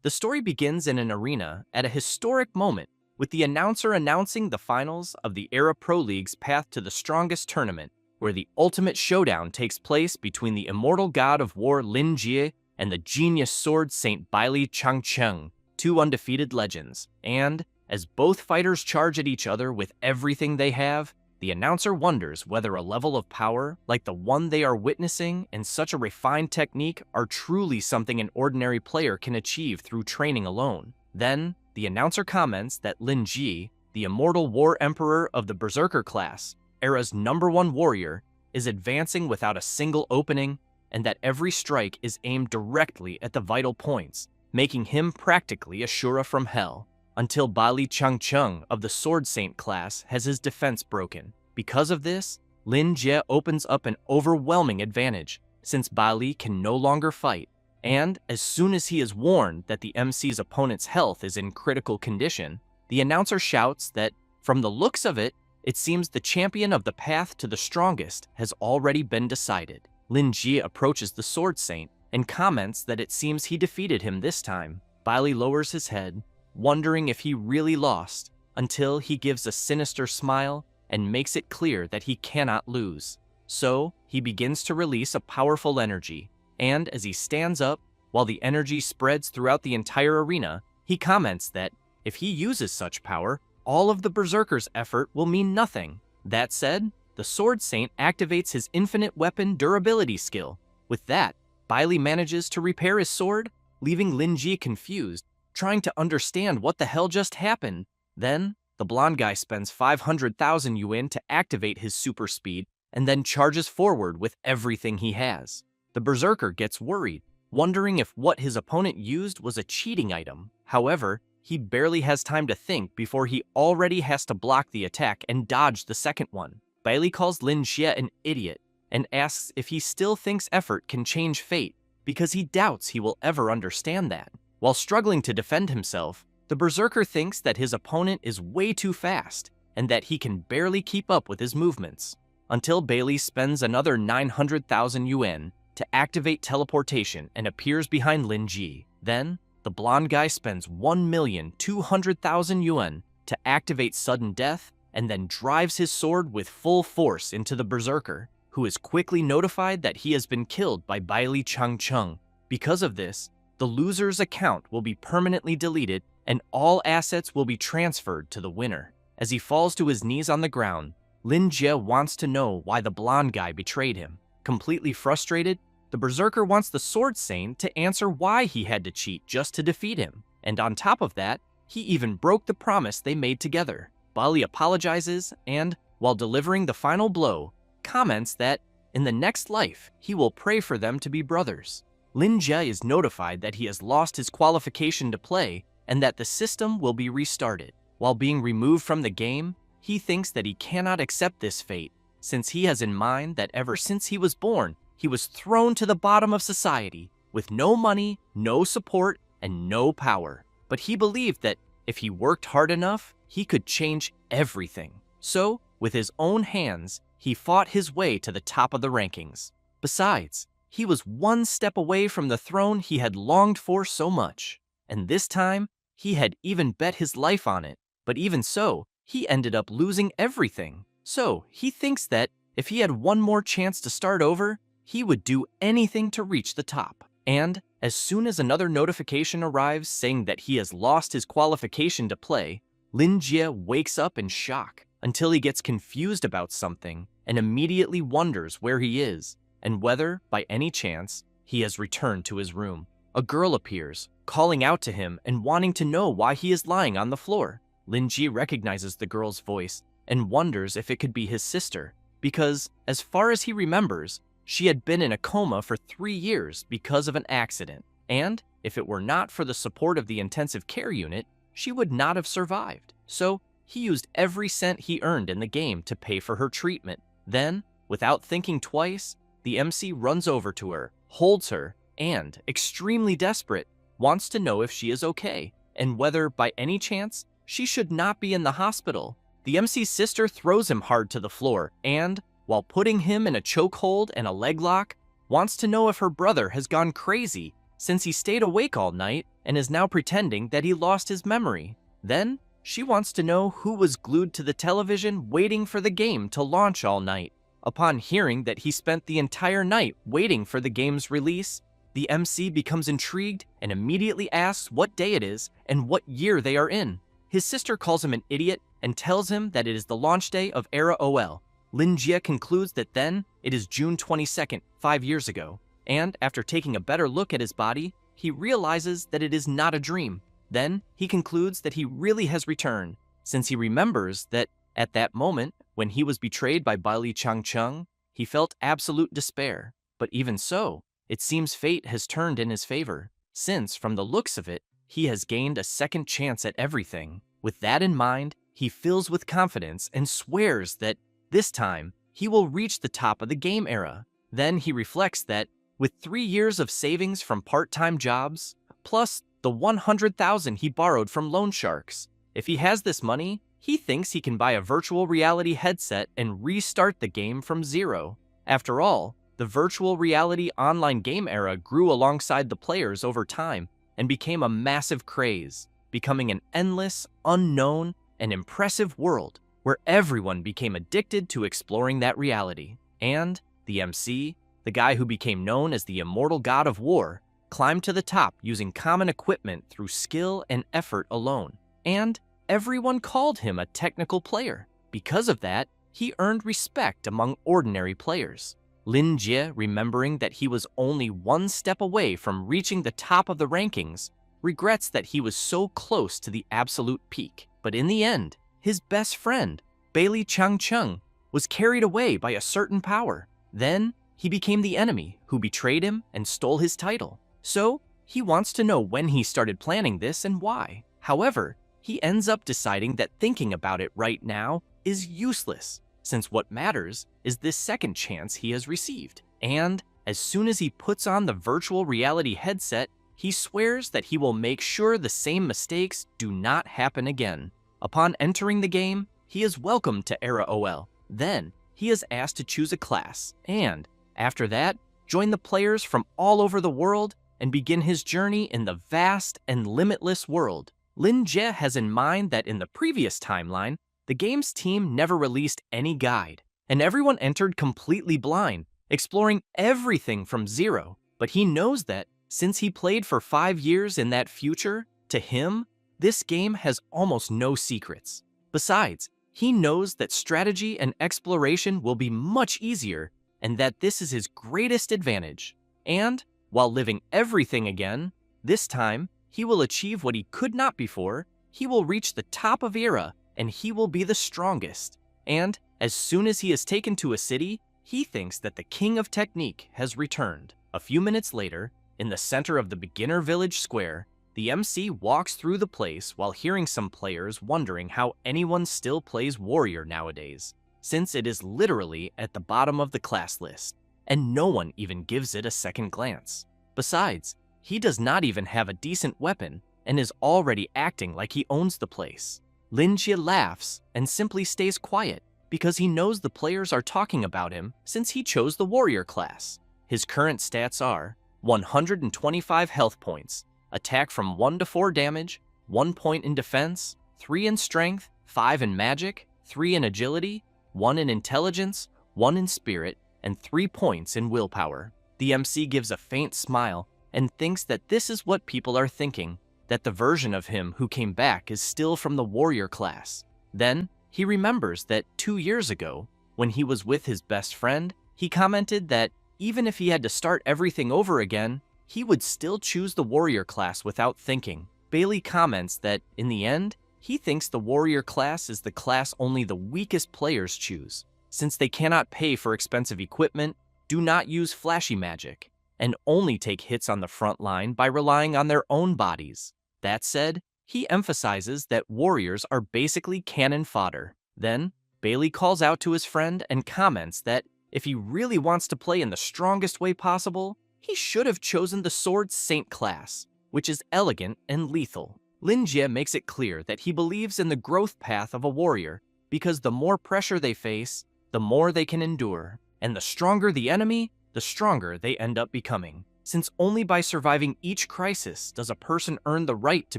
The story begins in an arena at a historic moment, with the announcer announcing the finals of the Era Pro League's path to the strongest tournament, where the ultimate showdown takes place between the immortal god of war Lin Jie and the genius sword Saint Baili Changcheng, two undefeated legends. And, as both fighters charge at each other with everything they have, the announcer wonders whether a level of power, like the one they are witnessing, and such a refined technique are truly something an ordinary player can achieve through training alone. Then, the announcer comments that Lin Ji, the immortal war emperor of the Berserker class, Era's #1 warrior, is advancing without a single opening, and that every strike is aimed directly at the vital points, making him practically Asura from hell, until Bali Changcheng of the Sword Saint class has his defense broken. Because of this, Lin Jie opens up an overwhelming advantage, since Bali can no longer fight, and as soon as he is warned that the MC's opponent's health is in critical condition, the announcer shouts that, from the looks of it, it seems the champion of the path to the strongest has already been decided. Lin Jie approaches the Sword Saint and comments that it seems he defeated him this time. Bali lowers his head, wondering if he really lost, until he gives a sinister smile and makes it clear that he cannot lose. So, he begins to release a powerful energy, and as he stands up, while the energy spreads throughout the entire arena, he comments that, if he uses such power, all of the Berserker's effort will mean nothing. That said, the Sword Saint activates his infinite weapon durability skill. With that, Bailey manages to repair his sword, leaving Lin Ji confused, trying to understand what the hell just happened. Then, the blonde guy spends 500,000 yuan to activate his super speed and then charges forward with everything he has. The Berserker gets worried, wondering if what his opponent used was a cheating item. However, he barely has time to think before he already has to block the attack and dodge the second one. Bailey calls Lin Jie an idiot and asks if he still thinks effort can change fate, because he doubts he will ever understand that. While struggling to defend himself, the Berserker thinks that his opponent is way too fast and that he can barely keep up with his movements, until Bailey spends another 900,000 yuan to activate teleportation and appears behind Lin Ji. Then, the blonde guy spends 1,200,000 yuan to activate sudden death and then drives his sword with full force into the Berserker, who is quickly notified that he has been killed by Baili Changcheng. Because of this, the loser's account will be permanently deleted and all assets will be transferred to the winner. As he falls to his knees on the ground, Lin Jie wants to know why the blonde guy betrayed him. Completely frustrated, the Berserker wants the Sword Saint to answer why he had to cheat just to defeat him. And on top of that, he even broke the promise they made together. Bali apologizes and, while delivering the final blow, comments that, in the next life, he will pray for them to be brothers. Lin Jie is notified that he has lost his qualification to play and that the system will be restarted. While being removed from the game, he thinks that he cannot accept this fate, since he has in mind that ever since he was born, he was thrown to the bottom of society, with no money, no support, and no power. But he believed that if he worked hard enough, he could change everything. So, with his own hands, he fought his way to the top of the rankings. Besides, he was one step away from the throne he had longed for so much. And this time, he had even bet his life on it. But even so, he ended up losing everything. So, he thinks that if he had one more chance to start over, he would do anything to reach the top. And as soon as another notification arrives saying that he has lost his qualification to play, Lin Jie wakes up in shock until he gets confused about something and immediately wonders where he is and whether, by any chance, he has returned to his room. A girl appears, calling out to him and wanting to know why he is lying on the floor. Lin Jie recognizes the girl's voice and wonders if it could be his sister, because, as far as he remembers, she had been in a coma for 3 years because of an accident, and if it were not for the support of the intensive care unit, she would not have survived. So, he used every cent he earned in the game to pay for her treatment. Then, without thinking twice, the MC runs over to her, holds her, and, extremely desperate, wants to know if she is okay, and whether, by any chance, she should not be in the hospital. The MC's sister throws him hard to the floor and, while putting him in a chokehold and a leg lock, wants to know if her brother has gone crazy since he stayed awake all night and is now pretending that he lost his memory. Then, she wants to know who was glued to the television waiting for the game to launch all night. Upon hearing that he spent the entire night waiting for the game's release, the MC becomes intrigued and immediately asks what day it is and what year they are in. His sister calls him an idiot and tells him that it is the launch day of Era OL. Lin Jie concludes that then it is June 22nd, 5 years ago, and after taking a better look at his body, he realizes that it is not a dream. Then, he concludes that he really has returned, since he remembers that, at that moment, when he was betrayed by Baili Changcheng, he felt absolute despair. But even so, it seems fate has turned in his favor, since, from the looks of it, he has gained a second chance at everything. With that in mind, he fills with confidence and swears that, this time, he will reach the top of the game era. Then he reflects that, with 3 years of savings from part-time jobs, plus the 100,000 he borrowed from loan sharks, if he has this money, he thinks he can buy a virtual reality headset and restart the game from zero. After all, the virtual reality online game era grew alongside the players over time and became a massive craze, becoming an endless, unknown, and impressive world where everyone became addicted to exploring that reality. And the MC, the guy who became known as the immortal god of war, climbed to the top using common equipment through skill and effort alone. And everyone called him a technical player. Because of that, he earned respect among ordinary players. Lin Jie, remembering that he was only one step away from reaching the top of the rankings, regrets that he was so close to the absolute peak. But in the end, his best friend, Baili Changcheng, was carried away by a certain power. Then, he became the enemy who betrayed him and stole his title. So, he wants to know when he started planning this and why. However, he ends up deciding that thinking about it right now is useless, since what matters is this second chance he has received. And as soon as he puts on the virtual reality headset, he swears that he will make sure the same mistakes do not happen again. Upon entering the game, he is welcomed to Era OL. Then, he is asked to choose a class, and after that, join the players from all over the world and begin his journey in the vast and limitless world. Lin Jie has in mind that in the previous timeline, the game's team never released any guide, and everyone entered completely blind, exploring everything from zero. But he knows that, since he played for 5 years in that future, to him, this game has almost no secrets. Besides, he knows that strategy and exploration will be much easier, and that this is his greatest advantage. And, while living everything again, this time, he will achieve what he could not before. He will reach the top of Era, and he will be the strongest. And, as soon as he is taken to a city, he thinks that the king of technique has returned. A few minutes later, in the center of the beginner village square, the MC walks through the place while hearing some players wondering how anyone still plays warrior nowadays, since it is literally at the bottom of the class list, and no one even gives it a second glance. Besides, he does not even have a decent weapon and is already acting like he owns the place. Lin Jie laughs and simply stays quiet because he knows the players are talking about him since he chose the warrior class. His current stats are 125 health points, attack from 1 to 4 damage, 1 point in defense, 3 in strength, 5 in magic, 3 in agility, 1 in intelligence, 1 in spirit, and 3 points in willpower. The MC gives a faint smile and thinks that this is what people are thinking, that the version of him who came back is still from the warrior class. Then, he remembers that 2 years ago, when he was with his best friend, he commented that even if he had to start everything over again, he would still choose the warrior class without thinking. Bailey comments that, in the end, he thinks the warrior class is the class only the weakest players choose, since they cannot pay for expensive equipment, do not use flashy magic, and only take hits on the front line by relying on their own bodies. That said, he emphasizes that warriors are basically cannon fodder. Then, Bailey calls out to his friend and comments that if he really wants to play in the strongest way possible, he should have chosen the Sword Saint class, which is elegant and lethal. Lin Jie makes it clear that he believes in the growth path of a warrior because the more pressure they face, the more they can endure, and the stronger the enemy, the stronger they end up becoming. since only by surviving each crisis does a person earn the right to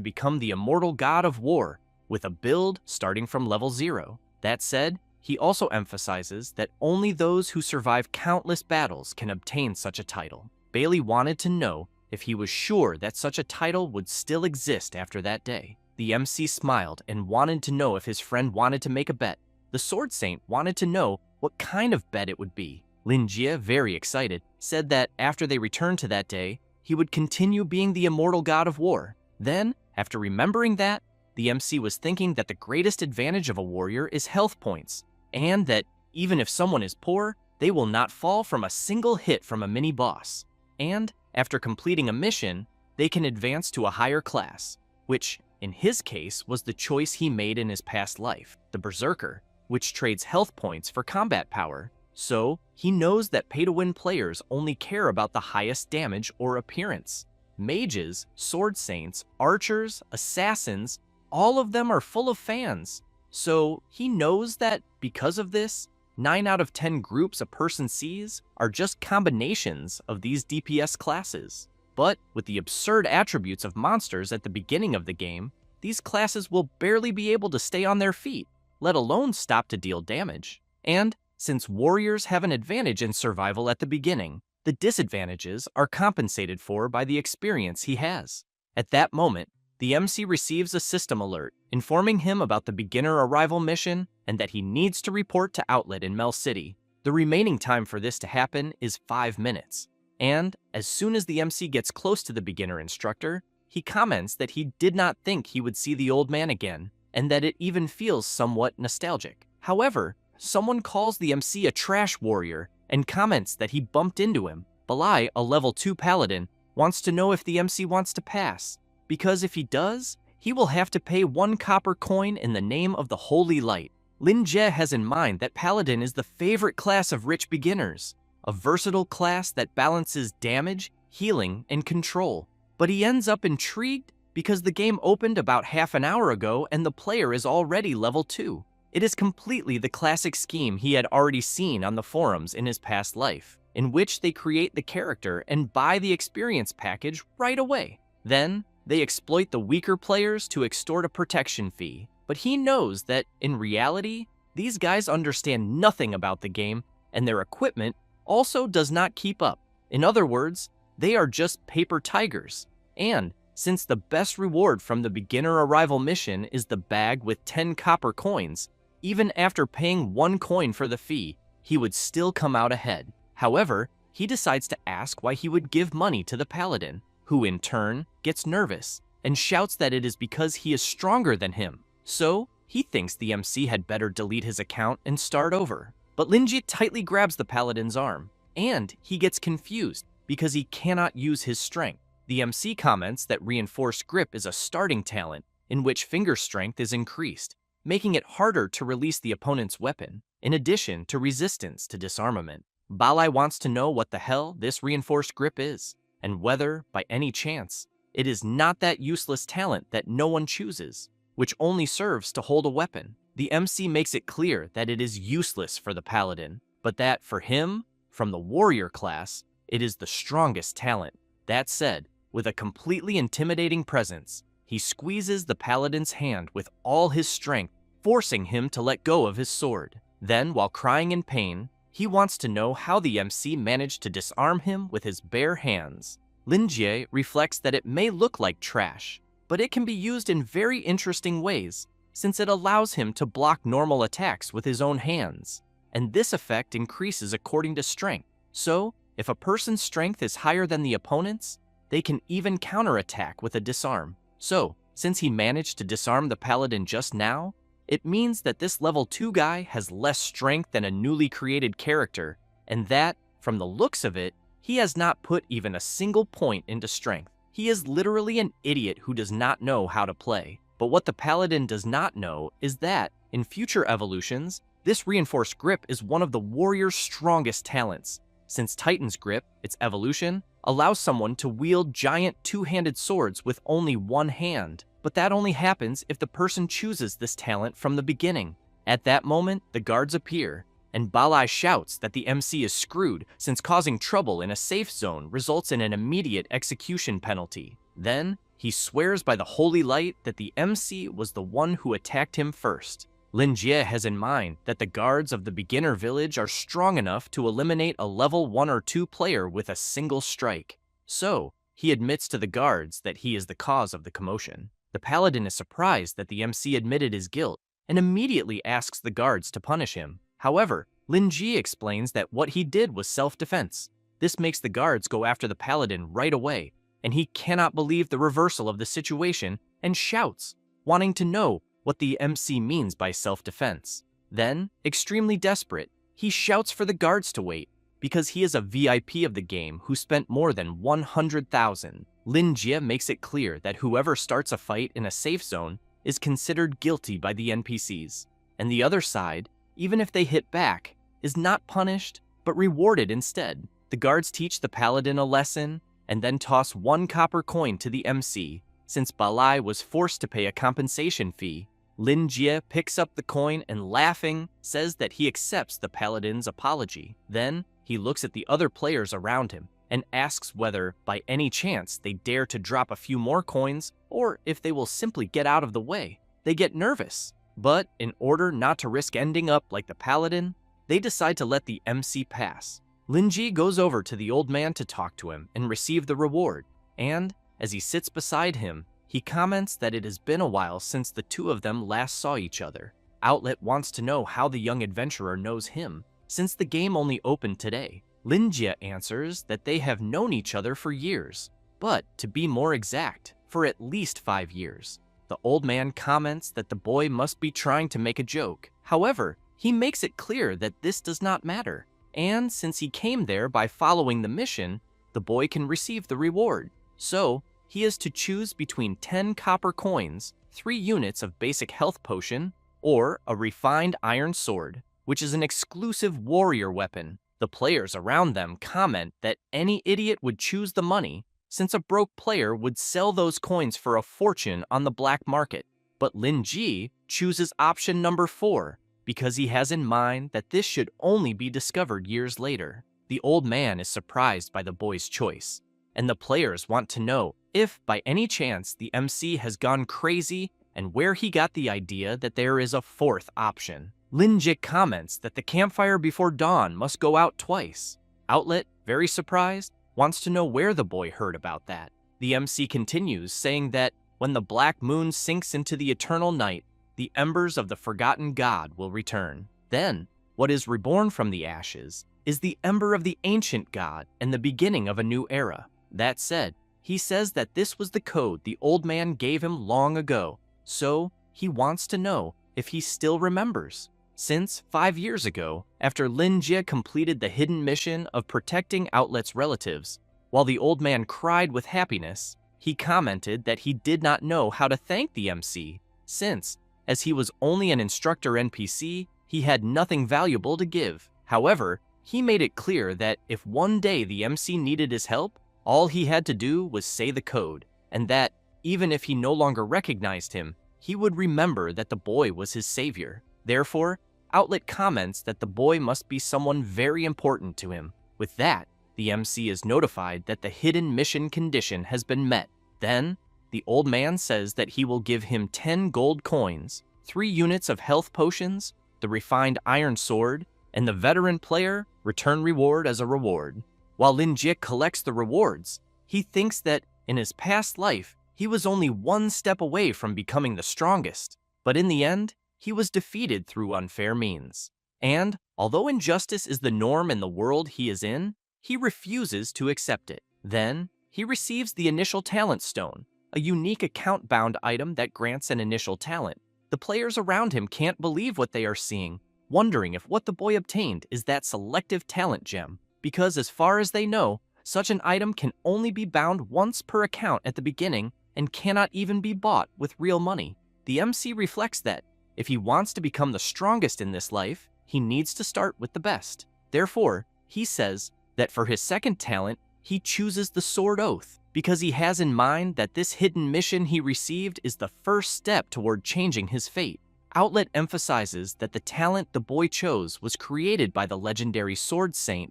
become the immortal god of war, with a build starting from level 0. That said, he also emphasizes that only those who survive countless battles can obtain such a title. Bailey wanted to know if he was sure that such a title would still exist after that day. The MC smiled and wanted to know if his friend wanted to make a bet. The Sword Saint wanted to know what kind of bet it would be. Lin Jie, very excited, said that after they returned to that day, he would continue being the immortal god of war. Then, after remembering that, the MC was thinking that the greatest advantage of a warrior is health points, and that even if someone is poor, they will not fall from a single hit from a mini-boss. And after completing a mission, they can advance to a higher class, which, in his case, was the choice he made in his past life, the Berserker, which trades health points for combat power. So, he knows that pay-to-win players only care about the highest damage or appearance. Mages, sword saints, archers, assassins, all of them are full of fans. So, he knows that because of this, 9 out of 10 groups a person sees are just combinations of these DPS classes. But with the absurd attributes of monsters at the beginning of the game, these classes will barely be able to stay on their feet, let alone stop to deal damage. And since warriors have an advantage in survival at the beginning, the disadvantages are compensated for by the experience he has. At that moment, the MC receives a system alert informing him about the beginner arrival mission and that he needs to report to Outlet in Mel City. The remaining time for this to happen is 5 minutes. And as soon as the MC gets close to the beginner instructor, he comments that he did not think he would see the old man again, and that it even feels somewhat nostalgic. However, someone calls the MC a trash warrior and comments that he bumped into him. Balai, a level 2 paladin, wants to know if the MC wants to pass, because if he does, he will have to pay 1 copper coin in the name of the Holy Light. Lin Jie has in mind that Paladin is the favorite class of rich beginners, a versatile class that balances damage, healing, and control. But he ends up intrigued because the game opened about half an hour ago and the player is already level 2. It is completely the classic scheme he had already seen on the forums in his past life, in which they create the character and buy the experience package right away. Then, they exploit the weaker players to extort a protection fee. But he knows that, in reality, these guys understand nothing about the game, and their equipment also does not keep up. In other words, they are just paper tigers. And, since the best reward from the beginner arrival mission is the bag with 10 copper coins, even after paying 1 coin for the fee, he would still come out ahead. However, he decides to ask why he would give money to the paladin, who in turn gets nervous and shouts that it is because he is stronger than him. So, he thinks the MC had better delete his account and start over. But Lin Jie tightly grabs the paladin's arm, and he gets confused because he cannot use his strength. The MC comments that reinforced grip is a starting talent in which finger strength is increased, making it harder to release the opponent's weapon, in addition to resistance to disarmament. Balai wants to know what the hell this reinforced grip is, and whether, by any chance, it is not that useless talent that no one chooses, which only serves to hold a weapon. The MC makes it clear that it is useless for the paladin, but that for him, from the warrior class, it is the strongest talent. That said, with a completely intimidating presence, he squeezes the paladin's hand with all his strength, forcing him to let go of his sword. Then, while crying in pain, he wants to know how the MC managed to disarm him with his bare hands. Lin Jie reflects that it may look like trash, but it can be used in very interesting ways, since it allows him to block normal attacks with his own hands, and this effect increases according to strength. So, if a person's strength is higher than the opponent's, they can even counterattack with a disarm. So, since he managed to disarm the paladin just now, it means that this level 2 guy has less strength than a newly created character, and that, from the looks of it, he has not put even a single point into strength. He is literally an idiot who does not know how to play. But what the paladin does not know is that, in future evolutions, this reinforced grip is one of the warrior's strongest talents, since Titan's grip, its evolution, allows someone to wield giant 2-handed swords with only 1 hand. But that only happens if the person chooses this talent from the beginning. At that moment, the guards appear, and Balai shouts that the MC is screwed since causing trouble in a safe zone results in an immediate execution penalty. Then, he swears by the holy light that the MC was the one who attacked him first. Lin Jie has in mind that the guards of the beginner village are strong enough to eliminate a level 1 or 2 player with a single strike. So, he admits to the guards that he is the cause of the commotion. The paladin is surprised that the MC admitted his guilt and immediately asks the guards to punish him. However, Lin Jie explains that what he did was self-defense. This makes the guards go after the paladin right away, and he cannot believe the reversal of the situation and shouts, wanting to know what the MC means by self-defense. Then, extremely desperate, he shouts for the guards to wait, because he is a VIP of the game who spent more than 100,000. Lin Jie makes it clear that whoever starts a fight in a safe zone is considered guilty by the NPCs, and the other side, even if they hit back, is not punished, but rewarded instead. The guards teach the paladin a lesson, and then toss 1 copper coin to the MC. Since Balai was forced to pay a compensation fee, Lin Jie picks up the coin and, laughing, says that he accepts the paladin's apology. Then, he looks at the other players around him and asks whether, by any chance, they dare to drop a few more coins or if they will simply get out of the way. They get nervous, but in order not to risk ending up like the paladin, they decide to let the MC pass. Lin Jie goes over to the old man to talk to him and receive the reward, and as he sits beside him, he comments that it has been a while since the two of them last saw each other. Outlet wants to know how the young adventurer knows him, since the game only opened today. Lin Jie answers that they have known each other for years, but to be more exact, for at least 5 years. The old man comments that the boy must be trying to make a joke. However, he makes it clear that this does not matter, and since he came there by following the mission, the boy can receive the reward. So, he is to choose between 10 copper coins, 3 units of basic health potion, or a refined iron sword, which is an exclusive warrior weapon. The players around them comment that any idiot would choose the money, since a broke player would sell those coins for a fortune on the black market. But Lin Jie chooses option number 4, because he has in mind that this should only be discovered years later. The old man is surprised by the boy's choice, and the players want to know if, by any chance, the MC has gone crazy and where he got the idea that there is a 4th option. Lin Jie comments that the campfire before dawn must go out twice. Outlet, very surprised, wants to know where the boy heard about that. The MC continues, saying that when the black moon sinks into the eternal night, the embers of the forgotten god will return. Then, what is reborn from the ashes is the ember of the ancient god and the beginning of a new era. That said, he says that this was the code the old man gave him long ago, so he wants to know if he still remembers. Since 5 years ago, after Lin Jie completed the hidden mission of protecting Outlet's relatives, while the old man cried with happiness, he commented that he did not know how to thank the MC, since, as he was only an instructor NPC, he had nothing valuable to give. However, he made it clear that if one day the MC needed his help, all he had to do was say the code, and that, even if he no longer recognized him, he would remember that the boy was his savior. Therefore, Outlet comments that the boy must be someone very important to him. With that, the MC is notified that the hidden mission condition has been met. Then, the old man says that he will give him 10 gold coins, 3 units of health potions, the refined iron sword, and the veteran player return reward as a reward. While Lin Jie collects the rewards, he thinks that in his past life, he was only 1 step away from becoming the strongest, but in the end, he was defeated through unfair means. And, although injustice is the norm in the world he is in, he refuses to accept it. Then, he receives the initial talent stone, a unique account-bound item that grants an initial talent. The players around him can't believe what they are seeing, wondering if what the boy obtained is that selective talent gem, because as far as they know, such an item can only be bound once per account at the beginning and cannot even be bought with real money. The MC reflects that, if he wants to become the strongest in this life, he needs to start with the best. Therefore, he says that for his second talent, he chooses the Sword Oath, because he has in mind that this hidden mission he received is the first step toward changing his fate. Outlet emphasizes that the talent the boy chose was created by the legendary sword saint,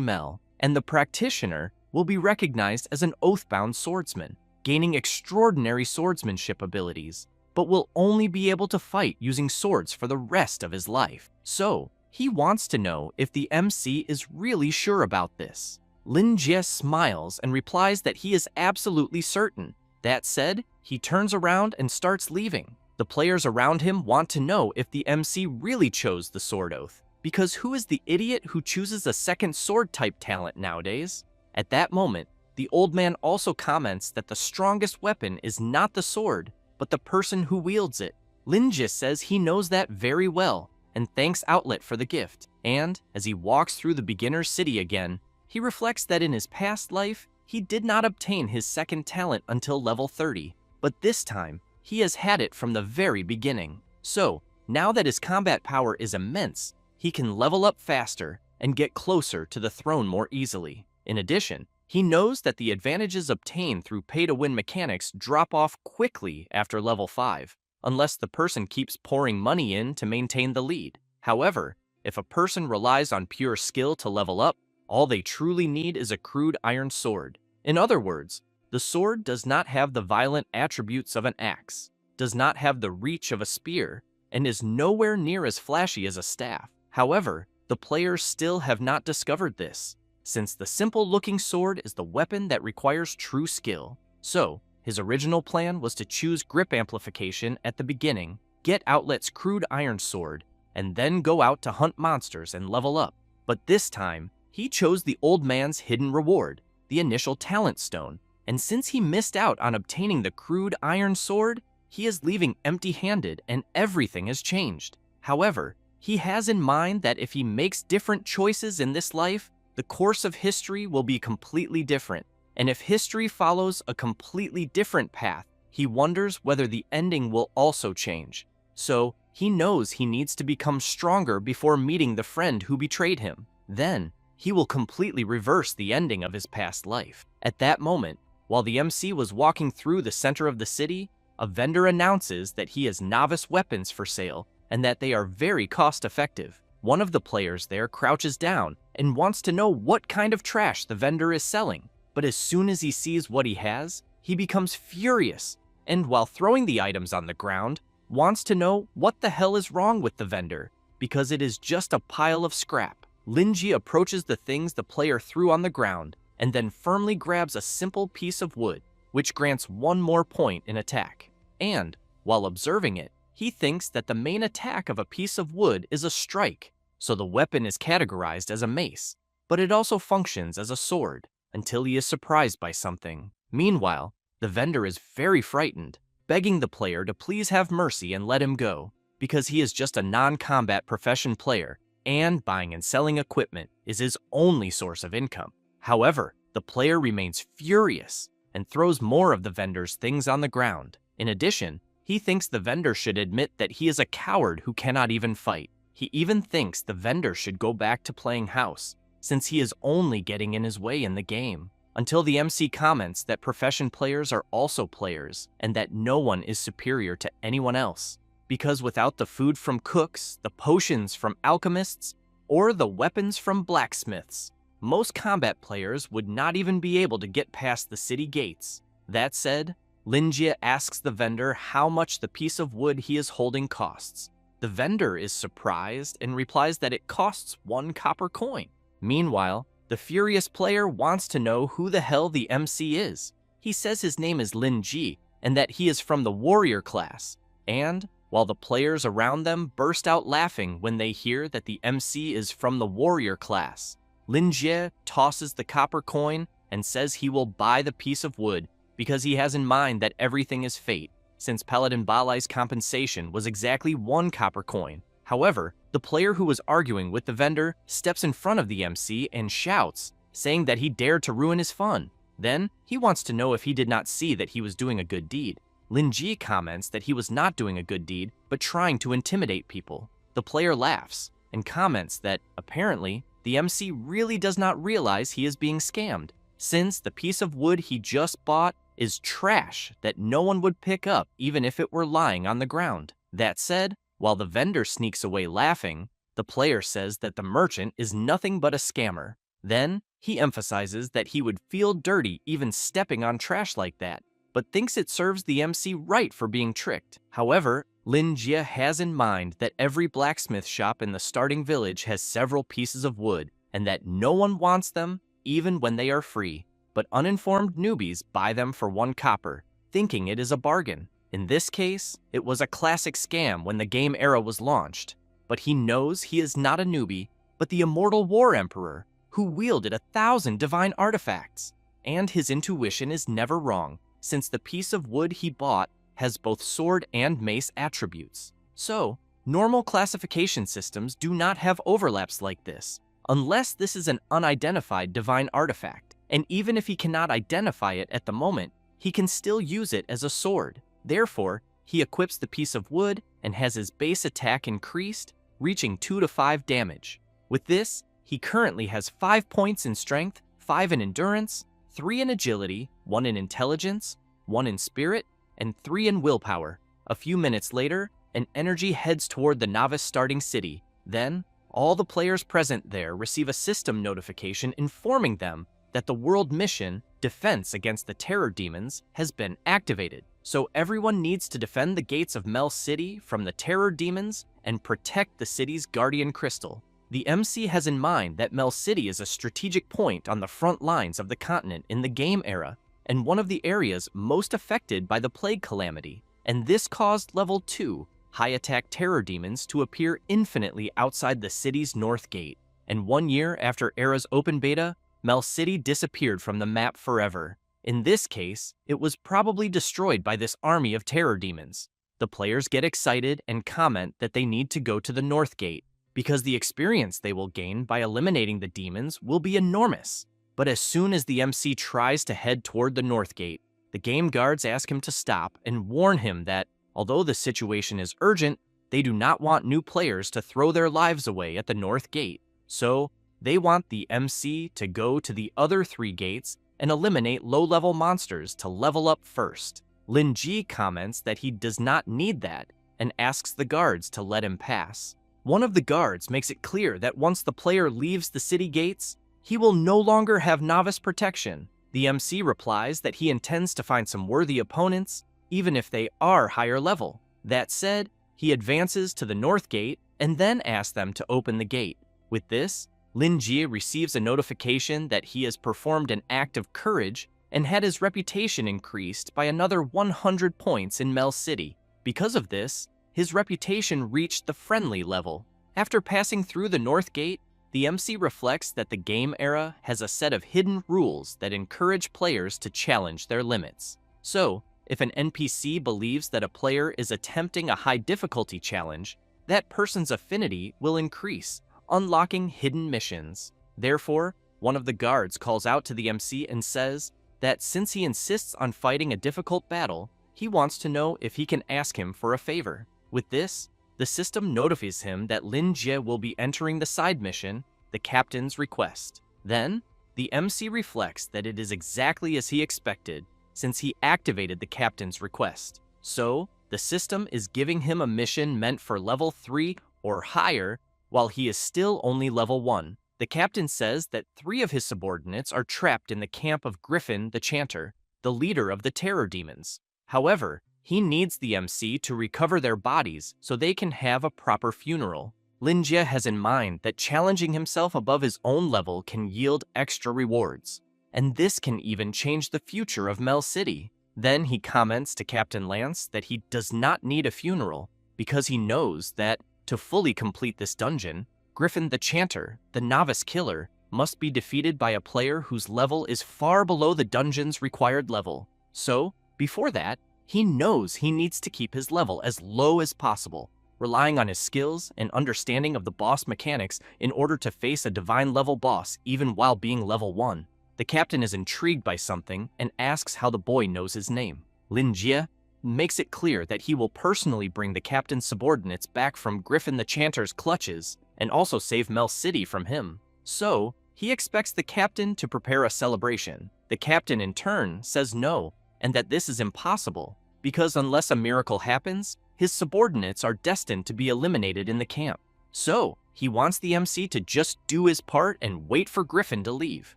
Mel, and the practitioner will be recognized as an oath-bound swordsman, gaining extraordinary swordsmanship abilities, but will only be able to fight using swords for the rest of his life. So, he wants to know if the MC is really sure about this. Lin Jie smiles and replies that he is absolutely certain. That said, he turns around and starts leaving. The players around him want to know if the MC really chose the sword oath, because who is the idiot who chooses a second sword-type talent nowadays? At that moment, the old man also comments that the strongest weapon is not the sword, but the person who wields it. Lin Jie says he knows that very well, and thanks Outlet for the gift. And, as he walks through the beginner's city again, he reflects that in his past life, he did not obtain his second talent until level 30, but this time, he has had it from the very beginning. So, now that his combat power is immense, he can level up faster and get closer to the throne more easily. In addition, he knows that the advantages obtained through pay-to-win mechanics drop off quickly after level 5, unless the person keeps pouring money in to maintain the lead. However, if a person relies on pure skill to level up, all they truly need is a crude iron sword. In other words, the sword does not have the violent attributes of an axe, does not have the reach of a spear, and is nowhere near as flashy as a staff. However, the players still have not discovered this, since the simple-looking sword is the weapon that requires true skill. So, his original plan was to choose grip amplification at the beginning, get Outlet's crude iron sword, and then go out to hunt monsters and level up. But this time, he chose the old man's hidden reward, the initial talent stone, and since he missed out on obtaining the crude iron sword, he is leaving empty-handed and everything has changed. However, he has in mind that if he makes different choices in this life, the course of history will be completely different. And if history follows a completely different path, he wonders whether the ending will also change. So, he knows he needs to become stronger before meeting the friend who betrayed him. Then, he will completely reverse the ending of his past life. At that moment, while the MC was walking through the center of the city, a vendor announces that he has novice weapons for sale and that they are very cost-effective. One of the players there crouches down and wants to know what kind of trash the vendor is selling. But as soon as he sees what he has, he becomes furious, and while throwing the items on the ground, wants to know what the hell is wrong with the vendor, because it is just a pile of scrap. Lin Jie approaches the things the player threw on the ground, and then firmly grabs a simple piece of wood, which grants 1 more point in attack. And, while observing it, he thinks that the main attack of a piece of wood is a strike, so the weapon is categorized as a mace, but it also functions as a sword, until he is surprised by something. Meanwhile, the vendor is very frightened, begging the player to please have mercy and let him go, because he is just a non-combat profession player, and buying and selling equipment is his only source of income. However, the player remains furious and throws more of the vendor's things on the ground. In addition, he thinks the vendor should admit that he is a coward who cannot even fight. He even thinks the vendor should go back to playing house, since he is only getting in his way in the game, until the MC comments that profession players are also players and that no one is superior to anyone else, because without the food from cooks, the potions from alchemists, or the weapons from blacksmiths, most combat players would not even be able to get past the city gates. That said, Lin Jie asks the vendor how much the piece of wood he is holding costs. The vendor is surprised and replies that it costs 1 copper coin. Meanwhile, the furious player wants to know who the hell the MC is. He says his name is Lin Jie and that he is from the warrior class. And, while the players around them burst out laughing when they hear that the MC is from the warrior class, Lin Jie tosses the copper coin and says he will buy the piece of wood because he has in mind that everything is fate, since Paladin Balai's compensation was exactly 1 copper coin. However, the player who was arguing with the vendor steps in front of the MC and shouts, saying that he dared to ruin his fun. Then, he wants to know if he did not see that he was doing a good deed. Lin Jie comments that he was not doing a good deed, but trying to intimidate people. The player laughs and comments that, apparently, the MC really does not realize he is being scammed, since the piece of wood he just bought is trash that no one would pick up even if it were lying on the ground. That said, while the vendor sneaks away laughing, the player says that the merchant is nothing but a scammer. Then, he emphasizes that he would feel dirty even stepping on trash like that, but thinks it serves the MC right for being tricked. However, Lin Jie has in mind that every blacksmith shop in the starting village has several pieces of wood, and that no one wants them even when they are free. But uninformed newbies buy them for 1 copper, thinking it is a bargain. In this case, it was a classic scam when the game era was launched. But he knows he is not a newbie, but the immortal War Emperor, who wielded 1,000 divine artifacts. And his intuition is never wrong, since the piece of wood he bought has both sword and mace attributes. So, normal classification systems do not have overlaps like this, unless this is an unidentified divine artifact. And even if he cannot identify it at the moment, he can still use it as a sword. Therefore, he equips the piece of wood and has his base attack increased, reaching 2 to 5 damage. With this, he currently has 5 points in strength, 5 in endurance, 3 in agility, 1 in intelligence, 1 in spirit, and 3 in willpower. A few minutes later, an energy heads toward the novice starting city. Then, all the players present there receive a system notification informing them that the world mission, Defense Against the Terror Demons, has been activated. So everyone needs to defend the gates of Mel City from the terror demons and protect the city's guardian crystal. The MC has in mind that Mel City is a strategic point on the front lines of the continent in the game era, and one of the areas most affected by the plague calamity, and this caused level 2 high-attack terror demons to appear infinitely outside the city's north gate. And 1 year after Era's open beta, Mel City disappeared from the map forever. In this case, it was probably destroyed by this army of terror demons. The players get excited and comment that they need to go to the north gate, because the experience they will gain by eliminating the demons will be enormous. But as soon as the MC tries to head toward the north gate, the game guards ask him to stop and warn him that, although the situation is urgent, they do not want new players to throw their lives away at the north gate. So, they want the MC to go to the other 3 gates and eliminate low-level monsters to level up first. Lin Ji comments that he does not need that and asks the guards to let him pass. One of the guards makes it clear that once the player leaves the city gates, he will no longer have novice protection. The MC replies that he intends to find some worthy opponents, even if they are higher level. That said, he advances to the north gate and then asks them to open the gate. With this, Lin Jie receives a notification that he has performed an act of courage and had his reputation increased by another 100 points in Mel City. Because of this, his reputation reached the friendly level. After passing through the north gate, the MC reflects that the game era has a set of hidden rules that encourage players to challenge their limits. So, if an NPC believes that a player is attempting a high difficulty challenge, that person's affinity will increase, unlocking hidden missions. Therefore, one of the guards calls out to the MC and says that since he insists on fighting a difficult battle, he wants to know if he can ask him for a favor. With this, the system notifies him that Lin Jie will be entering the side mission, the captain's request. Then, the MC reflects that it is exactly as he expected, since he activated the captain's request. So, the system is giving him a mission meant for level 3 or higher, while he is still only level 1. The captain says that 3 of his subordinates are trapped in the camp of Griffin the Chanter, the leader of the terror demons. However, he needs the MC to recover their bodies so they can have a proper funeral. Lin Jie has in mind that challenging himself above his own level can yield extra rewards, and this can even change the future of Mel City. Then he comments to Captain Lance that he does not need a funeral because he knows that to fully complete this dungeon, Griffin the Chanter, the novice killer, must be defeated by a player whose level is far below the dungeon's required level. So, before that, he knows he needs to keep his level as low as possible, relying on his skills and understanding of the boss mechanics in order to face a divine level boss even while being level 1. The captain is intrigued by something and asks how the boy knows his name. Lin Jie makes it clear that he will personally bring the captain's subordinates back from Griffin the Chanter's clutches and also save Mel City from him. So, he expects the captain to prepare a celebration. The captain in turn says no, and that this is impossible, because unless a miracle happens, his subordinates are destined to be eliminated in the camp. So, he wants the MC to just do his part and wait for Griffin to leave.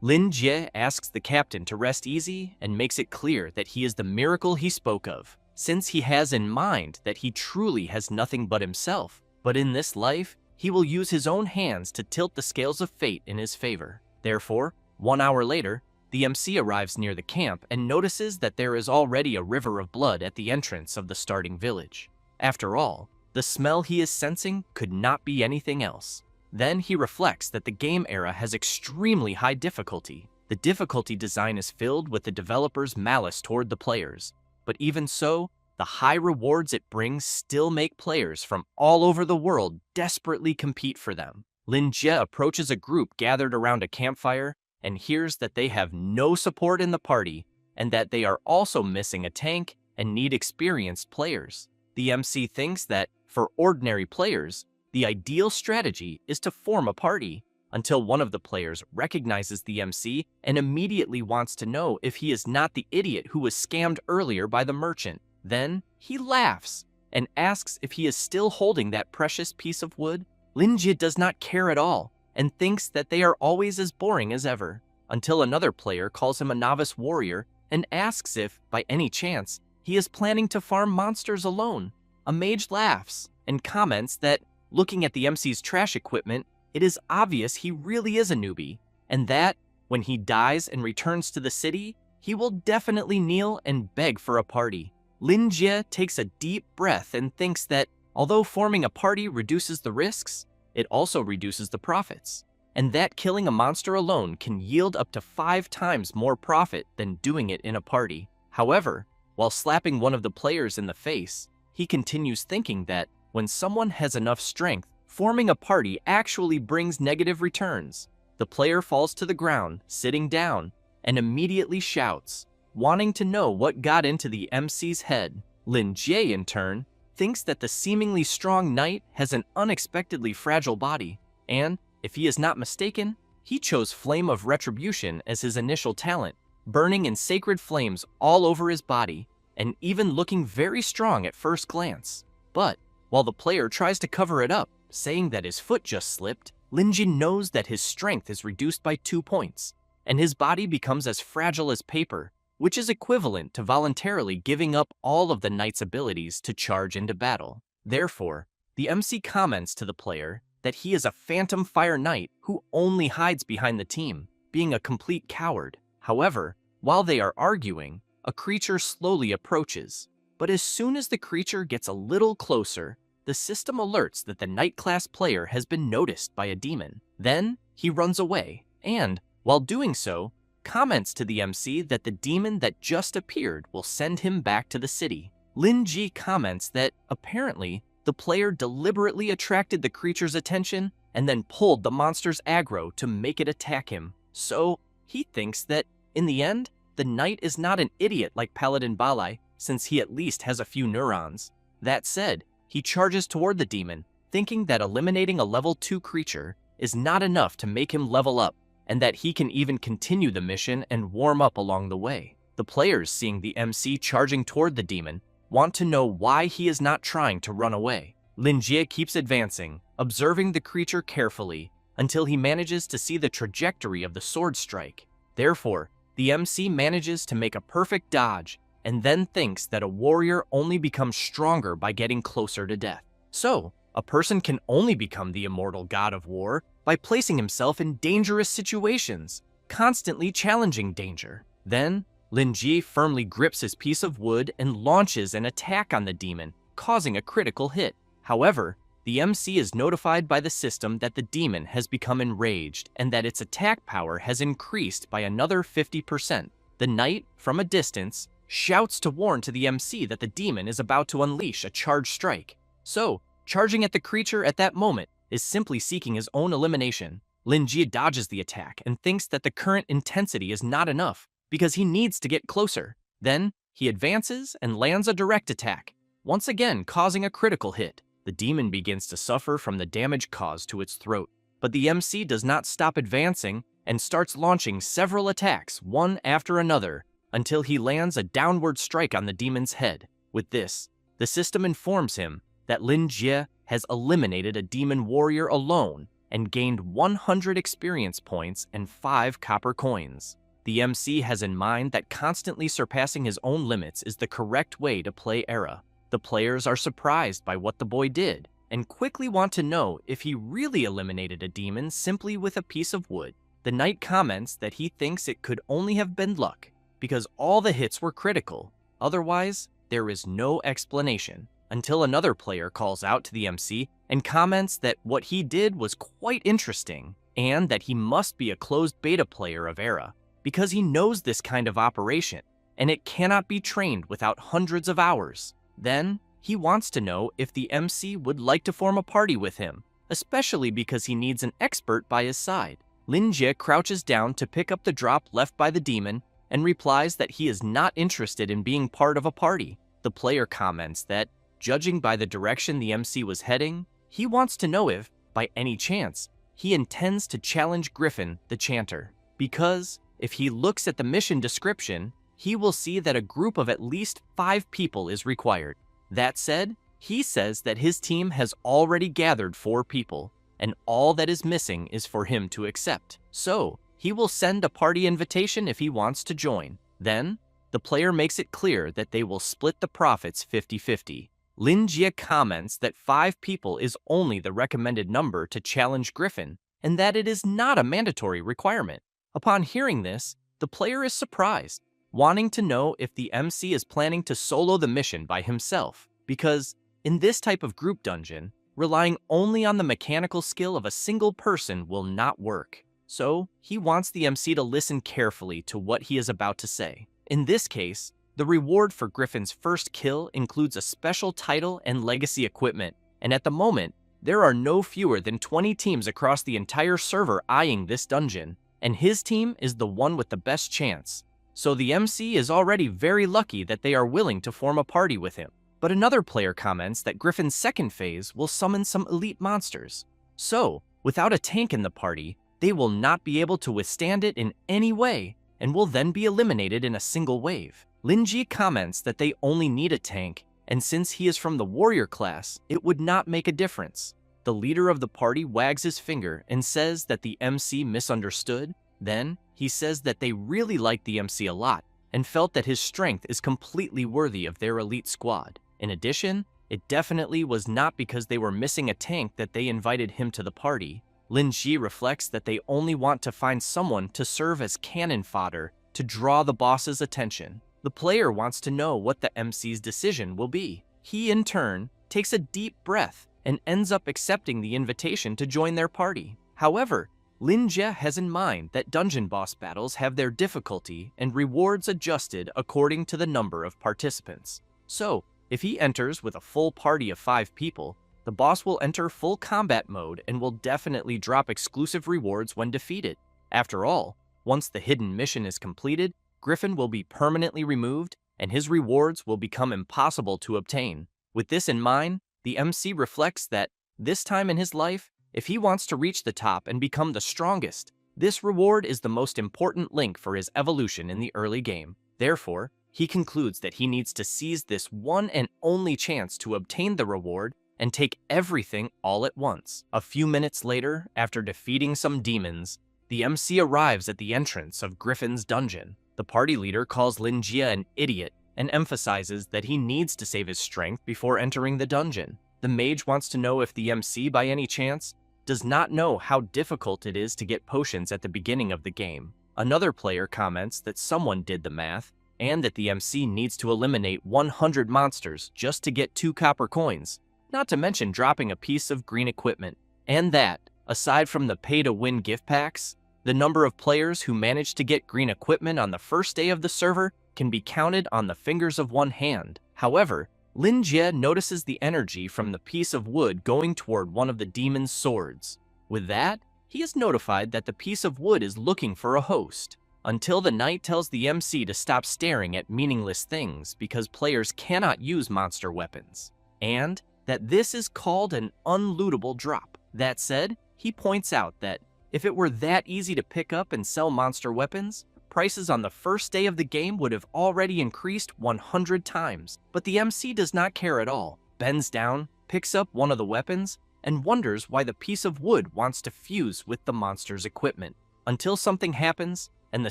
Lin Jie asks the captain to rest easy and makes it clear that he is the miracle he spoke of, since he has in mind that he truly has nothing but himself. But in this life, he will use his own hands to tilt the scales of fate in his favor. Therefore, 1 hour later, the MC arrives near the camp and notices that there is already a river of blood at the entrance of the starting village. After all, the smell he is sensing could not be anything else. Then he reflects that the game era has extremely high difficulty. The difficulty design is filled with the developer's malice toward the players. But even so, the high rewards it brings still make players from all over the world desperately compete for them. Lin Jie approaches a group gathered around a campfire and hears that they have no support in the party and that they are also missing a tank and need experienced players. The MC thinks that, for ordinary players, the ideal strategy is to form a party until one of the players recognizes the MC and immediately wants to know if he is not the idiot who was scammed earlier by the merchant. Then he laughs and asks if he is still holding that precious piece of wood. Lin Jie does not care at all and thinks that they are always as boring as ever, until another player calls him a novice warrior and asks if, by any chance, he is planning to farm monsters alone. A mage laughs and comments that, looking at the MC's trash equipment, it is obvious he really is a newbie, and that, when he dies and returns to the city, he will definitely kneel and beg for a party. Lin Jie takes a deep breath and thinks that, although forming a party reduces the risks, it also reduces the profits, and that killing a monster alone can yield up to 5 times more profit than doing it in a party. However, while slapping one of the players in the face, he continues thinking that, when someone has enough strength, forming a party actually brings negative returns. The player falls to the ground, sitting down, and immediately shouts, wanting to know what got into the MC's head. Lin Jie, in turn, thinks that the seemingly strong knight has an unexpectedly fragile body, and, if he is not mistaken, he chose Flame of Retribution as his initial talent, burning in sacred flames all over his body, and even looking very strong at first glance. But, while the player tries to cover it up, saying that his foot just slipped, Lin Jie knows that his strength is reduced by 2 points, and his body becomes as fragile as paper, which is equivalent to voluntarily giving up all of the knight's abilities to charge into battle. Therefore, the MC comments to the player that he is a phantom fire knight who only hides behind the team, being a complete coward. However, while they are arguing, a creature slowly approaches. But as soon as the creature gets a little closer, the system alerts that the knight class player has been noticed by a demon. Then, he runs away, and, while doing so, comments to the MC that the demon that just appeared will send him back to the city. Lin Jie comments that, apparently, the player deliberately attracted the creature's attention and then pulled the monster's aggro to make it attack him. So, he thinks that, in the end, the knight is not an idiot like Paladin Balai, since he at least has a few neurons. That said, he charges toward the demon, thinking that eliminating a level 2 creature is not enough to make him level up, and that he can even continue the mission and warm up along the way. The players, seeing the MC charging toward the demon, want to know why he is not trying to run away. Lin Jie keeps advancing, observing the creature carefully, until he manages to see the trajectory of the sword strike. Therefore, the MC manages to make a perfect dodge, and then thinks that a warrior only becomes stronger by getting closer to death. So, a person can only become the immortal god of war by placing himself in dangerous situations, constantly challenging danger. Then, Lin Jie firmly grips his piece of wood and launches an attack on the demon, causing a critical hit. However, the MC is notified by the system that the demon has become enraged and that its attack power has increased by another 50%. The knight, from a distance, shouts to warn to the MC that the demon is about to unleash a charge strike. So, charging at the creature at that moment is simply seeking his own elimination. Lin Jie dodges the attack and thinks that the current intensity is not enough because he needs to get closer. Then, he advances and lands a direct attack, once again causing a critical hit. The demon begins to suffer from the damage caused to its throat, but the MC does not stop advancing and starts launching several attacks one after another until he lands a downward strike on the demon's head. With this, the system informs him that Lin Jie has eliminated a demon warrior alone and gained 100 experience points and 5 copper coins. The MC has in mind that constantly surpassing his own limits is the correct way to play Era. The players are surprised by what the boy did and quickly want to know if he really eliminated a demon simply with a piece of wood. The knight comments that he thinks it could only have been luck because all the hits were critical. Otherwise, there is no explanation, until another player calls out to the MC and comments that what he did was quite interesting and that he must be a closed beta player of Era because he knows this kind of operation and it cannot be trained without hundreds of hours. Then, he wants to know if the MC would like to form a party with him, especially because he needs an expert by his side. Lin Jie crouches down to pick up the drop left by the demon and replies that he is not interested in being part of a party. The player comments that, judging by the direction the MC was heading, he wants to know if, by any chance, he intends to challenge Griffin, the chanter. Because, if he looks at the mission description, he will see that a group of at least 5 people is required. That said, he says that his team has already gathered 4 people, and all that is missing is for him to accept. So, he will send a party invitation if he wants to join. Then, the player makes it clear that they will split the profits 50-50. Lin Jie comments that 5 people is only the recommended number to challenge Griffin, and that it is not a mandatory requirement. Upon hearing this, the player is surprised, wanting to know if the MC is planning to solo the mission by himself, because in this type of group dungeon, relying only on the mechanical skill of a single person will not work. So, he wants the MC to listen carefully to what he is about to say. In this case, the reward for Griffin's first kill includes a special title and legacy equipment, and at the moment, there are no fewer than 20 teams across the entire server eyeing this dungeon, and his team is the one with the best chance. So the MC is already very lucky that they are willing to form a party with him. But another player comments that Griffin's second phase will summon some elite monsters. So, without a tank in the party, they will not be able to withstand it in any way, and will then be eliminated in a single wave. Lin Jie comments that they only need a tank, and since he is from the warrior class, it would not make a difference. The leader of the party wags his finger and says that the MC misunderstood. Then, he says that they really like the MC a lot, and felt that his strength is completely worthy of their elite squad. In addition, it definitely was not because they were missing a tank that they invited him to the party. Lin Jie reflects that they only want to find someone to serve as cannon fodder to draw the boss's attention. The player wants to know what the MC's decision will be. He, in turn, takes a deep breath and ends up accepting the invitation to join their party. However, Lin Jie has in mind that dungeon boss battles have their difficulty and rewards adjusted according to the number of participants. So, if he enters with a full party of 5 people, the boss will enter full combat mode and will definitely drop exclusive rewards when defeated. After all, once the hidden mission is completed, Griffin will be permanently removed and his rewards will become impossible to obtain. With this in mind, the MC reflects that, this time in his life, if he wants to reach the top and become the strongest, this reward is the most important link for his evolution in the early game. Therefore, he concludes that he needs to seize this one and only chance to obtain the reward and take everything all at once. A few minutes later, after defeating some demons, the MC arrives at the entrance of Griffin's dungeon. The party leader calls Lin Jie an idiot and emphasizes that he needs to save his strength before entering the dungeon. The mage wants to know if the MC, by any chance, does not know how difficult it is to get potions at the beginning of the game. Another player comments that someone did the math, and that the MC needs to eliminate 100 monsters just to get 2 copper coins, not to mention dropping a piece of green equipment. And that, aside from the pay-to-win gift packs, the number of players who manage to get green equipment on the first day of the server can be counted on the fingers of one hand. However, Lin Jie notices the energy from the piece of wood going toward one of the demon's swords. With that, he is notified that the piece of wood is looking for a host, until the knight tells the MC to stop staring at meaningless things because players cannot use monster weapons, and that this is called an unlootable drop. That said, he points out that if it were that easy to pick up and sell monster weapons, prices on the first day of the game would have already increased 100 times. But the MC does not care at all, bends down, picks up one of the weapons, and wonders why the piece of wood wants to fuse with the monster's equipment. Until something happens, and the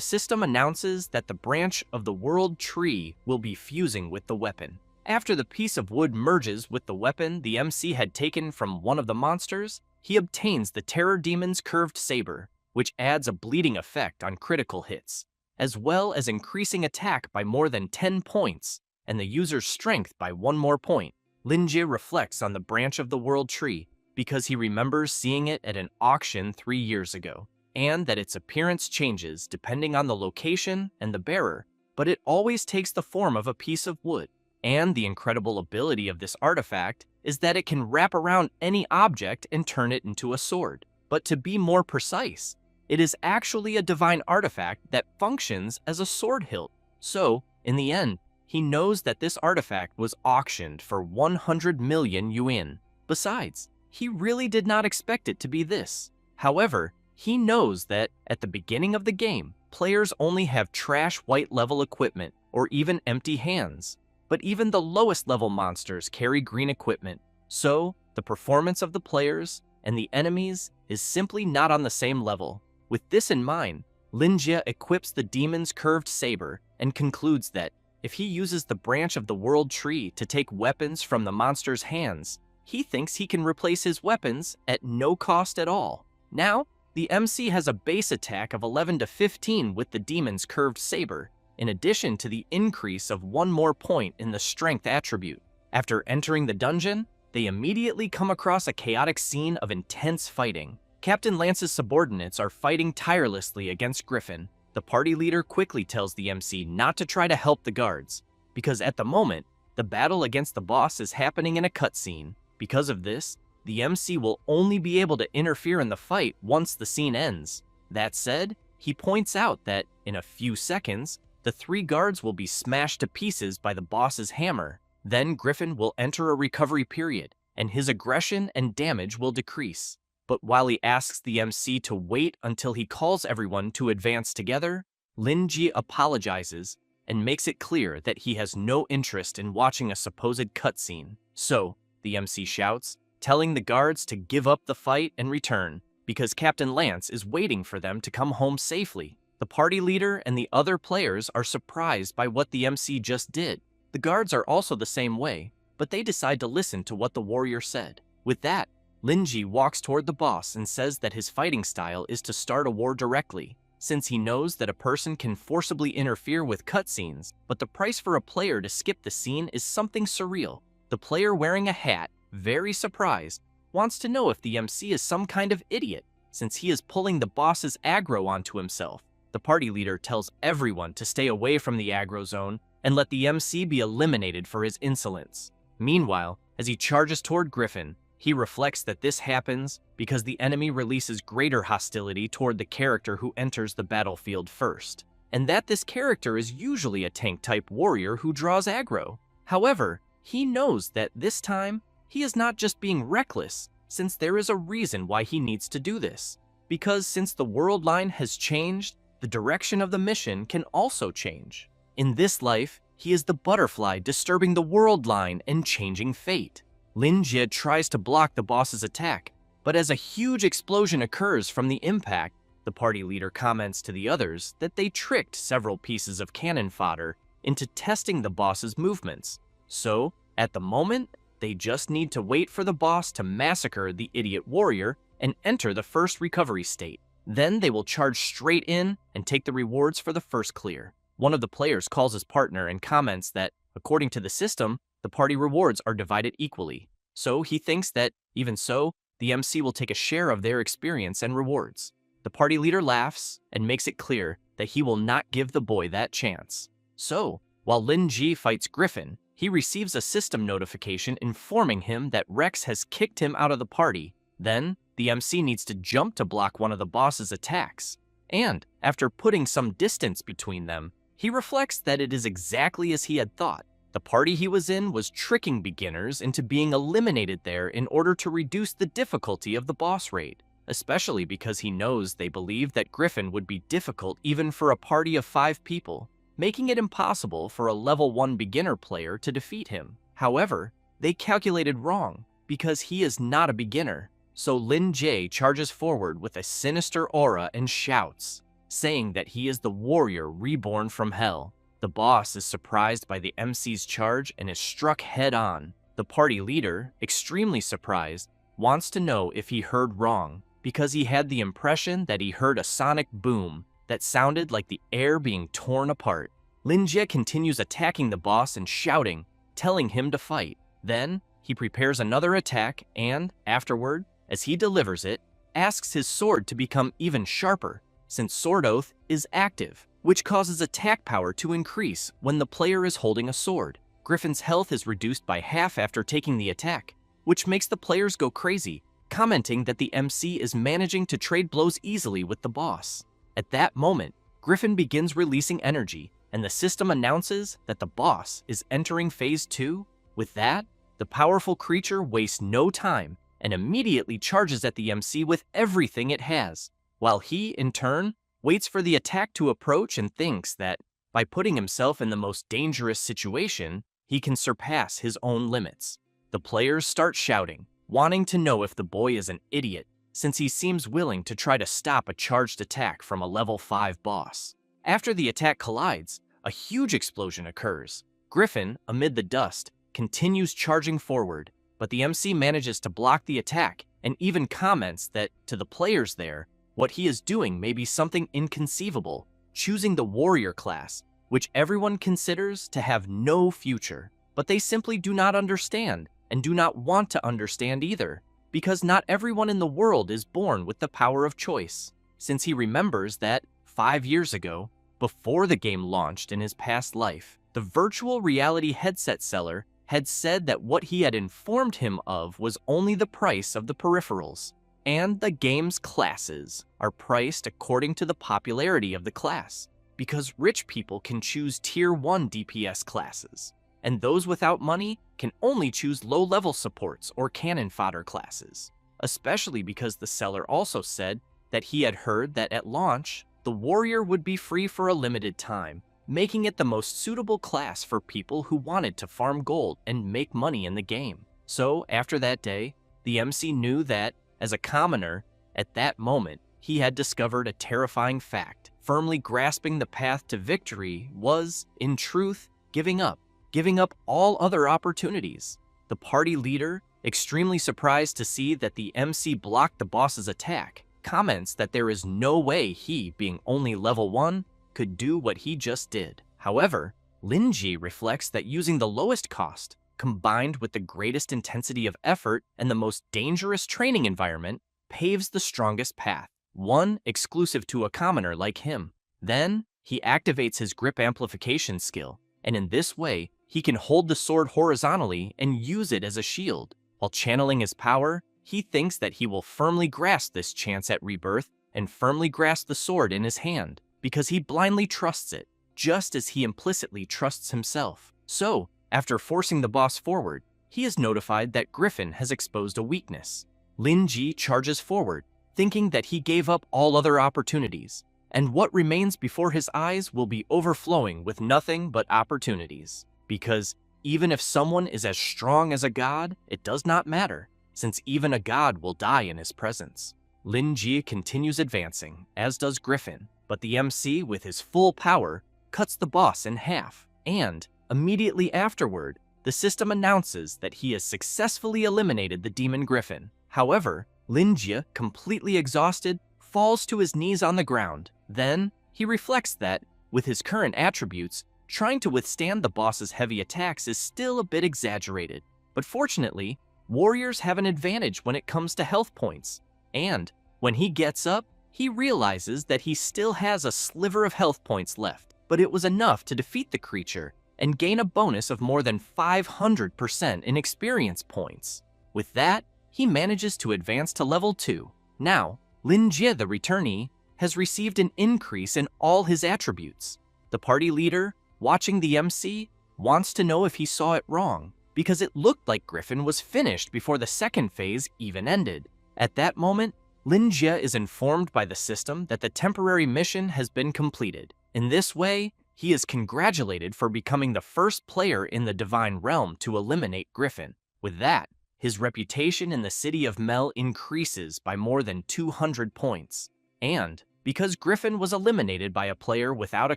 system announces that the branch of the world tree will be fusing with the weapon. After the piece of wood merges with the weapon the MC had taken from one of the monsters, he obtains the Terror Demon's curved saber, which adds a bleeding effect on critical hits, as well as increasing attack by more than 10 points, and the user's strength by 1 more point. Linjie reflects on the branch of the world tree because he remembers seeing it at an auction 3 years ago, and that its appearance changes depending on the location and the bearer, but it always takes the form of a piece of wood. And the incredible ability of this artifact is that it can wrap around any object and turn it into a sword. But to be more precise, it is actually a divine artifact that functions as a sword hilt. So, in the end, he knows that this artifact was auctioned for 100 million yuan. Besides, he really did not expect it to be this. However, he knows that at the beginning of the game, players only have trash white level equipment or even empty hands. But even the lowest level monsters carry green equipment, so the performance of the players and the enemies is simply not on the same level. With this in mind, Linjie equips the demon's curved saber and concludes that if he uses the branch of the world tree to take weapons from the monster's hands, he thinks he can replace his weapons at no cost at all. Now, the MC has a base attack of 11 to 15 with the demon's curved saber, in addition to the increase of 1 more point in the strength attribute. After entering the dungeon, they immediately come across a chaotic scene of intense fighting. Captain Lance's subordinates are fighting tirelessly against Griffin. The party leader quickly tells the MC not to try to help the guards, because at the moment, the battle against the boss is happening in a cutscene. Because of this, the MC will only be able to interfere in the fight once the scene ends. That said, he points out that, in a few seconds, the 3 guards will be smashed to pieces by the boss's hammer. Then Griffin will enter a recovery period, and his aggression and damage will decrease. But while he asks the MC to wait until he calls everyone to advance together, Linjie apologizes and makes it clear that he has no interest in watching a supposed cutscene. So, the MC shouts, telling the guards to give up the fight and return, because Captain Lance is waiting for them to come home safely. The party leader and the other players are surprised by what the MC just did. The guards are also the same way, but they decide to listen to what the warrior said. With that, Linjie walks toward the boss and says that his fighting style is to start a war directly, since he knows that a person can forcibly interfere with cutscenes, but the price for a player to skip the scene is something surreal. The player wearing a hat, very surprised, wants to know if the MC is some kind of idiot, since he is pulling the boss's aggro onto himself. The party leader tells everyone to stay away from the aggro zone and let the MC be eliminated for his insolence. Meanwhile, as he charges toward Griffin, he reflects that this happens because the enemy releases greater hostility toward the character who enters the battlefield first, and that this character is usually a tank-type warrior who draws aggro. However, he knows that this time, he is not just being reckless, since there is a reason why he needs to do this. Because since the world line has changed, the direction of the mission can also change. In this life, he is the butterfly disturbing the world line and changing fate. Linjie tries to block the boss's attack, but as a huge explosion occurs from the impact, the party leader comments to the others that they tricked several pieces of cannon fodder into testing the boss's movements. So, at the moment, they just need to wait for the boss to massacre the idiot warrior and enter the first recovery state. Then they will charge straight in and take the rewards for the first clear. One of the players calls his partner and comments that, according to the system, the party rewards are divided equally. So he thinks that, even so, the MC will take a share of their experience and rewards. The party leader laughs and makes it clear that he will not give the boy that chance. So, while Linjie fights Griffin, he receives a system notification informing him that Rex has kicked him out of the party. Then, the MC needs to jump to block one of the boss's attacks. And, after putting some distance between them, he reflects that it is exactly as he had thought. The party he was in was tricking beginners into being eliminated there in order to reduce the difficulty of the boss raid. especially because he knows they believe that Griffin would be difficult even for a party of 5 people, making it impossible for a level 1 beginner player to defeat him. However, they calculated wrong, because he is not a beginner. So Lin Jie charges forward with a sinister aura and shouts, saying that he is the warrior reborn from hell. The boss is surprised by the MC's charge and is struck head-on. The party leader, extremely surprised, wants to know if he heard wrong, because he had the impression that he heard a sonic boom that sounded like the air being torn apart. Lin Jie continues attacking the boss and shouting, telling him to fight. Then, he prepares another attack and, afterward, as he delivers it, asks his sword to become even sharper, since Sword Oath is active, which causes attack power to increase when the player is holding a sword. Griffin's health is reduced by half after taking the attack, which makes the players go crazy, commenting that the MC is managing to trade blows easily with the boss. At that moment, Griffin begins releasing energy, and the system announces that the boss is entering Phase 2. With that, the powerful creature wastes no time and immediately charges at the MC with everything it has, while he, in turn, waits for the attack to approach and thinks that, by putting himself in the most dangerous situation, he can surpass his own limits. The players start shouting, wanting to know if the boy is an idiot, since he seems willing to try to stop a charged attack from a level 5 boss. After the attack collides, a huge explosion occurs. Griffin, amid the dust, continues charging forward, but the MC manages to block the attack and even comments that, to the players there, what he is doing may be something inconceivable, choosing the warrior class, which everyone considers to have no future. But they simply do not understand, and do not want to understand either, because not everyone in the world is born with the power of choice, since he remembers that, 5 years ago, before the game launched in his past life, the virtual reality headset seller had said that what he had informed him of was only the price of the peripherals, and the game's classes are priced according to the popularity of the class, because rich people can choose Tier 1 DPS classes, and those without money can only choose low-level supports or cannon fodder classes, especially because the seller also said that he had heard that at launch, the warrior would be free for a limited time, making it the most suitable class for people who wanted to farm gold and make money in the game. So, after that day, the MC knew that, as a commoner, at that moment, he had discovered a terrifying fact. Firmly grasping the path to victory was, in truth, giving up all other opportunities. The party leader, extremely surprised to see that the MC blocked the boss's attack, comments that there is no way he, being only level 1, could do what he just did. However, Lin Jie reflects that using the lowest cost, combined with the greatest intensity of effort and the most dangerous training environment, paves the strongest path, one exclusive to a commoner like him. Then, he activates his grip amplification skill, and in this way, he can hold the sword horizontally and use it as a shield. While channeling his power, he thinks that he will firmly grasp this chance at rebirth and firmly grasp the sword in his hand, because he blindly trusts it, just as he implicitly trusts himself. So, after forcing the boss forward, he is notified that Griffin has exposed a weakness. Lin Jie charges forward, thinking that he gave up all other opportunities, and what remains before his eyes will be overflowing with nothing but opportunities. Because even if someone is as strong as a god, it does not matter, since even a god will die in his presence. Lin Jie continues advancing, as does Griffin, but the MC, with his full power, cuts the boss in half, and, immediately afterward, the system announces that he has successfully eliminated the demon Griffin. However, Lin Jie, completely exhausted, falls to his knees on the ground. Then, he reflects that, with his current attributes, trying to withstand the boss's heavy attacks is still a bit exaggerated. But fortunately, warriors have an advantage when it comes to health points, and, when he gets up, he realizes that he still has a sliver of health points left, but it was enough to defeat the creature and gain a bonus of more than 500% in experience points. With that, he manages to advance to level 2. Now, Lin Jie, the returnee, has received an increase in all his attributes. The party leader, watching the MC, wants to know if he saw it wrong, because it looked like Griffin was finished before the second phase even ended. At that moment, Lin Jie is informed by the system that the temporary mission has bin completed. In this way, he is congratulated for becoming the first player in the Divine Realm to eliminate Griffin. With that, his reputation in the city of Mel increases by more than 200 points. And, because Griffin was eliminated by a player without a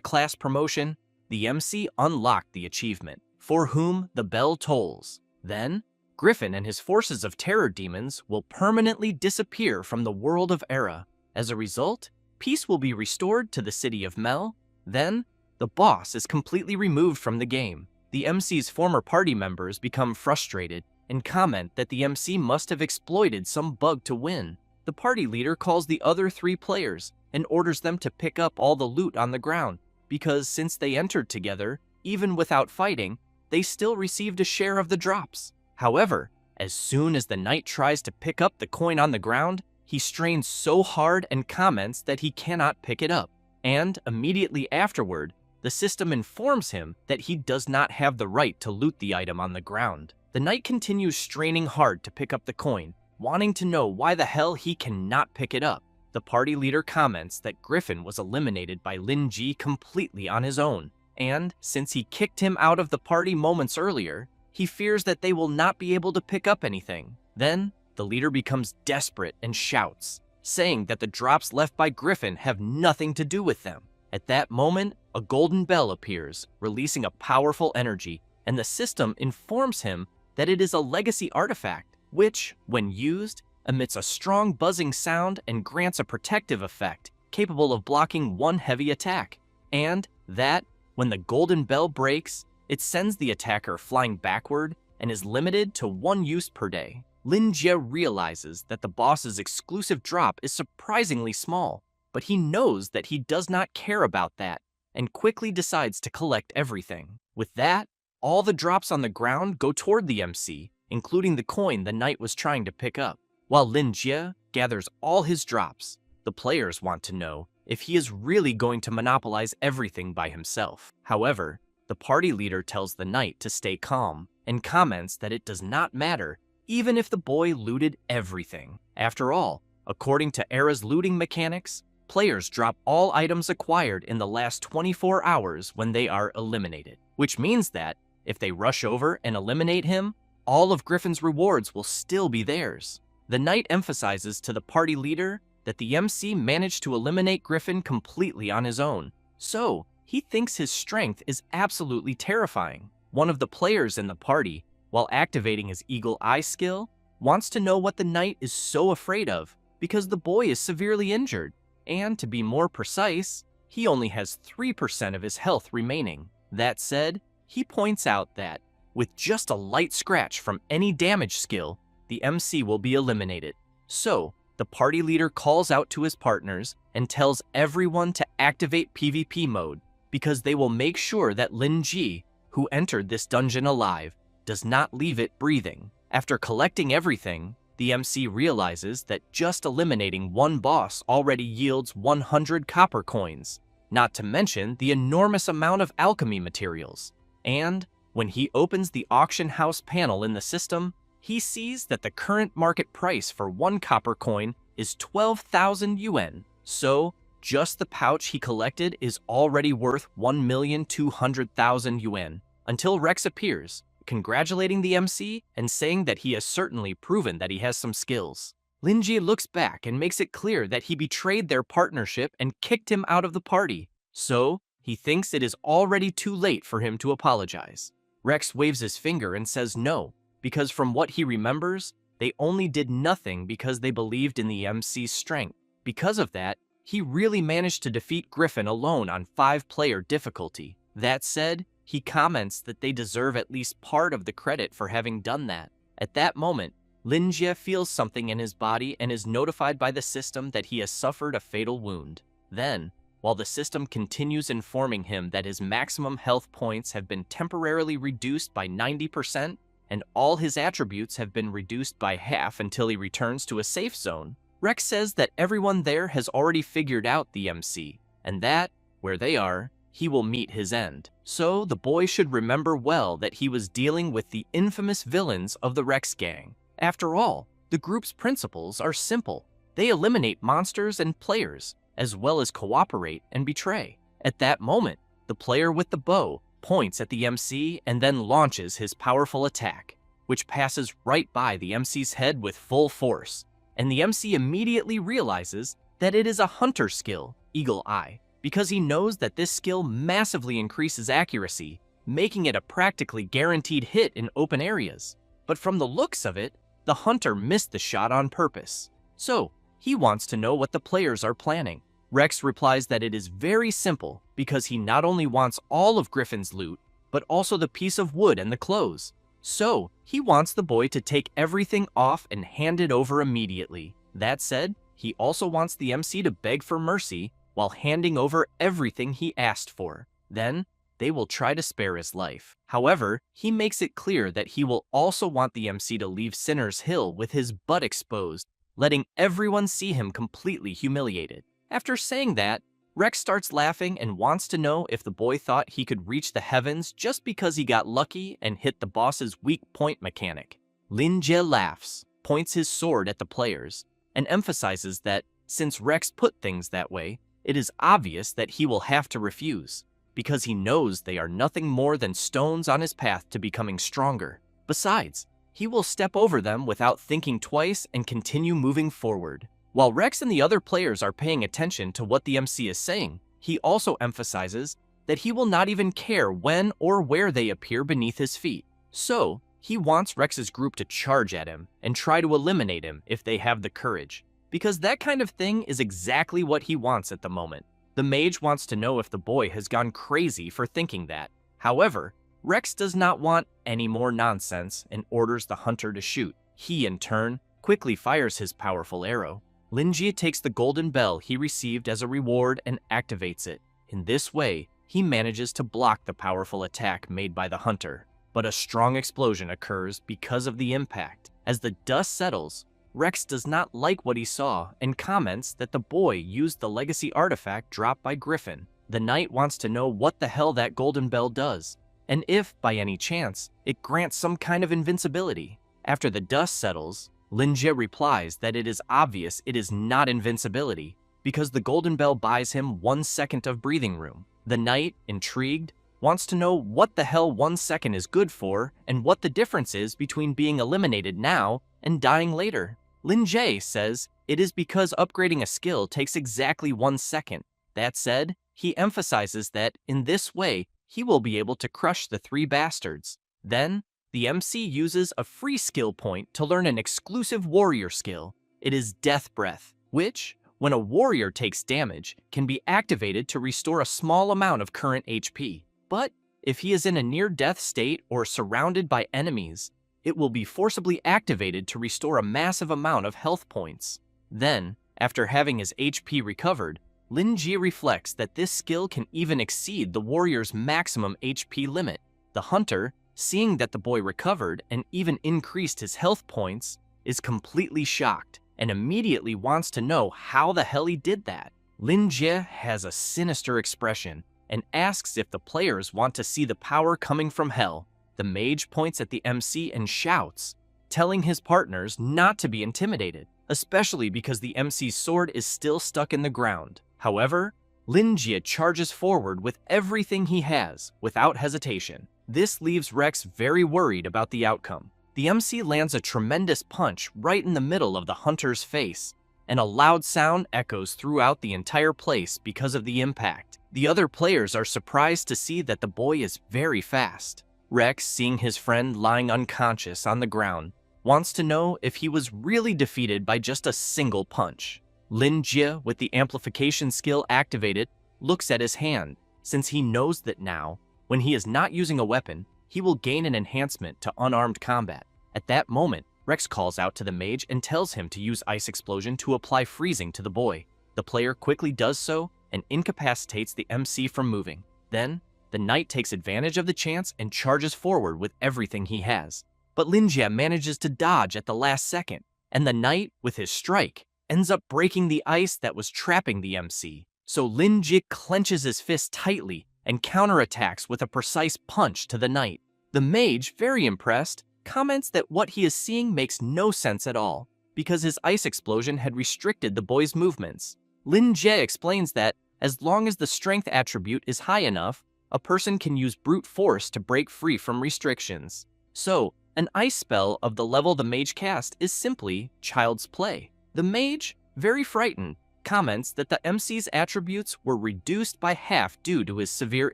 class promotion, the MC unlocked the achievement, For Whom the Bell Tolls. Then, Griffin and his forces of terror demons will permanently disappear from the world of Era. As a result, peace will be restored to the city of Mel. Then, the boss is completely removed from the game. The MC's former party members become frustrated and comment that the MC must have exploited some bug to win. The party leader calls the other 3 players and orders them to pick up all the loot on the ground, because since they entered together, even without fighting, they still received a share of the drops. However, as soon as the knight tries to pick up the coin on the ground, he strains so hard and comments that he cannot pick it up. And immediately afterward, the system informs him that he does not have the right to loot the item on the ground. The knight continues straining hard to pick up the coin, wanting to know why the hell he cannot pick it up. The party leader comments that Griffin was eliminated by Lin Ji completely on his own, and since he kicked him out of the party moments earlier, he fears that they will not be able to pick up anything. Then, the leader becomes desperate and shouts, saying that the drops left by Griffin have nothing to do with them. At that moment, a golden bell appears, releasing a powerful energy, and the system informs him that it is a legacy artifact, which, when used, emits a strong buzzing sound and grants a protective effect capable of blocking one heavy attack. And that, when the golden bell breaks, it sends the attacker flying backward and is limited to 1 use per day. Lin Jie realizes that the boss's exclusive drop is surprisingly small, but he knows that he does not care about that and quickly decides to collect everything. With that, all the drops on the ground go toward the MC, including the coin the knight was trying to pick up. While Lin Jie gathers all his drops, the players want to know if he is really going to monopolize everything by himself. However, the party leader tells the knight to stay calm and comments that it does not matter even if the boy looted everything. After all, according to Era's looting mechanics, players drop all items acquired in the last 24 hours when they are eliminated, which means that if they rush over and eliminate him, all of Griffin's rewards will still be theirs. The knight emphasizes to the party leader that the MC managed to eliminate Griffin completely on his own, so he thinks his strength is absolutely terrifying. One of the players in the party, while activating his Eagle Eye skill, wants to know what the knight is so afraid of because the boy is severely injured, and to be more precise, he only has 3% of his health remaining. That said, he points out that, with just a light scratch from any damage skill, the MC will be eliminated. So, the party leader calls out to his partners and tells everyone to activate PvP mode because they will make sure that Lin Ji, who entered this dungeon alive, does not leave it breathing. After collecting everything, the MC realizes that just eliminating one boss already yields 100 copper coins, not to mention the enormous amount of alchemy materials. And when he opens the auction house panel in the system, he sees that the current market price for 1 copper coin is 12,000 yuan. So, just the pouch he collected is already worth 1,200,000 yuan, until Rex appears, congratulating the MC and saying that he has certainly proven that he has some skills. Lin Ji looks back and makes it clear that he betrayed their partnership and kicked him out of the party, so he thinks it is already too late for him to apologize. Rex waves his finger and says no, because from what he remembers, they only did nothing because they believed in the MC's strength. Because of that, he really managed to defeat Griffin alone on 5-player difficulty. That said, he comments that they deserve at least part of the credit for having done that. At that moment, Lin Jie feels something in his body and is notified by the system that he has suffered a fatal wound. Then, while the system continues informing him that his maximum health points have been temporarily reduced by 90%, and all his attributes have been reduced by half until he returns to a safe zone, Rex says that everyone there has already figured out the MC, and that, where they are, he will meet his end. So the boy should remember well that he was dealing with the infamous villains of the Rex gang. After all, the group's principles are simple. They eliminate monsters and players, as well as cooperate and betray. At that moment, the player with the bow points at the MC and then launches his powerful attack, which passes right by the MC's head with full force, and the MC immediately realizes that it is a hunter skill, Eagle Eye, because he knows that this skill massively increases accuracy, making it a practically guaranteed hit in open areas. But from the looks of it, the hunter missed the shot on purpose. So, he wants to know what the players are planning. Rex replies that it is very simple because he not only wants all of Griffin's loot, but also the piece of wood and the clothes. So, he wants the boy to take everything off and hand it over immediately. That said, he also wants the MC to beg for mercy while handing over everything he asked for. Then, they will try to spare his life. However, he makes it clear that he will also want the MC to leave Sinner's Hill with his butt exposed, letting everyone see him completely humiliated. After saying that, Rex starts laughing and wants to know if the boy thought he could reach the heavens just because he got lucky and hit the boss's weak point mechanic. Lin Jie laughs, points his sword at the players, and emphasizes that since Rex put things that way, it is obvious that he will have to refuse, because he knows they are nothing more than stones on his path to becoming stronger. Besides, he will step over them without thinking twice and continue moving forward. While Rex and the other players are paying attention to what the MC is saying, he also emphasizes that he will not even care when or where they appear beneath his feet. So, he wants Rex's group to charge at him and try to eliminate him if they have the courage, because that kind of thing is exactly what he wants at the moment. The mage wants to know if the boy has gone crazy for thinking that. However, Rex does not want any more nonsense and orders the hunter to shoot. He, in turn, quickly fires his powerful arrow. Lin Jie takes the golden bell he received as a reward and activates it. In this way, he manages to block the powerful attack made by the hunter. But a strong explosion occurs because of the impact. As the dust settles, Rex does not like what he saw and comments that the boy used the legacy artifact dropped by Griffin. The knight wants to know what the hell that golden bell does, and if, by any chance, it grants some kind of invincibility. After the dust settles, Lin Jie replies that it is obvious it is not invincibility, because the golden bell buys him 1 second of breathing room. The knight, intrigued, wants to know what the hell 1 second is good for and what the difference is between being eliminated now and dying later. Lin Jie says it is because upgrading a skill takes exactly 1 second. That said, he emphasizes that in this way, he will be able to crush the 3 bastards. Then, the MC uses a free skill point to learn an exclusive warrior skill. It is Death Breath, which, when a warrior takes damage, can be activated to restore a small amount of current HP. But if he is in a near-death state or surrounded by enemies, it will be forcibly activated to restore a massive amount of health points. Then, after having his HP recovered, Lin Jie reflects that this skill can even exceed the warrior's maximum HP limit. The hunter, seeing that the boy recovered and even increased his health points, is completely shocked and immediately wants to know how the hell he did that. Lin Jie has a sinister expression and asks if the players want to see the power coming from hell. The mage points at the MC and shouts, telling his partners not to be intimidated, especially because the MC's sword is still stuck in the ground. However, Lin Jie charges forward with everything he has, without hesitation. This leaves Rex very worried about the outcome. The MC lands a tremendous punch right in the middle of the hunter's face, and a loud sound echoes throughout the entire place because of the impact. The other players are surprised to see that the boy is very fast. Rex, seeing his friend lying unconscious on the ground, wants to know if he was really defeated by just a single punch. Lin Jie, with the amplification skill activated, looks at his hand, since he knows that now, when he is not using a weapon, he will gain an enhancement to unarmed combat. At that moment, Rex calls out to the mage and tells him to use Ice Explosion to apply freezing to the boy. The player quickly does so and incapacitates the MC from moving. Then, the knight takes advantage of the chance and charges forward with everything he has. But Lin Jie manages to dodge at the last second, and the knight, with his strike, ends up breaking the ice that was trapping the MC. So Lin Jie clenches his fist tightly and counterattacks with a precise punch to the knight. The mage, very impressed, comments that what he is seeing makes no sense at all, because his ice explosion had restricted the boy's movements. Lin Jie explains that as long as the strength attribute is high enough, a person can use brute force to break free from restrictions. So, an ice spell of the level the mage cast is simply child's play. The mage, very frightened, comments that the MC's attributes were reduced by half due to his severe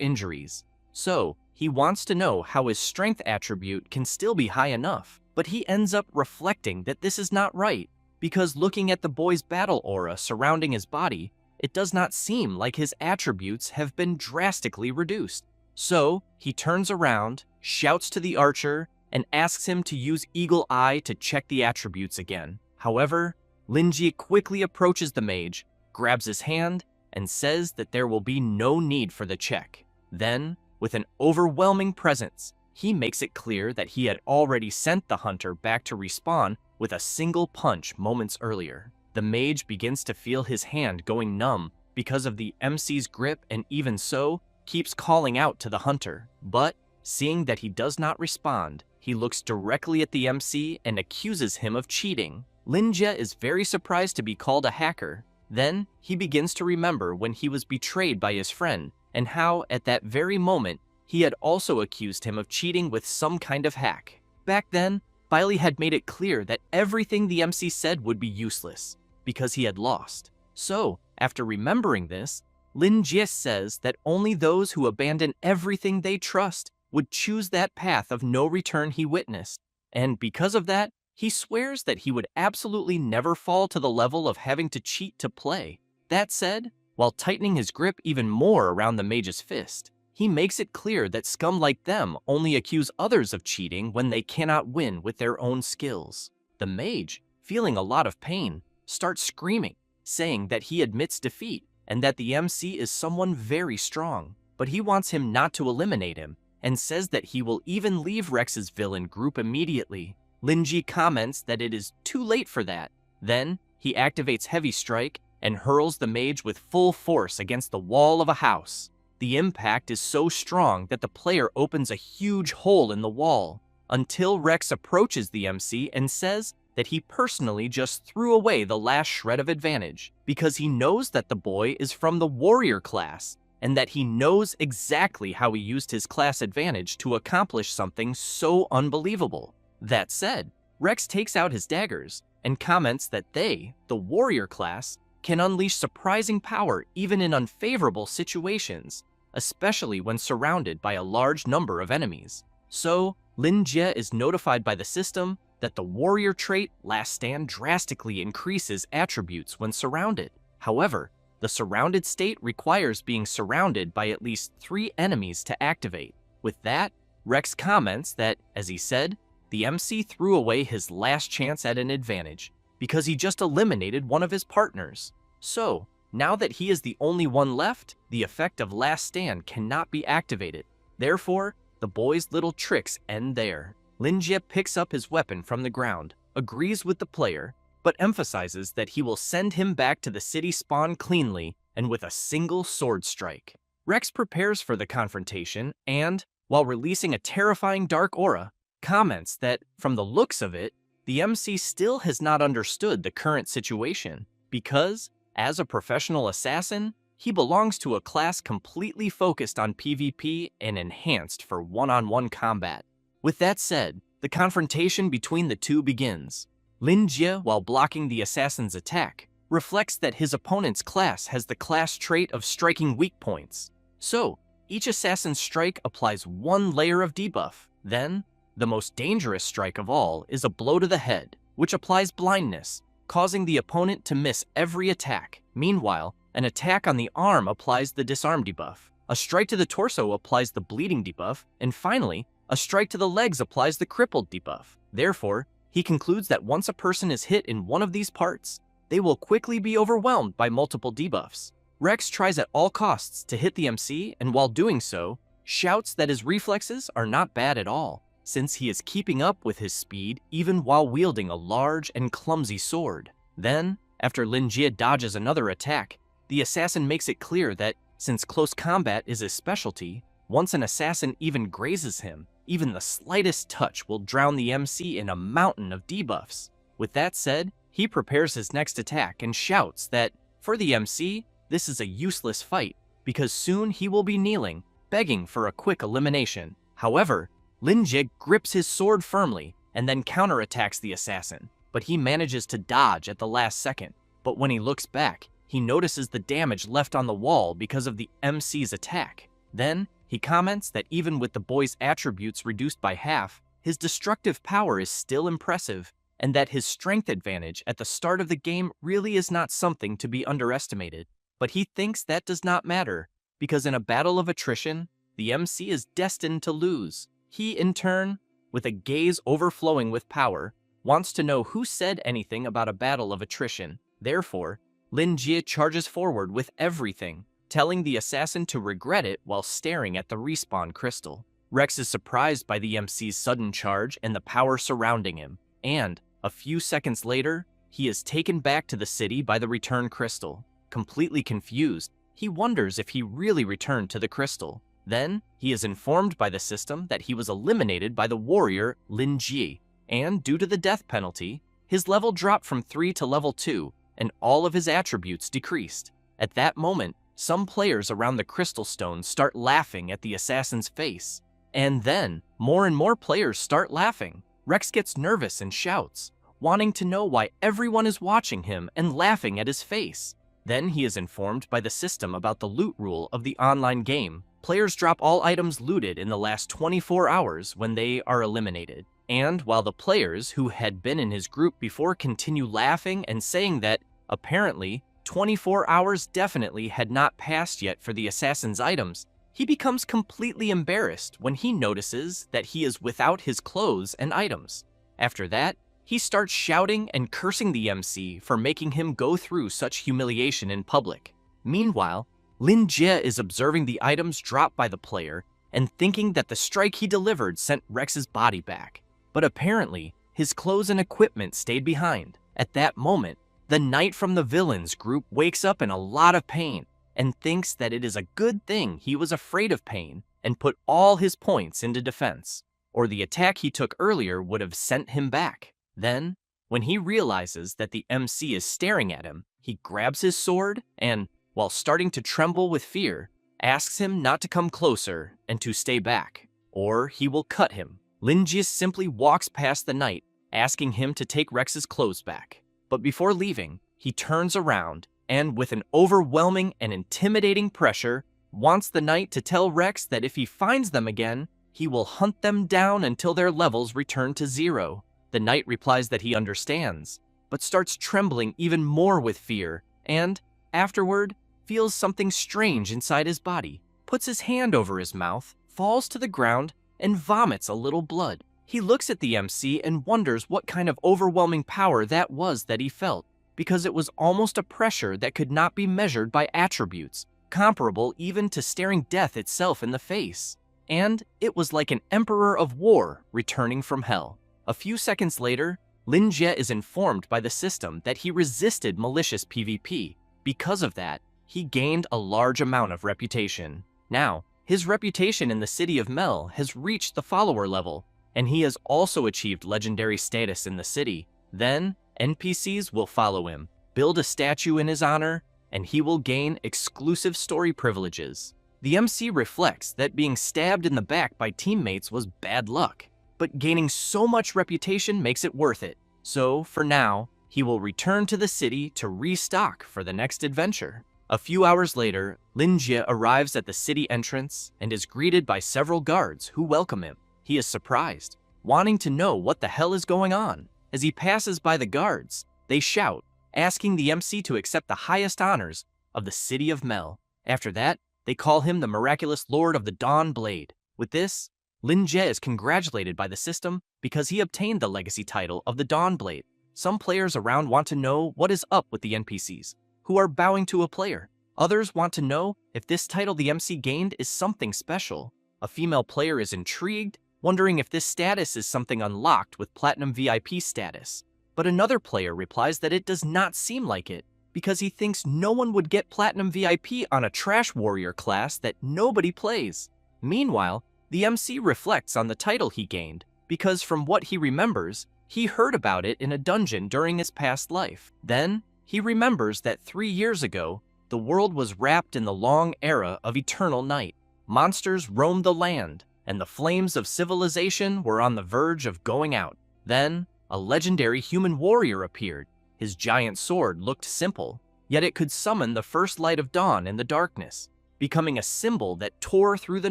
injuries. So, he wants to know how his strength attribute can still be high enough, but he ends up reflecting that this is not right, because looking at the boy's battle aura surrounding his body, it does not seem like his attributes have been drastically reduced. So, he turns around, shouts to the archer, and asks him to use Eagle Eye to check the attributes again. However, Lin Jie quickly approaches the mage, grabs his hand, and says that there will be no need for the check. Then, with an overwhelming presence, he makes it clear that he had already sent the hunter back to respawn with a single punch moments earlier. The mage begins to feel his hand going numb because of the MC's grip, and even so, keeps calling out to the hunter. But, seeing that he does not respond, he looks directly at the MC and accuses him of cheating. Lin Jie is very surprised to be called a hacker. Then, he begins to remember when he was betrayed by his friend, and how, at that very moment, he had also accused him of cheating with some kind of hack. Back then, Bailey had made it clear that everything the MC said would be useless, because he had lost. So, after remembering this, Lin Jie says that only those who abandon everything they trust would choose that path of no return he witnessed, and because of that, he swears that he would absolutely never fall to the level of having to cheat to play. That said, while tightening his grip even more around the mage's fist, he makes it clear that scum like them only accuse others of cheating when they cannot win with their own skills. The mage, feeling a lot of pain, starts screaming, saying that he admits defeat and that the MC is someone very strong, but he wants him not to eliminate him and says that he will even leave Rex's villain group immediately. Lin Jie comments that it is too late for that. Then, he activates Heavy Strike and hurls the mage with full force against the wall of a house. The impact is so strong that the player opens a huge hole in the wall, until Rex approaches the MC and says that he personally just threw away the last shred of advantage, because he knows that the boy is from the warrior class, and that he knows exactly how he used his class advantage to accomplish something so unbelievable. That said, Rex takes out his daggers and comments that they, the warrior class, can unleash surprising power even in unfavorable situations, especially when surrounded by a large number of enemies. So, Lin Jie is notified by the system that the warrior trait Last Stand drastically increases attributes when surrounded. However, the surrounded state requires being surrounded by at least 3 enemies to activate. With that, Rex comments that, as he said, the MC threw away his last chance at an advantage because he just eliminated one of his partners. So, now that he is the only one left, the effect of Last Stand cannot be activated. Therefore, the boy's little tricks end there. Lin Jie picks up his weapon from the ground, agrees with the player, but emphasizes that he will send him back to the city spawn cleanly and with a single sword strike. Rex prepares for the confrontation and, while releasing a terrifying dark aura, comments that, from the looks of it, the MC still has not understood the current situation, because, as a professional assassin, he belongs to a class completely focused on PvP and enhanced for one-on-one combat. With that said, the confrontation between the two begins. Lin Jie, while blocking the assassin's attack, reflects that his opponent's class has the class trait of striking weak points. So, each assassin's strike applies 1 layer of debuff. Then, the most dangerous strike of all is a blow to the head, which applies blindness, causing the opponent to miss every attack. Meanwhile, an attack on the arm applies the disarm debuff. A strike to the torso applies the bleeding debuff, and finally, a strike to the legs applies the crippled debuff. Therefore, he concludes that once a person is hit in one of these parts, they will quickly be overwhelmed by multiple debuffs. Rex tries at all costs to hit the MC, and while doing so, shouts that his reflexes are not bad at all, since he is keeping up with his speed even while wielding a large and clumsy sword. Then, after Lin Jie dodges another attack, the assassin makes it clear that, since close combat is his specialty, once an assassin even grazes him, even the slightest touch will drown the MC in a mountain of debuffs. With that said, He prepares his next attack and shouts that, for the MC, this is a useless fight, because soon he will be kneeling, begging for a quick elimination. However, Lin Jie grips his sword firmly and then counterattacks the assassin, but he manages to dodge at the last second. But when he looks back, he notices the damage left on the wall because of the MC's attack. Then, he comments that even with the boy's attributes reduced by half, his destructive power is still impressive, and that his strength advantage at the start of the game really is not something to be underestimated. But he thinks that does not matter, because in a battle of attrition, the MC is destined to lose. He, in turn, with a gaze overflowing with power, wants to know who said anything about a battle of attrition. Therefore, Lin Jie charges forward with everything, telling the assassin to regret it while staring at the respawn crystal. Rex is surprised by the MC's sudden charge and the power surrounding him, and, a few seconds later, he is taken back to the city by the return crystal. Completely confused, he wonders if he really returned to the crystal. Then, he is informed by the system that he was eliminated by the warrior Lin Jie, and due to the death penalty, his level dropped from 3 to level 2, and all of his attributes decreased. At that moment, some players around the crystal stone start laughing at the assassin's face. And then, more and more players start laughing. Rex gets nervous and shouts, wanting to know why everyone is watching him and laughing at his face. Then he is informed by the system about the loot rule of the online game. Players drop all items looted in the last 24 hours when they are eliminated. And while the players who had been in his group before continue laughing and saying that, apparently, 24 hours definitely had not passed yet for the assassin's items, he becomes completely embarrassed when he notices that he is without his clothes and items. After that, he starts shouting and cursing the MC for making him go through such humiliation in public. Meanwhile, Lin Jie is observing the items dropped by the player and thinking that the strike he delivered sent Rex's body back. But apparently, his clothes and equipment stayed behind. At that moment, the knight from the villains group wakes up in a lot of pain and thinks that it is a good thing he was afraid of pain and put all his points into defense, or the attack he took earlier would have sent him back. Then, when he realizes that the MC is staring at him, he grabs his sword and, while starting to tremble with fear, asks him not to come closer and to stay back, or he will cut him. Lin Jie simply walks past the knight, asking him to take Rex's clothes back. But before leaving, he turns around and, with an overwhelming and intimidating pressure, wants the knight to tell Rex that if he finds them again, he will hunt them down until their levels return to 0. The knight replies that he understands, but starts trembling even more with fear, and, afterward, feels something strange inside his body, puts his hand over his mouth, falls to the ground, and vomits a little blood. He looks at the MC and wonders what kind of overwhelming power that was that he felt, because it was almost a pressure that could not be measured by attributes, comparable even to staring death itself in the face. And it was like an emperor of war returning from hell. A few seconds later, Lin Jie is informed by the system that he resisted malicious PvP. Because of that, he gained a large amount of reputation. Now, his reputation in the city of Mel has reached the follower level, and he has also achieved legendary status in the city. Then, NPCs will follow him, build a statue in his honor, and he will gain exclusive story privileges. The MC reflects that being stabbed in the back by teammates was bad luck, but gaining so much reputation makes it worth it. So, for now, he will return to the city to restock for the next adventure. A few hours later, Lin Jie arrives at the city entrance and is greeted by several guards who welcome him. He is surprised, wanting to know what the hell is going on. As he passes by the guards, they shout, asking the MC to accept the highest honors of the city of Mel. After that, they call him the miraculous Lord of the Dawn Blade. With this, Lin Jie is congratulated by the system because he obtained the legacy title of the Dawn Blade. Some players around want to know what is up with the NPCs, who are bowing to a player. Others want to know if this title the MC gained is something special. A female player is intrigued, wondering if this status is something unlocked with Platinum VIP status. But another player replies that it does not seem like it, because he thinks no one would get Platinum VIP on a Trash Warrior class that nobody plays. Meanwhile, the MC reflects on the title he gained, because from what he remembers, He heard about it in a dungeon during his past life. Then, he remembers that 3 years ago, the world was wrapped in the long era of eternal night. Monsters roamed the land, and the flames of civilization were on the verge of going out. Then, a legendary human warrior appeared. His giant sword looked simple, yet it could summon the first light of dawn in the darkness, becoming a symbol that tore through the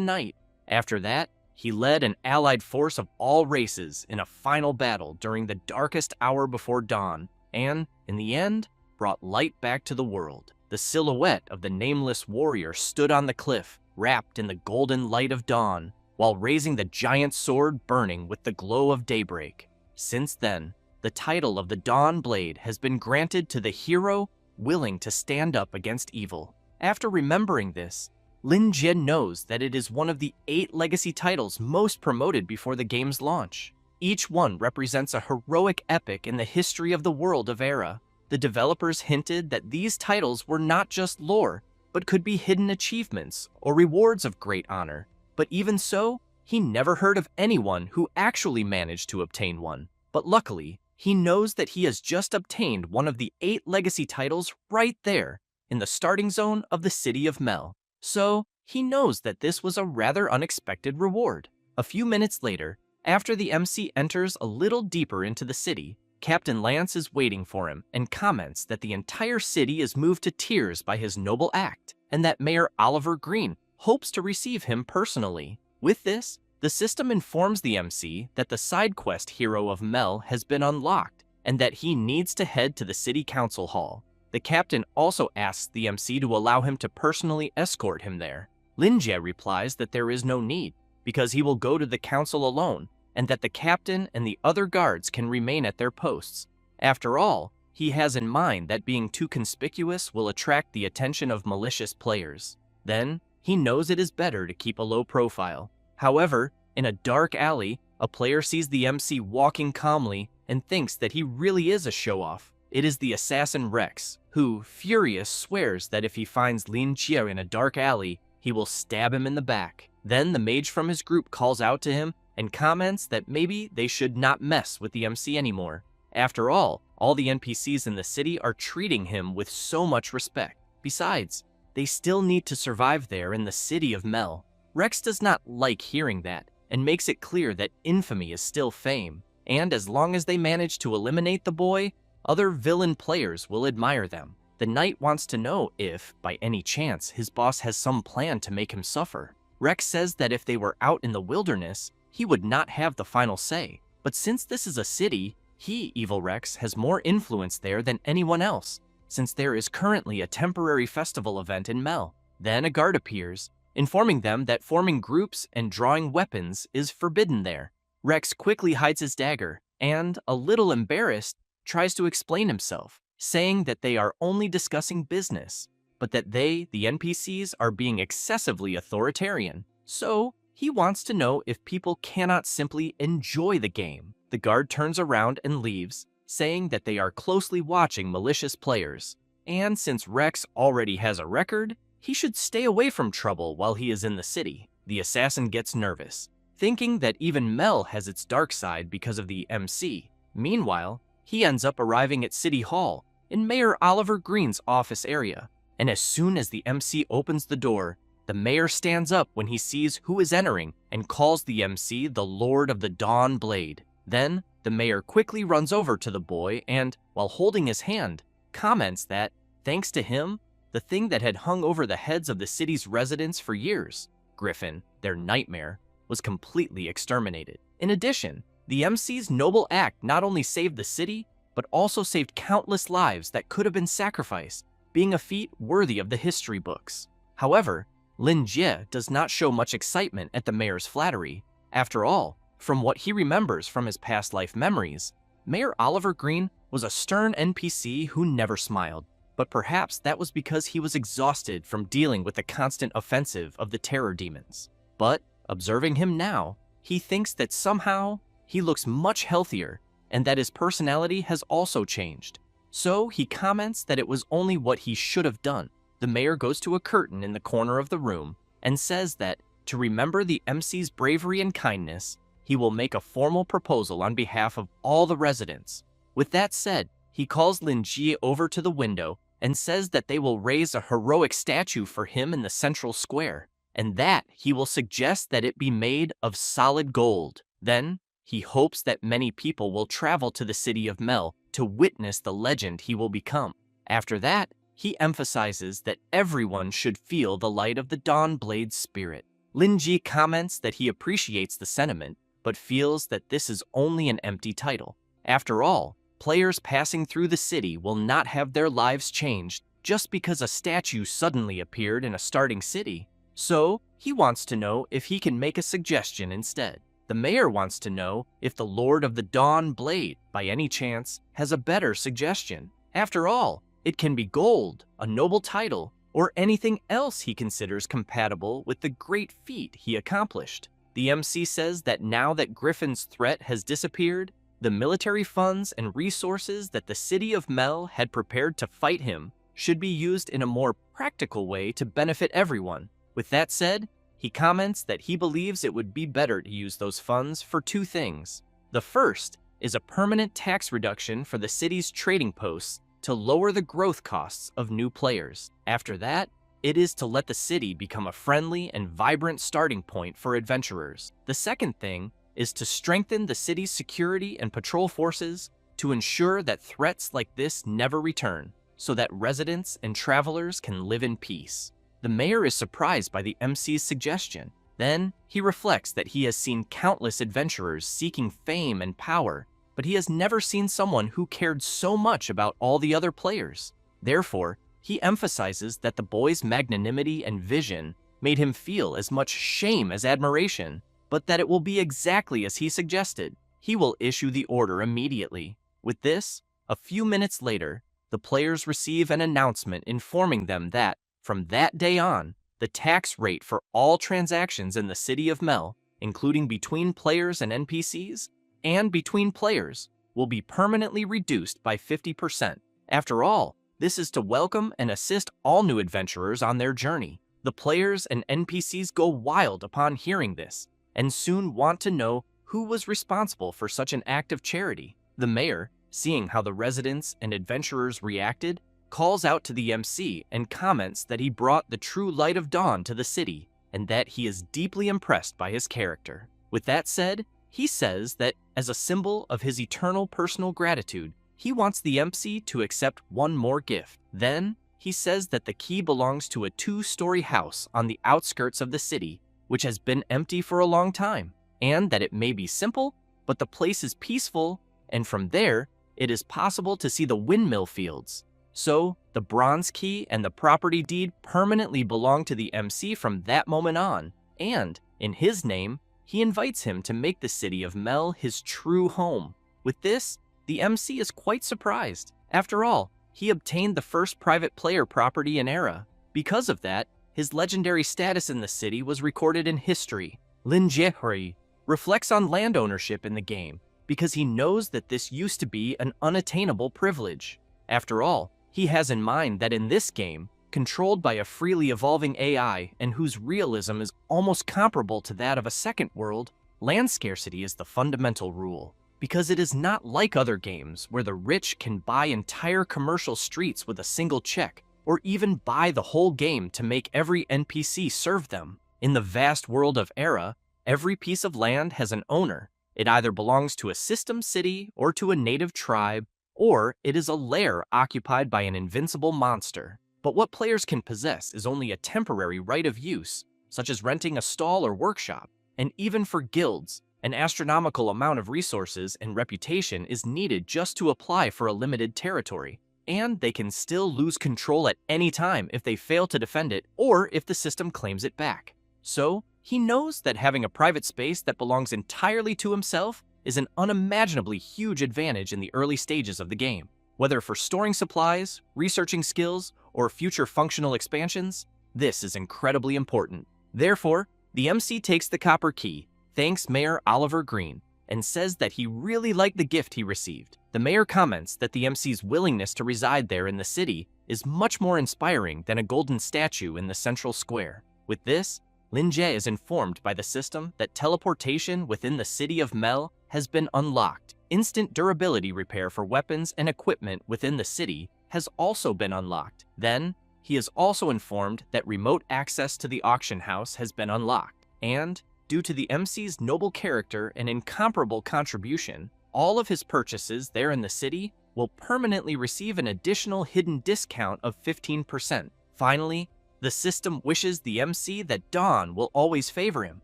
night. After that, he led an allied force of all races in a final battle during the darkest hour before dawn, and, in the end, brought light back to the world. The silhouette of the nameless warrior stood on the cliff, wrapped in the golden light of dawn, while raising the giant sword burning with the glow of daybreak. Since then, the title of the Dawn Blade has been granted to the hero willing to stand up against evil. After remembering this, Lin Jie knows that it is one of the 8 legacy titles most promoted before the game's launch. Each one represents a heroic epic in the history of the world of Era. The developers hinted that these titles were not just lore, but could be hidden achievements or rewards of great honor. But even so, he never heard of anyone who actually managed to obtain one. But luckily, he knows that he has just obtained one of the 8 legacy titles right there, in the starting zone of the city of Mel. So, he knows that this was a rather unexpected reward. A few minutes later, after the MC enters a little deeper into the city, Captain Lance is waiting for him and comments that the entire city is moved to tears by his noble act, and that Mayor Oliver Green hopes to receive him personally. With this, the system informs the MC that the side quest hero of Mel has been unlocked, and that he needs to head to the city council hall. The captain also asks the MC to allow him to personally escort him there. Lin Jie replies that there is no need, because he will go to the council alone, and that the captain and the other guards can remain at their posts. After all, he has in mind that being too conspicuous will attract the attention of malicious players. Then, he knows it is better to keep a low profile. However, in a dark alley, a player sees the MC walking calmly and thinks that he really is a show-off. It is the assassin Rex, who, furious, swears that if he finds Lin Jie in a dark alley, he will stab him in the back. Then the mage from his group calls out to him and comments that maybe they should not mess with the MC anymore. After all the NPCs in the city are treating him with so much respect. Besides, they still need to survive there in the city of Mel. Rex does not like hearing that, and makes it clear that infamy is still fame, and as long as they manage to eliminate the boy, other villain players will admire them. The knight wants to know if, by any chance, his boss has some plan to make him suffer. Rex says that if they were out in the wilderness, he would not have the final say. But since this is a city, he, Evil Rex, has more influence there than anyone else, since there is currently a temporary festival event in Mel. Then a guard appears, informing them that forming groups and drawing weapons is forbidden there. Rex quickly hides his dagger, and, a little embarrassed, tries to explain himself, saying that they are only discussing business, but that they, the NPCs, are being excessively authoritarian. So, he wants to know if people cannot simply enjoy the game. The guard turns around and leaves, saying that they are closely watching malicious players. And since Rex already has a record, he should stay away from trouble while he is in the city. The assassin gets nervous, thinking that even Mel has its dark side because of the MC. Meanwhile, he ends up arriving at City Hall, in Mayor Oliver Green's office area. And as soon as the MC opens the door, the mayor stands up when he sees who is entering and calls the MC the Lord of the Dawn Blade. Then, the mayor quickly runs over to the boy and, while holding his hand, comments that, thanks to him, the thing that had hung over the heads of the city's residents for years, Griffin, their nightmare, was completely exterminated. In addition, the MC's noble act not only saved the city, but also saved countless lives that could have been sacrificed, being a feat worthy of the history books. However, Lin Jie does not show much excitement at the mayor's flattery. After all, from what he remembers from his past life memories, Mayor Oliver Green was a stern NPC who never smiled. But perhaps that was because he was exhausted from dealing with the constant offensive of the terror demons. But, observing him now, he thinks that somehow he looks much healthier and that his personality has also changed. So he comments that it was only what he should have done. The mayor goes to a curtain in the corner of the room and says that, to remember the MC's bravery and kindness, he will make a formal proposal on behalf of all the residents. With that said, he calls Linji over to the window and says that they will raise a heroic statue for him in the central square, and that he will suggest that it be made of solid gold. Then, he hopes that many people will travel to the city of Mel to witness the legend he will become. After that, he emphasizes that everyone should feel the light of the Dawnblade spirit. Linji comments that he appreciates the sentiment, but feels that this is only an empty title. After all, players passing through the city will not have their lives changed just because a statue suddenly appeared in a starting city. So, he wants to know if he can make a suggestion instead. The mayor wants to know if the Lord of the Dawn Blade, by any chance, has a better suggestion. After all, it can be gold, a noble title, or anything else he considers compatible with the great feat he accomplished. The MC says that now that Griffin's threat has disappeared, the military funds and resources that the city of Mel had prepared to fight him should be used in a more practical way to benefit everyone. With that said, he comments that he believes it would be better to use those funds for two things. The first is a permanent tax reduction for the city's trading posts to lower the growth costs of new players. After that, it is to let the city become a friendly and vibrant starting point for adventurers. The second thing is to strengthen the city's security and patrol forces to ensure that threats like this never return, so that residents and travelers can live in peace. The mayor is surprised by the MC's suggestion. Then, he reflects that he has seen countless adventurers seeking fame and power, but he has never seen someone who cared so much about all the other players. Therefore, he emphasizes that the boy's magnanimity and vision made him feel as much shame as admiration, but that it will be exactly as he suggested. He will issue the order immediately. With this, a few minutes later, the players receive an announcement informing them that, from that day on, the tax rate for all transactions in the city of Mel, including between players and NPCs, and between players, will be permanently reduced by 50%. After all, this is to welcome and assist all new adventurers on their journey. The players and NPCs go wild upon hearing this, and soon want to know who was responsible for such an act of charity. The mayor, seeing how the residents and adventurers reacted, calls out to the MC and comments that he brought the true light of dawn to the city, and that he is deeply impressed by his character. With that said, he says that, as a symbol of his eternal personal gratitude, he wants the MC to accept one more gift. Then, he says that the key belongs to a 2-story house on the outskirts of the city, which has been empty for a long time, and that it may be simple, but the place is peaceful, and from there, it is possible to see the windmill fields. So, the bronze key and the property deed permanently belong to the MC from that moment on, and, in his name, he invites him to make the city of Mel his true home. With this, the MC is quite surprised. After all, he obtained the first private player property in Era. Because of that, his legendary status in the city was recorded in history. Lin Jehuri reflects on land ownership in the game because he knows that this used to be an unattainable privilege. After all, he has in mind that in this game, controlled by a freely evolving AI and whose realism is almost comparable to that of a second world, land scarcity is the fundamental rule, because it is not like other games where the rich can buy entire commercial streets with a single check, or even buy the whole game to make every NPC serve them. In the vast world of Era, every piece of land has an owner. It either belongs to a system city or to a native tribe, or it is a lair occupied by an invincible monster. But what players can possess is only a temporary right of use, such as renting a stall or workshop, and even for guilds, an astronomical amount of resources and reputation is needed just to apply for a limited territory, and they can still lose control at any time if they fail to defend it or if the system claims it back. So, he knows that having a private space that belongs entirely to himself is an unimaginably huge advantage in the early stages of the game. Whether for storing supplies, researching skills, or future functional expansions, this is incredibly important. Therefore, the MC takes the copper key, thanks Mayor Oliver Green, and says that he really liked the gift he received. The mayor comments that the MC's willingness to reside there in the city is much more inspiring than a golden statue in the central square. With this, Lin Jie is informed by the system that teleportation within the city of Mel has been unlocked. Instant durability repair for weapons and equipment within the city has also been unlocked. Then, he is also informed that remote access to the auction house has been unlocked. And, due to the MC's noble character and incomparable contribution, all of his purchases there in the city will permanently receive an additional hidden discount of 15%. Finally, the system wishes the MC that Dawn will always favor him.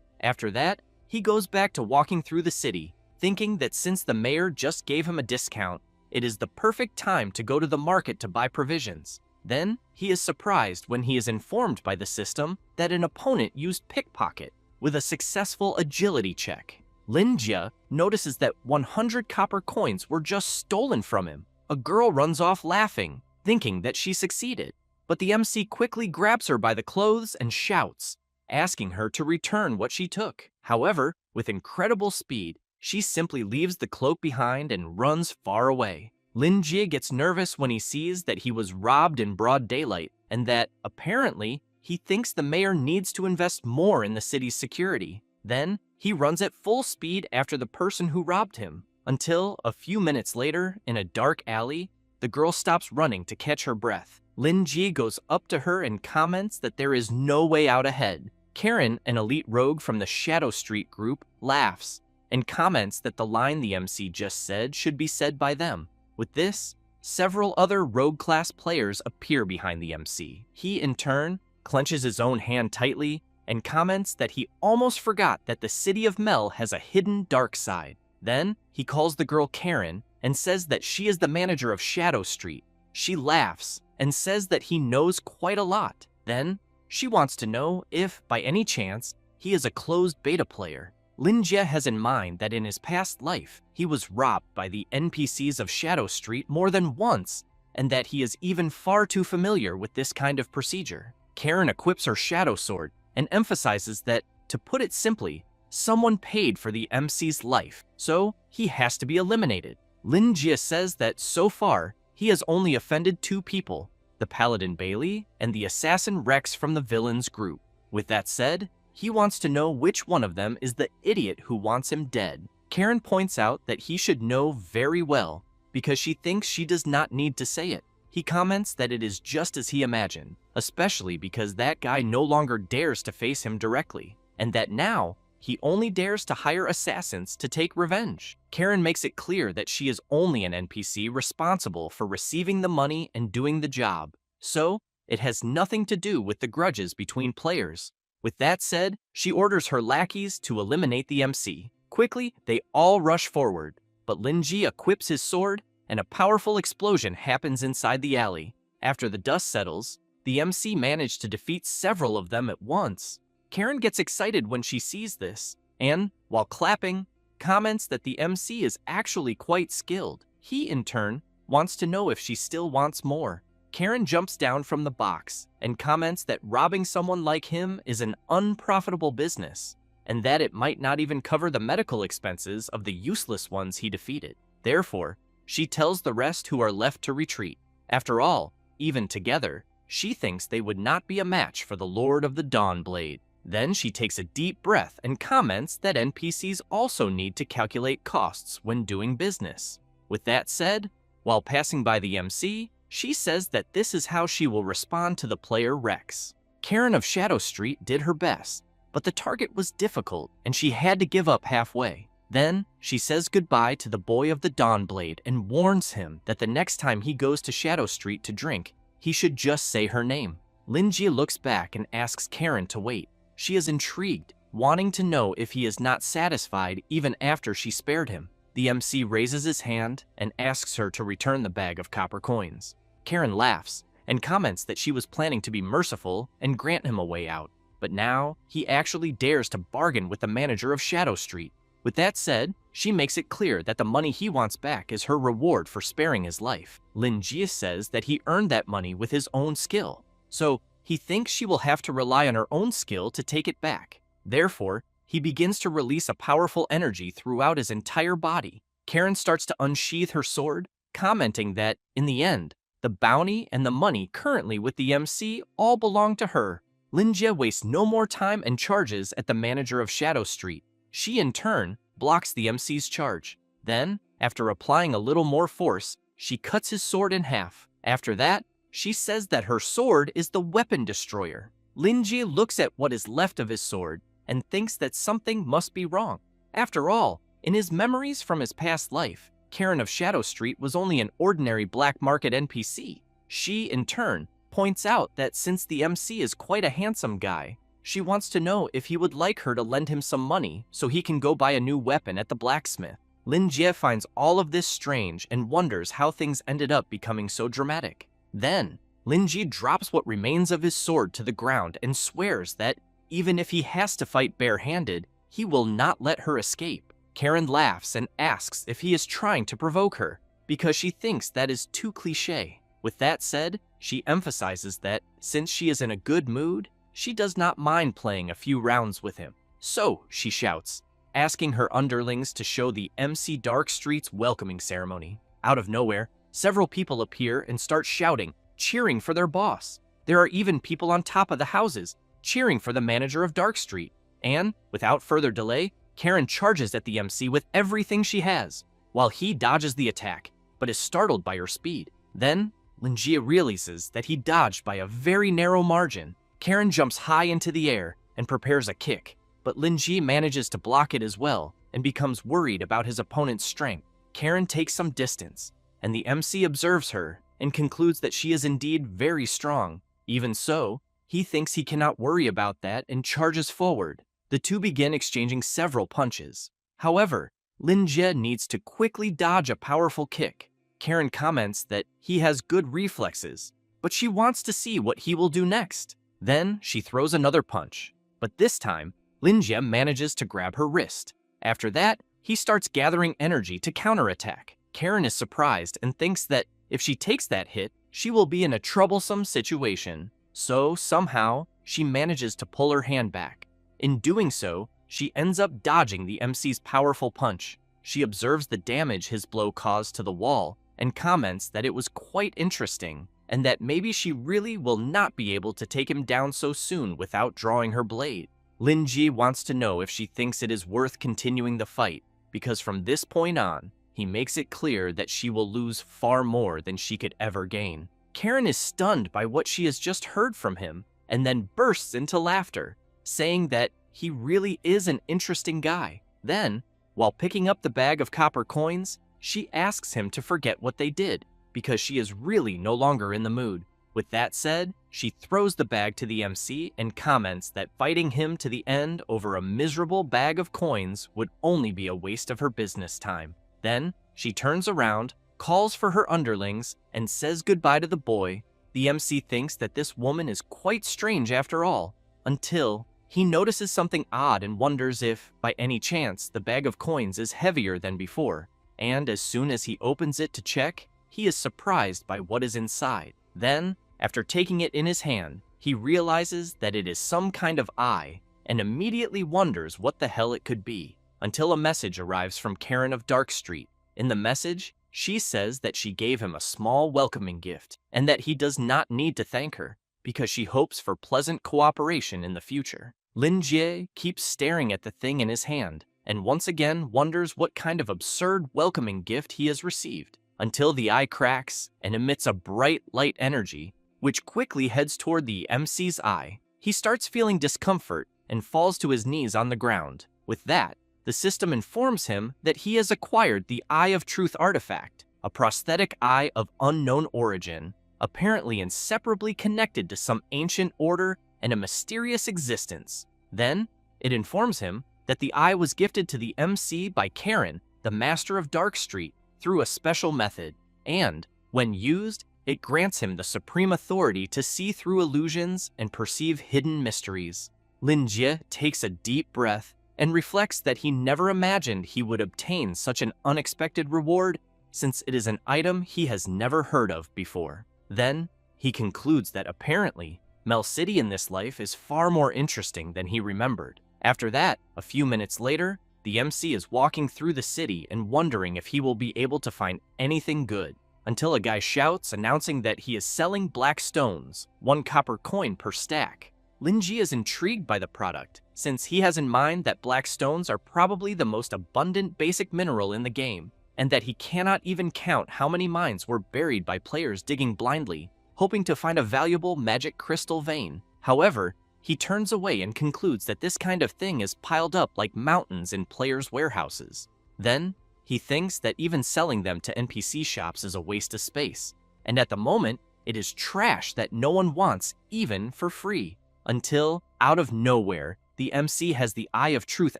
After that, he goes back to walking through the city, thinking that since the mayor just gave him a discount, it is the perfect time to go to the market to buy provisions. Then, he is surprised when he is informed by the system that an opponent used pickpocket with a successful agility check. Lin Jie notices that 100 copper coins were just stolen from him. A girl runs off laughing, thinking that she succeeded. But the MC quickly grabs her by the clothes and shouts, asking her to return what she took. However, with incredible speed, she simply leaves the cloak behind and runs far away. Lin Jie gets nervous when he sees that he was robbed in broad daylight and that, apparently, he thinks the mayor needs to invest more in the city's security. Then, he runs at full speed after the person who robbed him, until, a few minutes later, in a dark alley, the girl stops running to catch her breath. Lin Jie goes up to her and comments that there is no way out ahead. Karen, an elite rogue from the Shadow Street group, laughs and comments that the line the MC just said should be said by them. With this, several other rogue class players appear behind the MC. He, in turn, clenches his own hand tightly and comments that he almost forgot that the city of Mel has a hidden dark side. Then, he calls the girl Karen and says that she is the manager of Shadow Street. She laughs and says that he knows quite a lot. Then, she wants to know if, by any chance, he is a closed beta player. Lin Jie has in mind that in his past life, he was robbed by the NPCs of Shadow Street more than once, and that he is even far too familiar with this kind of procedure. Karen equips her shadow sword and emphasizes that, to put it simply, someone paid for the MC's life, so he has to be eliminated. Lin Jie says that so far, he has only offended 2 people, the Paladin Bailey and the Assassin Rex from the villains group. With that said, he wants to know which one of them is the idiot who wants him dead. Karen points out that he should know very well, because she thinks she does not need to say it. He comments that it is just as he imagined, especially because that guy no longer dares to face him directly, and that now, he only dares to hire assassins to take revenge. Karen makes it clear that she is only an NPC responsible for receiving the money and doing the job, so it has nothing to do with the grudges between players. With that said, she orders her lackeys to eliminate the MC. Quickly, they all rush forward, but Lin Jie equips his sword, and a powerful explosion happens inside the alley. After the dust settles, the MC managed to defeat several of them at once. Karen gets excited when she sees this, and, while clapping, comments that the MC is actually quite skilled. He, in turn, wants to know if she still wants more. Karen jumps down from the box and comments that robbing someone like him is an unprofitable business, and that it might not even cover the medical expenses of the useless ones he defeated. Therefore, she tells the rest who are left to retreat. After all, even together, she thinks they would not be a match for the Lord of the Dawnblade. Then she takes a deep breath and comments that NPCs also need to calculate costs when doing business. With that said, while passing by the MC, she says that this is how she will respond to the player Rex. Karen of Shadow Street did her best, but the target was difficult and she had to give up halfway. Then, she says goodbye to the boy of the Dawnblade and warns him that the next time he goes to Shadow Street to drink, he should just say her name. Lin Jie looks back and asks Karen to wait. She is intrigued, wanting to know if he is not satisfied even after she spared him. The MC raises his hand and asks her to return the bag of copper coins. Karen laughs and comments that she was planning to be merciful and grant him a way out, but now he actually dares to bargain with the manager of Shadow Street. With that said, she makes it clear that the money he wants back is her reward for sparing his life. Lin Jie says that he earned that money with his own skill, so he thinks she will have to rely on her own skill to take it back. Therefore, he begins to release a powerful energy throughout his entire body. Karen starts to unsheath her sword, commenting that, in the end, the bounty and the money currently with the MC all belong to her. Lin Jie wastes no more time and charges at the manager of Shadow Street. She, in turn, blocks the MC's charge. Then, after applying a little more force, she cuts his sword in half. After that, she says that her sword is the weapon destroyer. Lin Jie looks at what is left of his sword and thinks that something must be wrong. After all, in his memories from his past life, Karen of Shadow Street was only an ordinary black market NPC. She, in turn, points out that since the MC is quite a handsome guy, she wants to know if he would like her to lend him some money so he can go buy a new weapon at the blacksmith. Lin Jie finds all of this strange and wonders how things ended up becoming so dramatic. Then, Lin Jie drops what remains of his sword to the ground and swears that, even if he has to fight barehanded, he will not let her escape. Karen laughs and asks if he is trying to provoke her, because she thinks that is too cliché. With that said, she emphasizes that, since she is in a good mood, she does not mind playing a few rounds with him. So, she shouts, asking her underlings to show the MC Dark Street's welcoming ceremony. Out of nowhere, several people appear and start shouting, cheering for their boss. There are even people on top of the houses, cheering for the manager of Dark Street. And, without further delay, Karen charges at the MC with everything she has, while he dodges the attack, but is startled by her speed. Then, Lin Jie realizes that he dodged by a very narrow margin. Karen jumps high into the air and prepares a kick, but Lin Jie manages to block it as well and becomes worried about his opponent's strength. Karen takes some distance, and the MC observes her and concludes that she is indeed very strong. Even so, he thinks he cannot worry about that and charges forward. The two begin exchanging several punches. However, Lin Jie needs to quickly dodge a powerful kick. Karen comments that he has good reflexes, but she wants to see what he will do next. Then she throws another punch, but this time, Lin Jie manages to grab her wrist. After that, he starts gathering energy to counterattack. Karen is surprised and thinks that if she takes that hit, she will be in a troublesome situation. So, somehow, she manages to pull her hand back. In doing so, she ends up dodging the MC's powerful punch. She observes the damage his blow caused to the wall and comments that it was quite interesting and that maybe she really will not be able to take him down so soon without drawing her blade. Lin Jie wants to know if she thinks it is worth continuing the fight, because from this point on, he makes it clear that she will lose far more than she could ever gain. Karen is stunned by what she has just heard from him and then bursts into laughter, saying that he really is an interesting guy. Then, while picking up the bag of copper coins, she asks him to forget what they did, because she is really no longer in the mood. With that said, she throws the bag to the MC and comments that fighting him to the end over a miserable bag of coins would only be a waste of her business time. Then, she turns around, calls for her underlings, and says goodbye to the boy. The MC thinks that this woman is quite strange after all, until he notices something odd and wonders if, by any chance, the bag of coins is heavier than before. And as soon as he opens it to check, he is surprised by what is inside. Then, after taking it in his hand, he realizes that it is some kind of eye and immediately wonders what the hell it could be, until a message arrives from Karen of Dark Street. In the message, she says that she gave him a small welcoming gift and that he does not need to thank her because she hopes for pleasant cooperation in the future. Lin Jie keeps staring at the thing in his hand and once again wonders what kind of absurd welcoming gift he has received, until the eye cracks and emits a bright light energy, which quickly heads toward the MC's eye. He starts feeling discomfort and falls to his knees on the ground. With that, the system informs him that he has acquired the Eye of Truth artifact, a prosthetic eye of unknown origin, apparently inseparably connected to some ancient order and a mysterious existence. Then, it informs him that the eye was gifted to the MC by Karen, the Master of Dark Street, through a special method, and, when used, it grants him the supreme authority to see through illusions and perceive hidden mysteries. Lin Jie takes a deep breath and reflects that he never imagined he would obtain such an unexpected reward, since it is an item he has never heard of before. Then, he concludes that apparently, Mel City in this life is far more interesting than he remembered. After that, a few minutes later, the MC is walking through the city and wondering if he will be able to find anything good, until a guy shouts announcing that he is selling black stones, 1 copper coin per stack. Linji is intrigued by the product, since he has in mind that black stones are probably the most abundant basic mineral in the game, and that he cannot even count how many mines were buried by players digging blindly, hoping to find a valuable magic crystal vein. However, he turns away and concludes that this kind of thing is piled up like mountains in players' warehouses. Then, he thinks that even selling them to NPC shops is a waste of space, and at the moment, it is trash that no one wants even for free. Until, out of nowhere, the MC has the Eye of Truth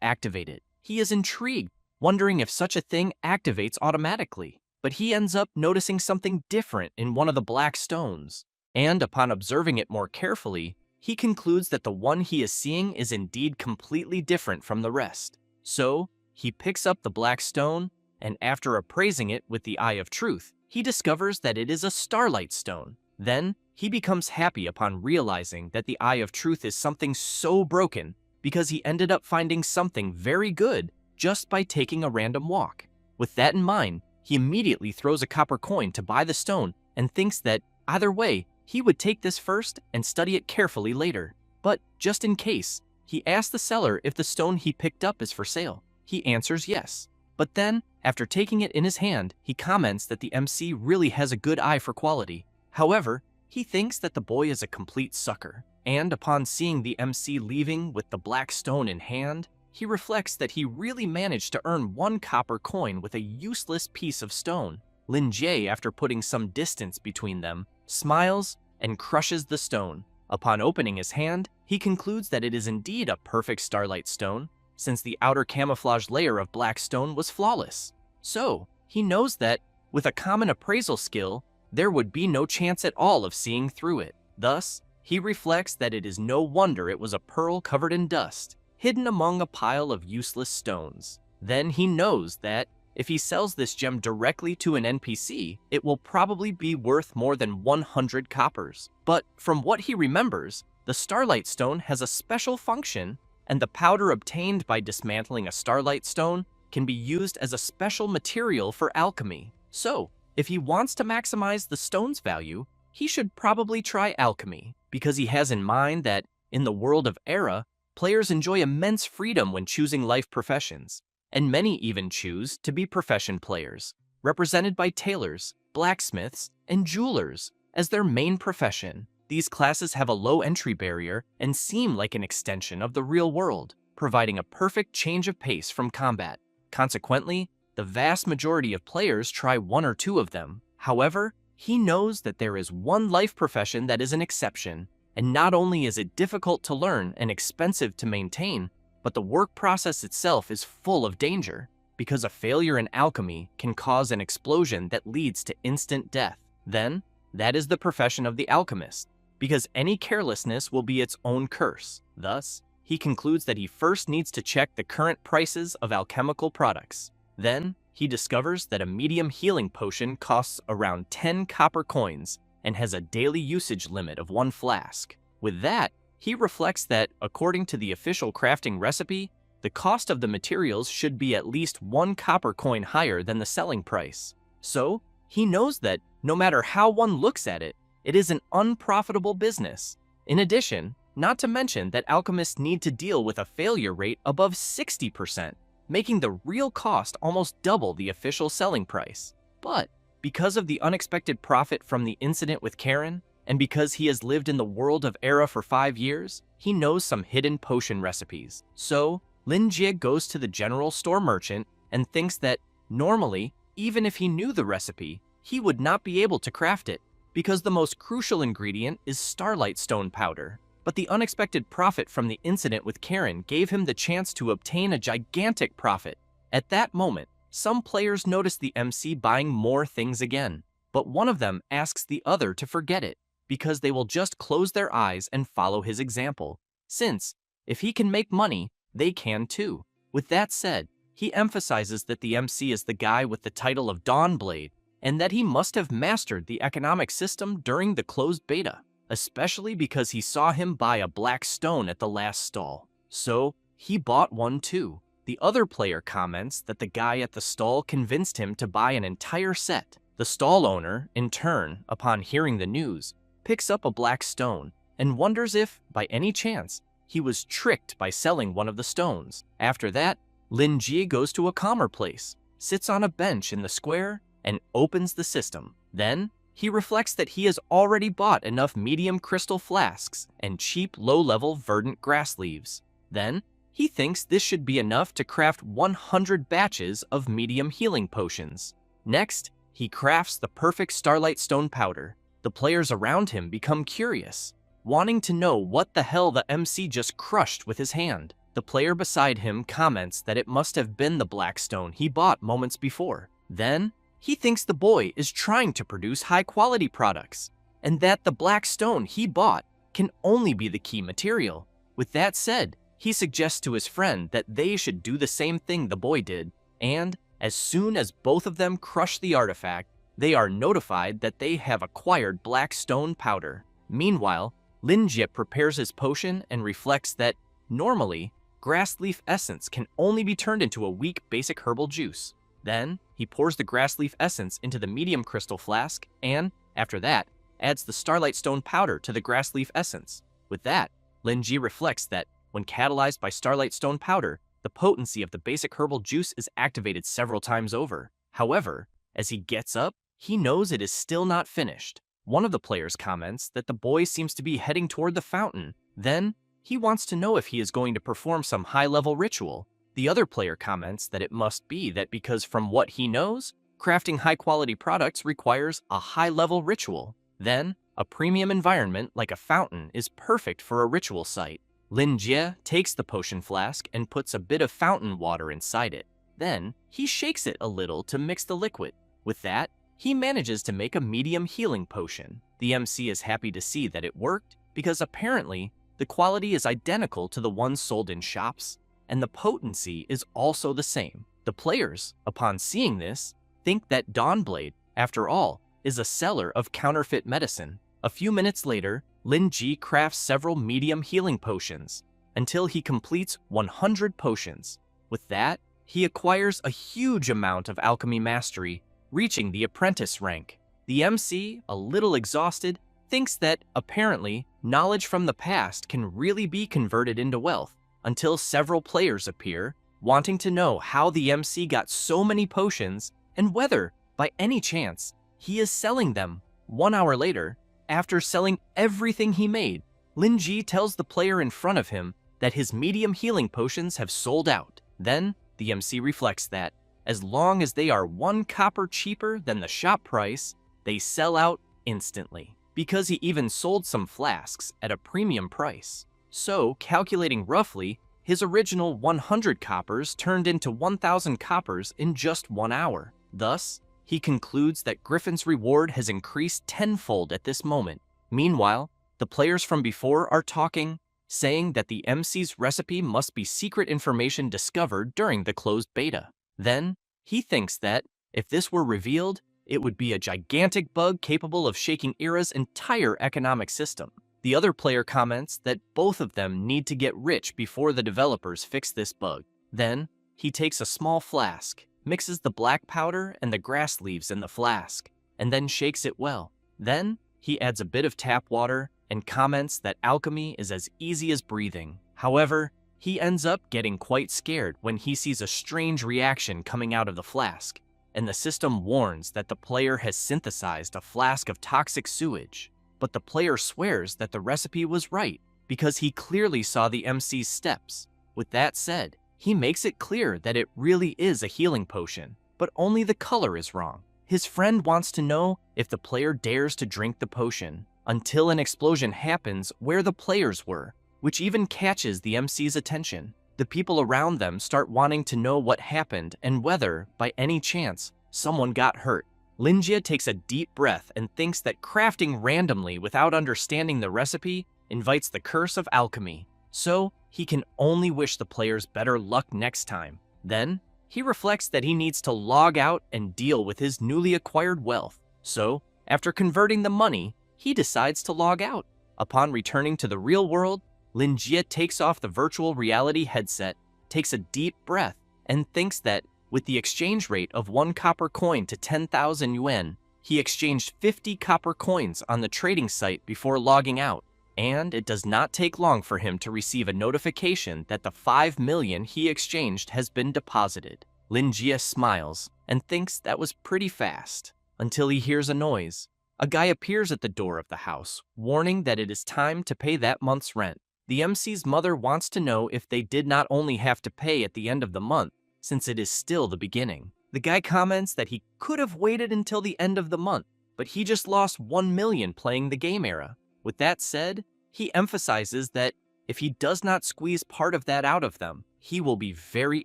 activated. He is intrigued, wondering if such a thing activates automatically, but he ends up noticing something different in one of the black stones. And upon observing it more carefully, he concludes that the one he is seeing is indeed completely different from the rest. So, he picks up the black stone, and after appraising it with the Eye of Truth, he discovers that it is a starlight stone. Then, he becomes happy upon realizing that the Eye of Truth is something so broken because he ended up finding something very good just by taking a random walk. With that in mind, he immediately throws a copper coin to buy the stone and thinks that, either way, he would take this first and study it carefully later. But, just in case, he asks the seller if the stone he picked up is for sale. He answers yes. But then, after taking it in his hand, he comments that the MC really has a good eye for quality. However, he thinks that the boy is a complete sucker, and upon seeing the MC leaving with the black stone in hand, he reflects that he really managed to earn 1 copper coin with a useless piece of stone. Lin Jie, after putting some distance between them, smiles and crushes the stone. Upon opening his hand, he concludes that it is indeed a perfect starlight stone, since the outer camouflage layer of black stone was flawless. So, he knows that, with a common appraisal skill, there would be no chance at all of seeing through it. Thus, he reflects that it is no wonder it was a pearl covered in dust, hidden among a pile of useless stones. Then he knows that, if he sells this gem directly to an NPC, it will probably be worth more than 100 coppers. But from what he remembers, the starlight stone has a special function, and the powder obtained by dismantling a starlight stone can be used as a special material for alchemy. So, if he wants to maximize the stone's value, he should probably try alchemy, because he has in mind that, in the world of Era, players enjoy immense freedom when choosing life professions, and many even choose to be profession players, represented by tailors, blacksmiths, and jewelers as their main profession. These classes have a low entry barrier and seem like an extension of the real world, providing a perfect change of pace from combat. Consequently, the vast majority of players try 1 or 2 of them. However, he knows that there is one life profession that is an exception, and not only is it difficult to learn and expensive to maintain, but the work process itself is full of danger, because a failure in alchemy can cause an explosion that leads to instant death. Then, that is the profession of the alchemist, because any carelessness will be its own curse. Thus, he concludes that he first needs to check the current prices of alchemical products. Then, he discovers that a medium healing potion costs around 10 copper coins and has a daily usage limit of 1 flask. With that, he reflects that, according to the official crafting recipe, the cost of the materials should be at least 1 copper coin higher than the selling price. So, he knows that, no matter how one looks at it, it is an unprofitable business. In addition, not to mention that alchemists need to deal with a failure rate above 60%, making the real cost almost double the official selling price. But, because of the unexpected profit from the incident with Karen, and because he has lived in the world of Era for 5 years, he knows some hidden potion recipes. So, Lin Jie goes to the general store merchant and thinks that, normally, even if he knew the recipe, he would not be able to craft it, because the most crucial ingredient is starlight stone powder. But the unexpected profit from the incident with Karen gave him the chance to obtain a gigantic profit. At that moment, some players notice the MC buying more things again, but one of them asks the other to forget it, because they will just close their eyes and follow his example, since, if he can make money, they can too. With that said, he emphasizes that the MC is the guy with the title of Dawnblade, and that he must have mastered the economic system during the closed beta, especially because he saw him buy a black stone at the last stall. So, he bought one too. The other player comments that the guy at the stall convinced him to buy an entire set. The stall owner, in turn, upon hearing the news, picks up a black stone and wonders if, by any chance, he was tricked by selling one of the stones. After that, Lin Jie goes to a calmer place, sits on a bench in the square, and opens the system. Then, he reflects that he has already bought enough medium crystal flasks and cheap low-level verdant grass leaves. Then, he thinks this should be enough to craft 100 batches of medium healing potions. Next, he crafts the perfect starlight stone powder. The players around him become curious, wanting to know what the hell the MC just crushed with his hand. The player beside him comments that it must have been the black stone he bought moments before. Then, he thinks the boy is trying to produce high-quality products, and that the black stone he bought can only be the key material. With that said, he suggests to his friend that they should do the same thing the boy did, and as soon as both of them crush the artifact, they are notified that they have acquired black stone powder. Meanwhile, Lin Jie prepares his potion and reflects that, normally, grass leaf essence can only be turned into a weak basic herbal juice. Then, he pours the grass leaf essence into the medium crystal flask and, after that, adds the starlight stone powder to the grass leaf essence. With that, Lin Jie reflects that, when catalyzed by starlight stone powder, the potency of the basic herbal juice is activated several times over. However, as he gets up, he knows it is still not finished. One of the players comments that the boy seems to be heading toward the fountain. Then, he wants to know if he is going to perform some high-level ritual. The other player comments that it must be that because from what he knows, crafting high-quality products requires a high-level ritual. Then, a premium environment like a fountain is perfect for a ritual site. Lin Jie takes the potion flask and puts a bit of fountain water inside it. Then, he shakes it a little to mix the liquid. With that, he manages to make a medium healing potion. The MC is happy to see that it worked because apparently the quality is identical to the ones sold in shops, and the potency is also the same. The players, upon seeing this, think that Dawnblade, after all, is a seller of counterfeit medicine. A few minutes later, Lin Jie crafts several medium healing potions until he completes 100 potions. With that, he acquires a huge amount of alchemy mastery, reaching the apprentice rank. The MC, a little exhausted, thinks that, apparently, knowledge from the past can really be converted into wealth, until several players appear, wanting to know how the MC got so many potions and whether, by any chance, he is selling them. 1 hour later, after selling everything he made, Lin Jie tells the player in front of him that his medium healing potions have sold out. Then, the MC reflects that, as long as they are 1 copper cheaper than the shop price, they sell out instantly, because he even sold some flasks at a premium price. So, calculating roughly, his original 100 coppers turned into 1,000 coppers in just 1 hour. Thus, he concludes that Griffin's reward has increased tenfold at this moment. Meanwhile, the players from before are talking, saying that the MC's recipe must be secret information discovered during the closed beta. Then, he thinks that, if this were revealed, it would be a gigantic bug capable of shaking Era's entire economic system. The other player comments that both of them need to get rich before the developers fix this bug. Then, he takes a small flask, mixes the black powder and the grass leaves in the flask, and then shakes it well. Then, he adds a bit of tap water and comments that alchemy is as easy as breathing. However, he ends up getting quite scared when he sees a strange reaction coming out of the flask, and the system warns that the player has synthesized a flask of toxic sewage. But the player swears that the recipe was right because he clearly saw the MC's steps. With that said, he makes it clear that it really is a healing potion, but only the color is wrong. His friend wants to know if the player dares to drink the potion, until an explosion happens where the players were, which even catches the MC's attention. The people around them start wanting to know what happened and whether, by any chance, someone got hurt. Lin Jie takes a deep breath and thinks that crafting randomly without understanding the recipe invites the curse of alchemy. So, he can only wish the players better luck next time. Then, he reflects that he needs to log out and deal with his newly acquired wealth. So, after converting the money, he decides to log out. Upon returning to the real world, Lin Jie takes off the virtual reality headset, takes a deep breath, and thinks that, with the exchange rate of 1 copper coin to 10,000 yuan, he exchanged 50 copper coins on the trading site before logging out. And it does not take long for him to receive a notification that the 5 million he exchanged has been deposited. Lin Jie smiles and thinks that was pretty fast, until he hears a noise. A guy appears at the door of the house, warning that it is time to pay that month's rent. The MC's mother wants to know if they did not only have to pay at the end of the month, since it is still the beginning. The guy comments that he could have waited until the end of the month, but he just lost 1 million playing the game era. With that said, he emphasizes that if he does not squeeze part of that out of them, he will be very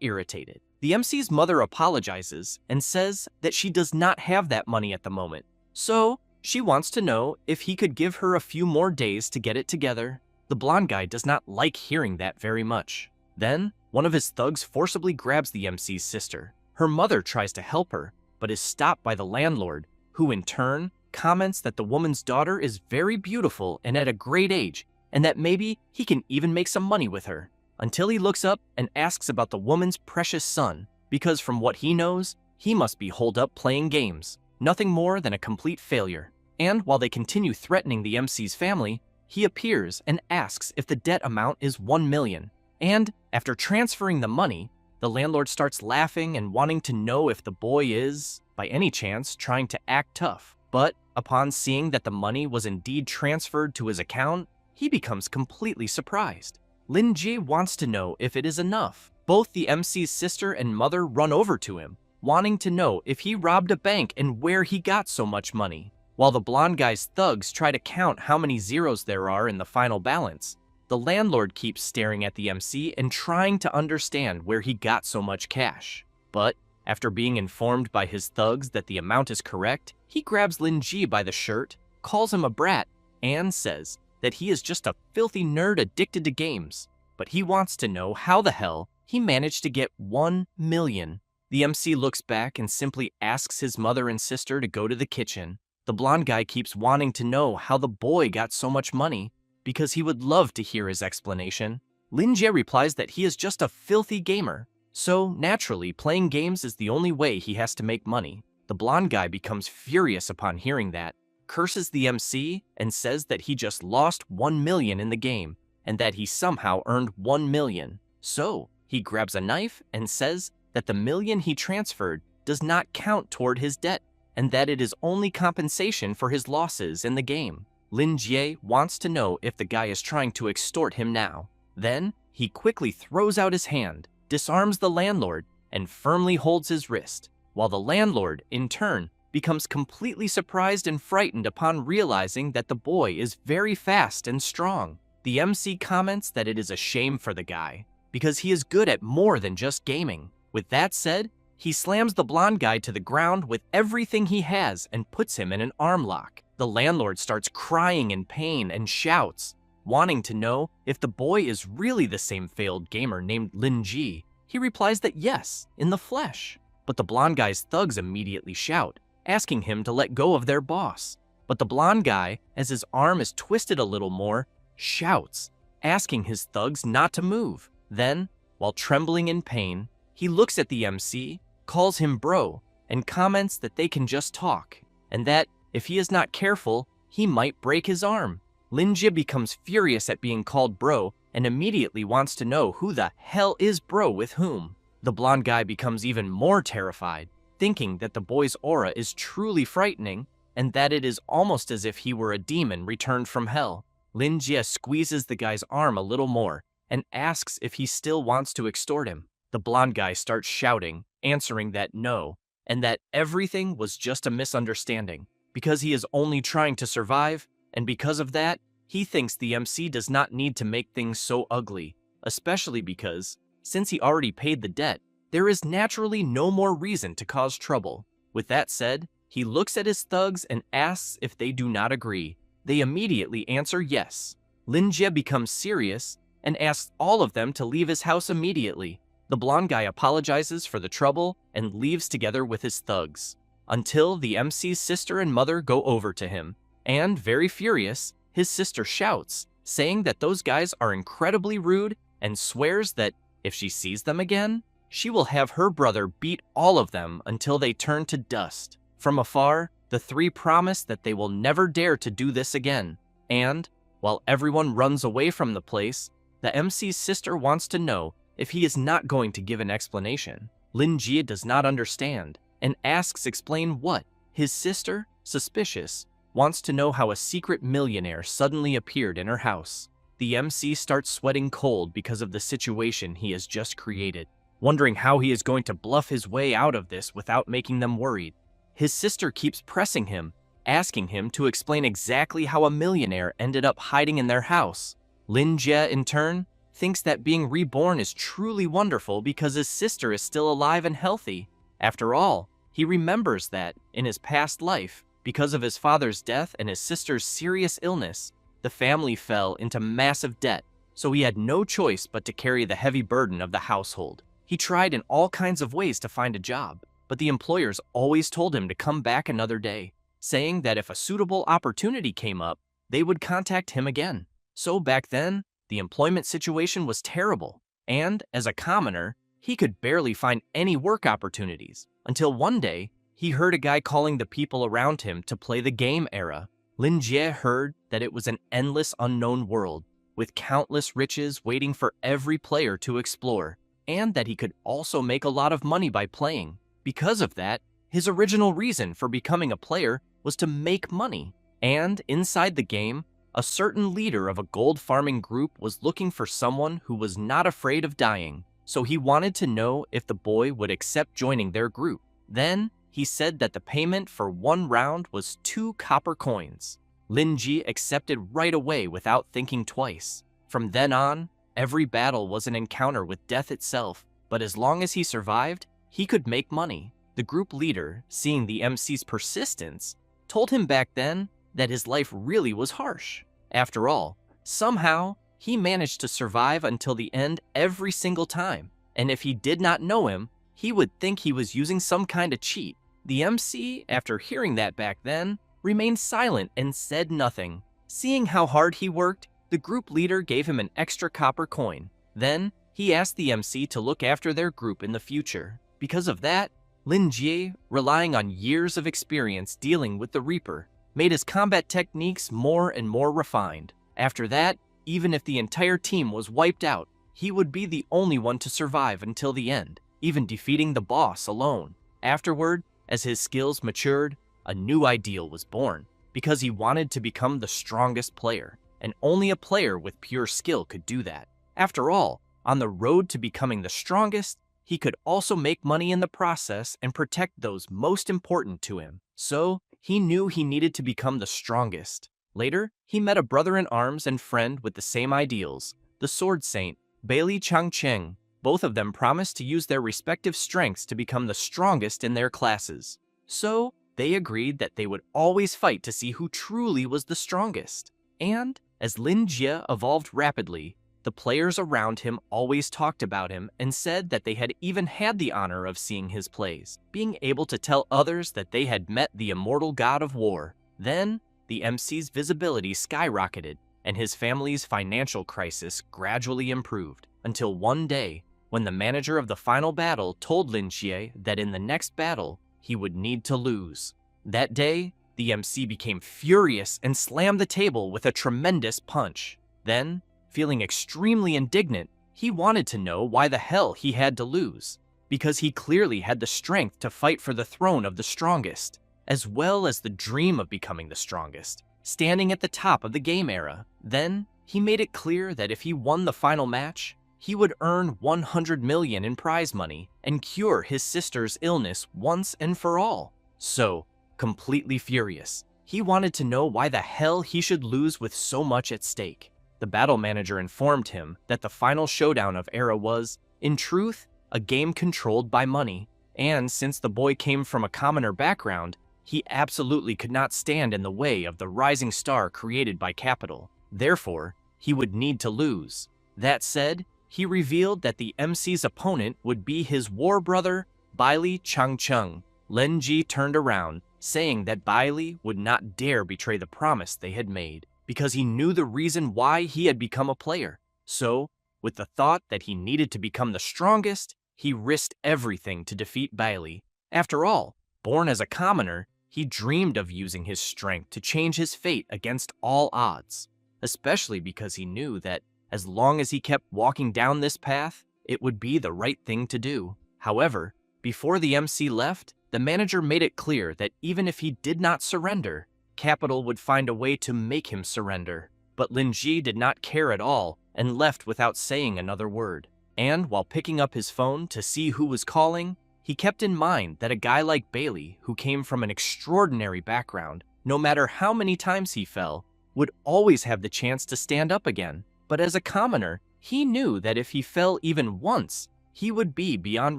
irritated. The MC's mother apologizes and says that she does not have that money at the moment, so she wants to know if he could give her a few more days to get it together. The blonde guy does not like hearing that very much. Then, one of his thugs forcibly grabs the MC's sister. Her mother tries to help her, but is stopped by the landlord, who in turn comments that the woman's daughter is very beautiful and at a great age, and that maybe he can even make some money with her. Until he looks up and asks about the woman's precious son, because from what he knows, he must be holed up playing games, nothing more than a complete failure. And while they continue threatening the MC's family, he appears and asks if the debt amount is 1 million. And after transferring the money, the landlord starts laughing and wanting to know if the boy is, by any chance, trying to act tough. But upon seeing that the money was indeed transferred to his account, he becomes completely surprised. Lin Jie wants to know if it is enough. Both the MC's sister and mother run over to him, wanting to know if he robbed a bank and where he got so much money. While the blonde guy's thugs try to count how many zeros there are in the final balance, the landlord keeps staring at the MC and trying to understand where he got so much cash. But after being informed by his thugs that the amount is correct, he grabs Lin Jie by the shirt, calls him a brat, and says that he is just a filthy nerd addicted to games. But he wants to know how the hell he managed to get 1 million. The MC looks back and simply asks his mother and sister to go to the kitchen. The blonde guy keeps wanting to know how the boy got so much money, because he would love to hear his explanation. Lin Jie replies that he is just a filthy gamer, so naturally playing games is the only way he has to make money. The blonde guy becomes furious upon hearing that, curses the MC, and says that he just lost 1 million in the game, and that he somehow earned 1 million. So he grabs a knife and says that the million he transferred does not count toward his debt, and that it is only compensation for his losses in the game. Lin Jie wants to know if the guy is trying to extort him now. Then, he quickly throws out his hand, disarms the landlord, and firmly holds his wrist, while the landlord, in turn, becomes completely surprised and frightened upon realizing that the boy is very fast and strong. The MC comments that it is a shame for the guy, because he is good at more than just gaming. With that said, he slams the blonde guy to the ground with everything he has and puts him in an arm lock. The landlord starts crying in pain and shouts, wanting to know if the boy is really the same failed gamer named Lin Jie. He replies that yes, in the flesh. But the blonde guy's thugs immediately shout, asking him to let go of their boss. But the blonde guy, as his arm is twisted a little more, shouts, asking his thugs not to move. Then, while trembling in pain, he looks at the MC, calls him bro, and comments that they can just talk, and that if he is not careful, he might break his arm. Lin Jie becomes furious at being called bro and immediately wants to know who the hell is bro with whom. The blonde guy becomes even more terrified, thinking that the boy's aura is truly frightening and that it is almost as if he were a demon returned from hell. Lin Jie squeezes the guy's arm a little more and asks if he still wants to extort him. The blonde guy starts shouting, answering that no, and that everything was just a misunderstanding, because he is only trying to survive, and because of that, he thinks the MC does not need to make things so ugly, especially because, since he already paid the debt, there is naturally no more reason to cause trouble. With that said, he looks at his thugs and asks if they do not agree. They immediately answer yes. Lin Jie becomes serious and asks all of them to leave his house immediately. The blonde guy apologizes for the trouble and leaves together with his thugs, until the MC's sister and mother go over to him, and very furious, his sister shouts, saying that those guys are incredibly rude and swears that if she sees them again, she will have her brother beat all of them until they turn to dust. From afar, the three promise that they will never dare to do this again, and While everyone runs away from the place, the MC's sister wants to know if he is not going to give an explanation. Lin Jie does not understand and asks explain what. His sister, suspicious, wants to know how a secret millionaire suddenly appeared in her house. The MC starts sweating cold because of the situation he has just created, wondering how he is going to bluff his way out of this without making them worried. His sister keeps pressing him, asking him to explain exactly how a millionaire ended up hiding in their house. Lin Jie, in turn, thinks that being reborn is truly wonderful because his sister is still alive and healthy. After all, he remembers that, in his past life, because of his father's death and his sister's serious illness, the family fell into massive debt, so he had no choice but to carry the heavy burden of the household. He tried in all kinds of ways to find a job, but the employers always told him to come back another day, saying that if a suitable opportunity came up, they would contact him again. So back then, the employment situation was terrible, and as a commoner, he could barely find any work opportunities, until one day, he heard a guy calling the people around him to play the game era. Lin Jie heard that it was an endless unknown world, with countless riches waiting for every player to explore, and that he could also make a lot of money by playing. Because of that, his original reason for becoming a player was to make money. And inside the game, a certain leader of a gold farming group was looking for someone who was not afraid of dying, so he wanted to know if the boy would accept joining their group. Then, he said that the payment for one round was 2 copper coins. Lin Jie accepted right away without thinking twice. From then on, every battle was an encounter with death itself, but as long as he survived, he could make money. The group leader, seeing the MC's persistence, told him back then that his life really was harsh. After all, somehow, he managed to survive until the end every single time, and if he did not know him, he would think he was using some kind of cheat. The MC, after hearing that back then, remained silent and said nothing. Seeing how hard he worked, the group leader gave him an extra copper coin. Then, he asked the MC to look after their group in the future. Because of that, Lin Jie, relying on years of experience dealing with the Reaper, made his combat techniques more and more refined. After that, even if the entire team was wiped out, he would be the only one to survive until the end, even defeating the boss alone. Afterward, as his skills matured, a new ideal was born, because he wanted to become the strongest player, and only a player with pure skill could do that. After all, on the road to becoming the strongest, he could also make money in the process and protect those most important to him. So, he knew he needed to become the strongest. Later, he met a brother-in-arms and friend with the same ideals, the Sword Saint, Bailey Changcheng. Both of them promised to use their respective strengths to become the strongest in their classes. So, they agreed that they would always fight to see who truly was the strongest. And, as Lin Jie evolved rapidly, the players around him always talked about him and said that they had even had the honor of seeing his plays, being able to tell others that they had met the immortal god of war. Then, the MC's visibility skyrocketed, and his family's financial crisis gradually improved, until one day, when the manager of the final battle told Lin Jie that in the next battle, he would need to lose. That day, the MC became furious and slammed the table with a tremendous punch. Then, feeling extremely indignant, he wanted to know why the hell he had to lose, because he clearly had the strength to fight for the throne of the strongest, as well as the dream of becoming the strongest, standing at the top of the game era. Then, he made it clear that if he won the final match, he would earn 100 million in prize money and cure his sister's illness once and for all. So, completely furious, he wanted to know why the hell he should lose with so much at stake. The battle manager informed him that the final showdown of Era was, in truth, a game controlled by money, and since the boy came from a commoner background, he absolutely could not stand in the way of the rising star created by capital. Therefore, he would need to lose. That said, he revealed that the MC's opponent would be his war brother, Bailey Changcheng. Lin Jie turned around, saying that Bailey would not dare betray the promise they had made, because he knew the reason why he had become a player. So, with the thought that he needed to become the strongest, he risked everything to defeat Bailey. After all, born as a commoner, he dreamed of using his strength to change his fate against all odds. especially because he knew that as long as he kept walking down this path, it would be the right thing to do. However, before the MC left, the manager made it clear that even if he did not surrender, Capital would find a way to make him surrender. But Lin Ji did not care at all and left without saying another word. And while picking up his phone to see who was calling, he kept in mind that a guy like Bailey, who came from an extraordinary background, no matter how many times he fell, would always have the chance to stand up again. But as a commoner, he knew that if he fell even once, he would be beyond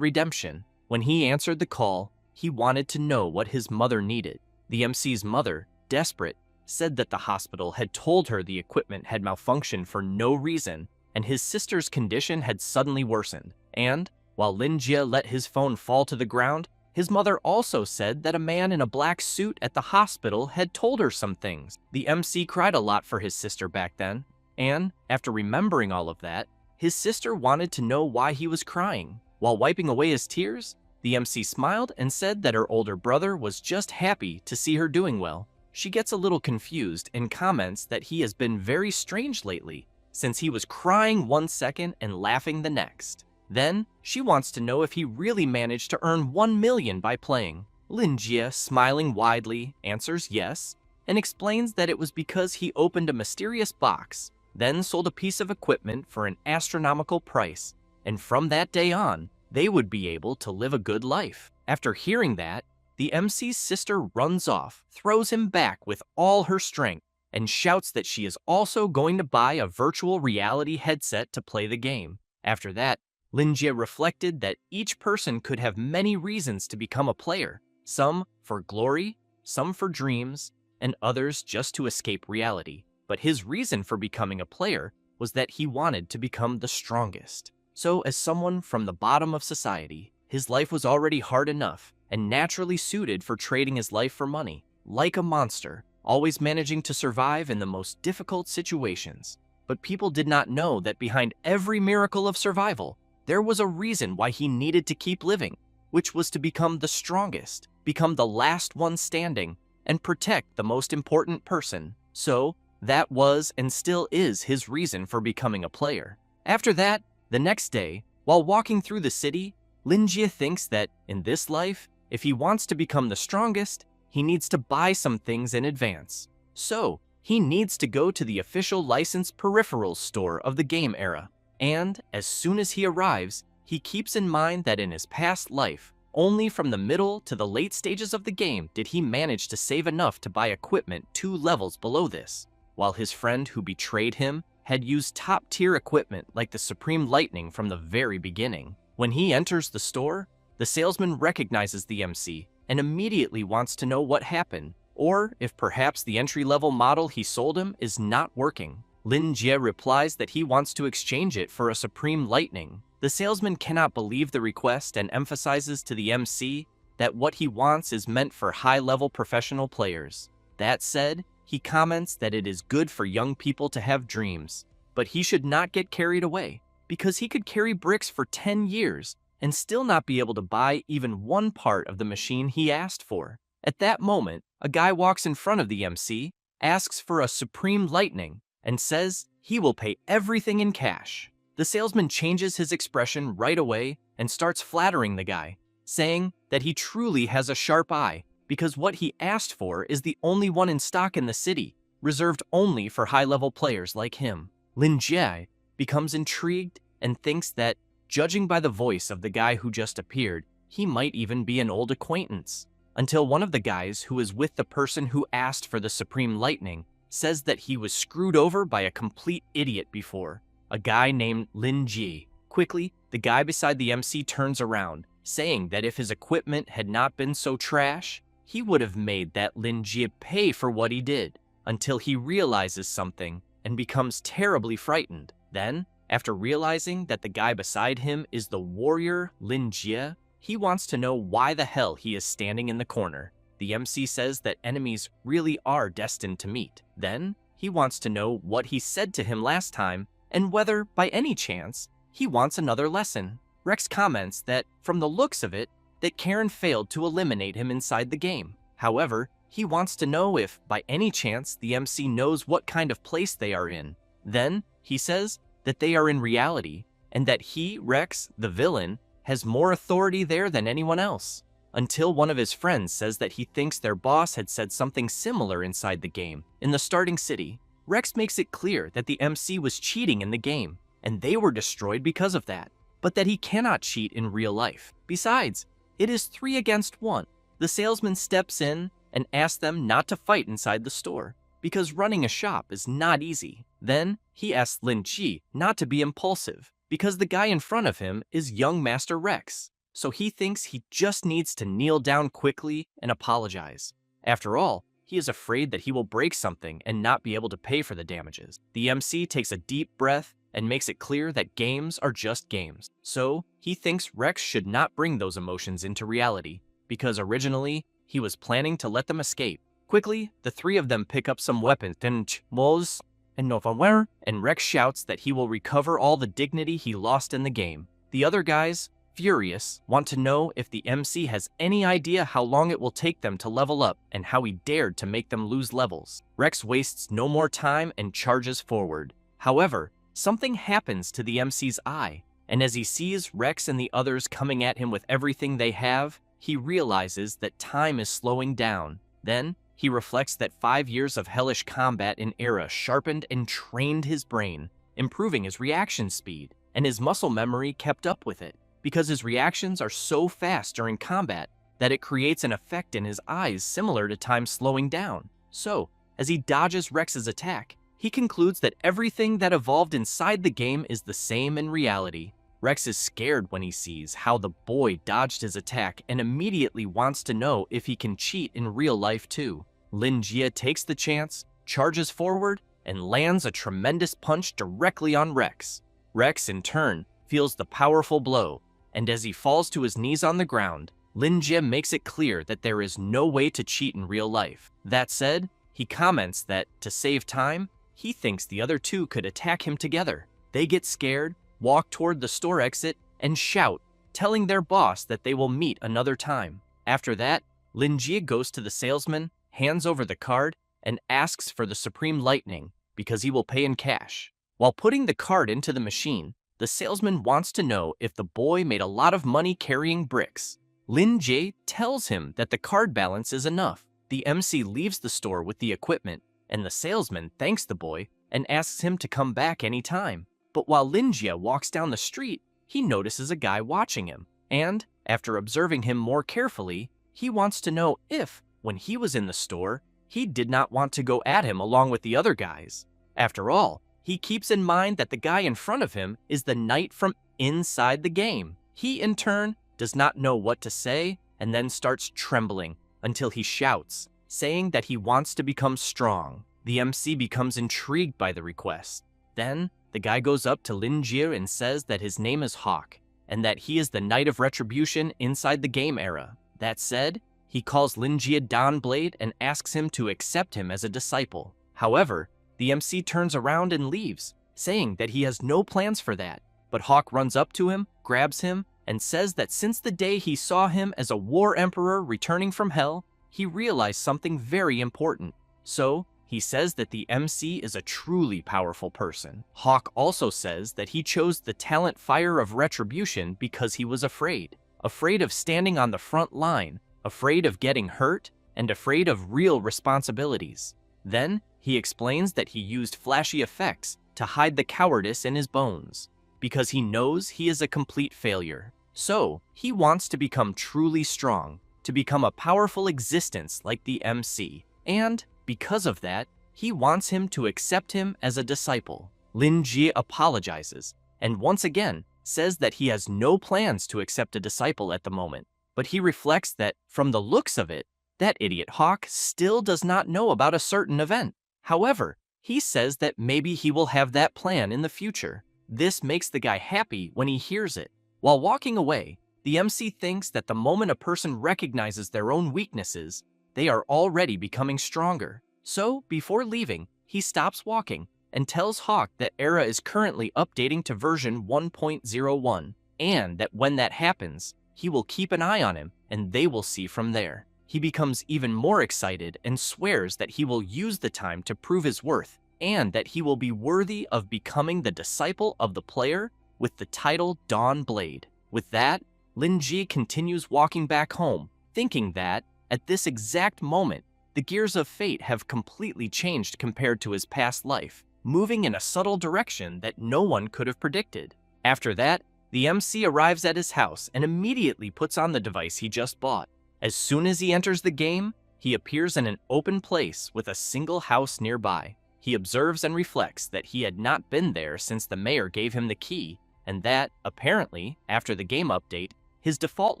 redemption. When he answered the call, he wanted to know what his mother needed. The MC's mother, desperate, said that the hospital had told her the equipment had malfunctioned for no reason, and his sister's condition had suddenly worsened. And, while Lin Jie let his phone fall to the ground, his mother also said that a man in a black suit at the hospital had told her some things. The MC cried a lot for his sister back then, and, after remembering all of that, his sister wanted to know why he was crying. While wiping away his tears, the MC smiled and said that her older brother was just happy to see her doing well. She gets a little confused and comments that he has been very strange lately, since he was crying one second and laughing the next. Then, she wants to know if he really managed to earn 1 million by playing. Lin Jie, smiling widely, answers yes, and explains that it was because he opened a mysterious box, then sold a piece of equipment for an astronomical price, and from that day on, they would be able to live a good life. After hearing that, the MC's sister runs off, throws him back with all her strength, and shouts that she is also going to buy a virtual reality headset to play the game. After that, Lin Jie reflected that each person could have many reasons to become a player, some for glory, some for dreams, and others just to escape reality. But his reason for becoming a player was that he wanted to become the strongest. So as someone from the bottom of society, his life was already hard enough and naturally suited for trading his life for money, like a monster, always managing to survive in the most difficult situations. But people did not know that behind every miracle of survival, there was a reason why he needed to keep living, which was to become the strongest, become the last one standing, and protect the most important person. So, that was and still is his reason for becoming a player. After that, the next day, while walking through the city, Lin Jie thinks that, in this life, if he wants to become the strongest, he needs to buy some things in advance. So, he needs to go to the official licensed peripherals store of the game era. And, as soon as he arrives, he keeps in mind that in his past life, only from the middle to the late stages of the game did he manage to save enough to buy equipment 2 levels below this, while his friend who betrayed him had used top-tier equipment like the Supreme Lightning from the very beginning. When he enters the store, the salesman recognizes the MC and immediately wants to know what happened, or if perhaps the entry-level model he sold him is not working. Lin Jie replies that he wants to exchange it for a Supreme Lightning. The salesman cannot believe the request and emphasizes to the MC that what he wants is meant for high-level professional players. That said, he comments that it is good for young people to have dreams, but he should not get carried away, because he could carry bricks for 10 years and still not be able to buy even one part of the machine he asked for. At that moment, a guy walks in front of the MC, asks for a Supreme Lightning, and says he will pay everything in cash. The salesman changes his expression right away and starts flattering the guy, saying that he truly has a sharp eye because what he asked for is the only one in stock in the city, reserved only for high-level players like him. Lin Jie becomes intrigued and thinks that, judging by the voice of the guy who just appeared, he might even be an old acquaintance, until one of the guys who is with the person who asked for the Supreme Lightning says that he was screwed over by a complete idiot before, a guy named Lin Ji. Quickly, the guy beside the MC turns around, saying that if his equipment had not been so trash, he would have made that Lin Ji pay for what he did, until he realizes something and becomes terribly frightened. Then, after realizing that the guy beside him is the warrior Lin Jie, he wants to know why the hell he is standing in the corner. The MC says that enemies really are destined to meet. Then, he wants to know what he said to him last time and whether, by any chance, he wants another lesson. Rex comments that, from the looks of it, that Karen failed to eliminate him inside the game. However, he wants to know if, by any chance, the MC knows what kind of place they are in. Then, he says that they are in reality, and that he, Rex, the villain, has more authority there than anyone else. Until one of his friends says that he thinks their boss had said something similar inside the game. In the starting city, Rex makes it clear that the MC was cheating in the game, and they were destroyed because of that, but that he cannot cheat in real life. Besides, it is 3 against 1. The salesman steps in and asks them not to fight inside the store, because running a shop is not easy. Then, he asks Lin Chi not to be impulsive, because the guy in front of him is young Master Rex, so he thinks he just needs to kneel down quickly and apologize. After all, he is afraid that he will break something and not be able to pay for the damages. The MC takes a deep breath and makes it clear that games are just games, so he thinks Rex should not bring those emotions into reality, because originally, he was planning to let them escape. Quickly, the 3 of them pick up some weapons and Rex shouts that he will recover all the dignity he lost in the game. The other guys, furious, want to know if the MC has any idea how long it will take them to level up and how he dared to make them lose levels. Rex wastes no more time and charges forward. However, something happens to the MC's eye, and as he sees Rex and the others coming at him with everything they have, he realizes that time is slowing down. Then, he reflects that 5 years of hellish combat in Era sharpened and trained his brain, improving his reaction speed, and his muscle memory kept up with it, because his reactions are so fast during combat that it creates an effect in his eyes similar to time slowing down. So, as he dodges Rex's attack, he concludes that everything that evolved inside the game is the same in reality. Rex is scared when he sees how the boy dodged his attack and immediately wants to know if he can cheat in real life too. Lin Jia takes the chance, charges forward, and lands a tremendous punch directly on Rex. Rex, in turn, feels the powerful blow, and as he falls to his knees on the ground, Lin Jia makes it clear that there is no way to cheat in real life. That said, he comments that, to save time, he thinks the other 2 could attack him together. They get scared, walk toward the store exit, and shout, telling their boss that they will meet another time. After that, Lin Jia goes to the salesman, hands over the card, and asks for the Supreme Lightning, because he will pay in cash. While putting the card into the machine, the salesman wants to know if the boy made a lot of money carrying bricks. Lin Jia tells him that the card balance is enough. The MC leaves the store with the equipment, and the salesman thanks the boy and asks him to come back anytime. But while Lin Jia walks down the street, he notices a guy watching him, and, after observing him more carefully, he wants to know if, when he was in the store, he did not want to go at him along with the other guys. After all, he keeps in mind that the guy in front of him is the knight from inside the game. He, in turn, does not know what to say and then starts trembling until he shouts, saying that he wants to become strong. The MC becomes intrigued by the request. Then, the guy goes up to Lin Jia and says that his name is Hawk, and that he is the Knight of Retribution inside the game era. That said, he calls Lin Jia Don Blade and asks him to accept him as a disciple. However, the MC turns around and leaves, saying that he has no plans for that. But Hawk runs up to him, grabs him, and says that since the day he saw him as a war emperor returning from hell, he realized something very important. So, he says that the MC is a truly powerful person. Hawk also says that he chose the talent Fire of Retribution because he was afraid. Afraid of standing on the front line, afraid of getting hurt, and afraid of real responsibilities. Then, he explains that he used flashy effects to hide the cowardice in his bones, because he knows he is a complete failure. So, he wants to become truly strong, to become a powerful existence like the MC, and, because of that, he wants him to accept him as a disciple. Lin Jia apologizes, and once again says that he has no plans to accept a disciple at the moment, but he reflects that, from the looks of it, that idiot Hawk still does not know about a certain event. However, he says that maybe he will have that plan in the future. This makes the guy happy when he hears it. While walking away, the MC thinks that the moment a person recognizes their own weaknesses, they are already becoming stronger. So, before leaving, he stops walking and tells Hawk that Era is currently updating to version 1.01, and that when that happens, he will keep an eye on him and they will see from there. he becomes even more excited and swears that he will use the time to prove his worth and that he will be worthy of becoming the disciple of the player with the title Dawn Blade. With that, Lin Ji continues walking back home, thinking that, at this exact moment, the gears of fate have completely changed compared to his past life, moving in a subtle direction that no one could have predicted. After that, the MC arrives at his house and immediately puts on the device he just bought. As soon as he enters the game, he appears in an open place with a single house nearby. He observes and reflects that he had not been there since the mayor gave him the key, and that, apparently, after the game update, his default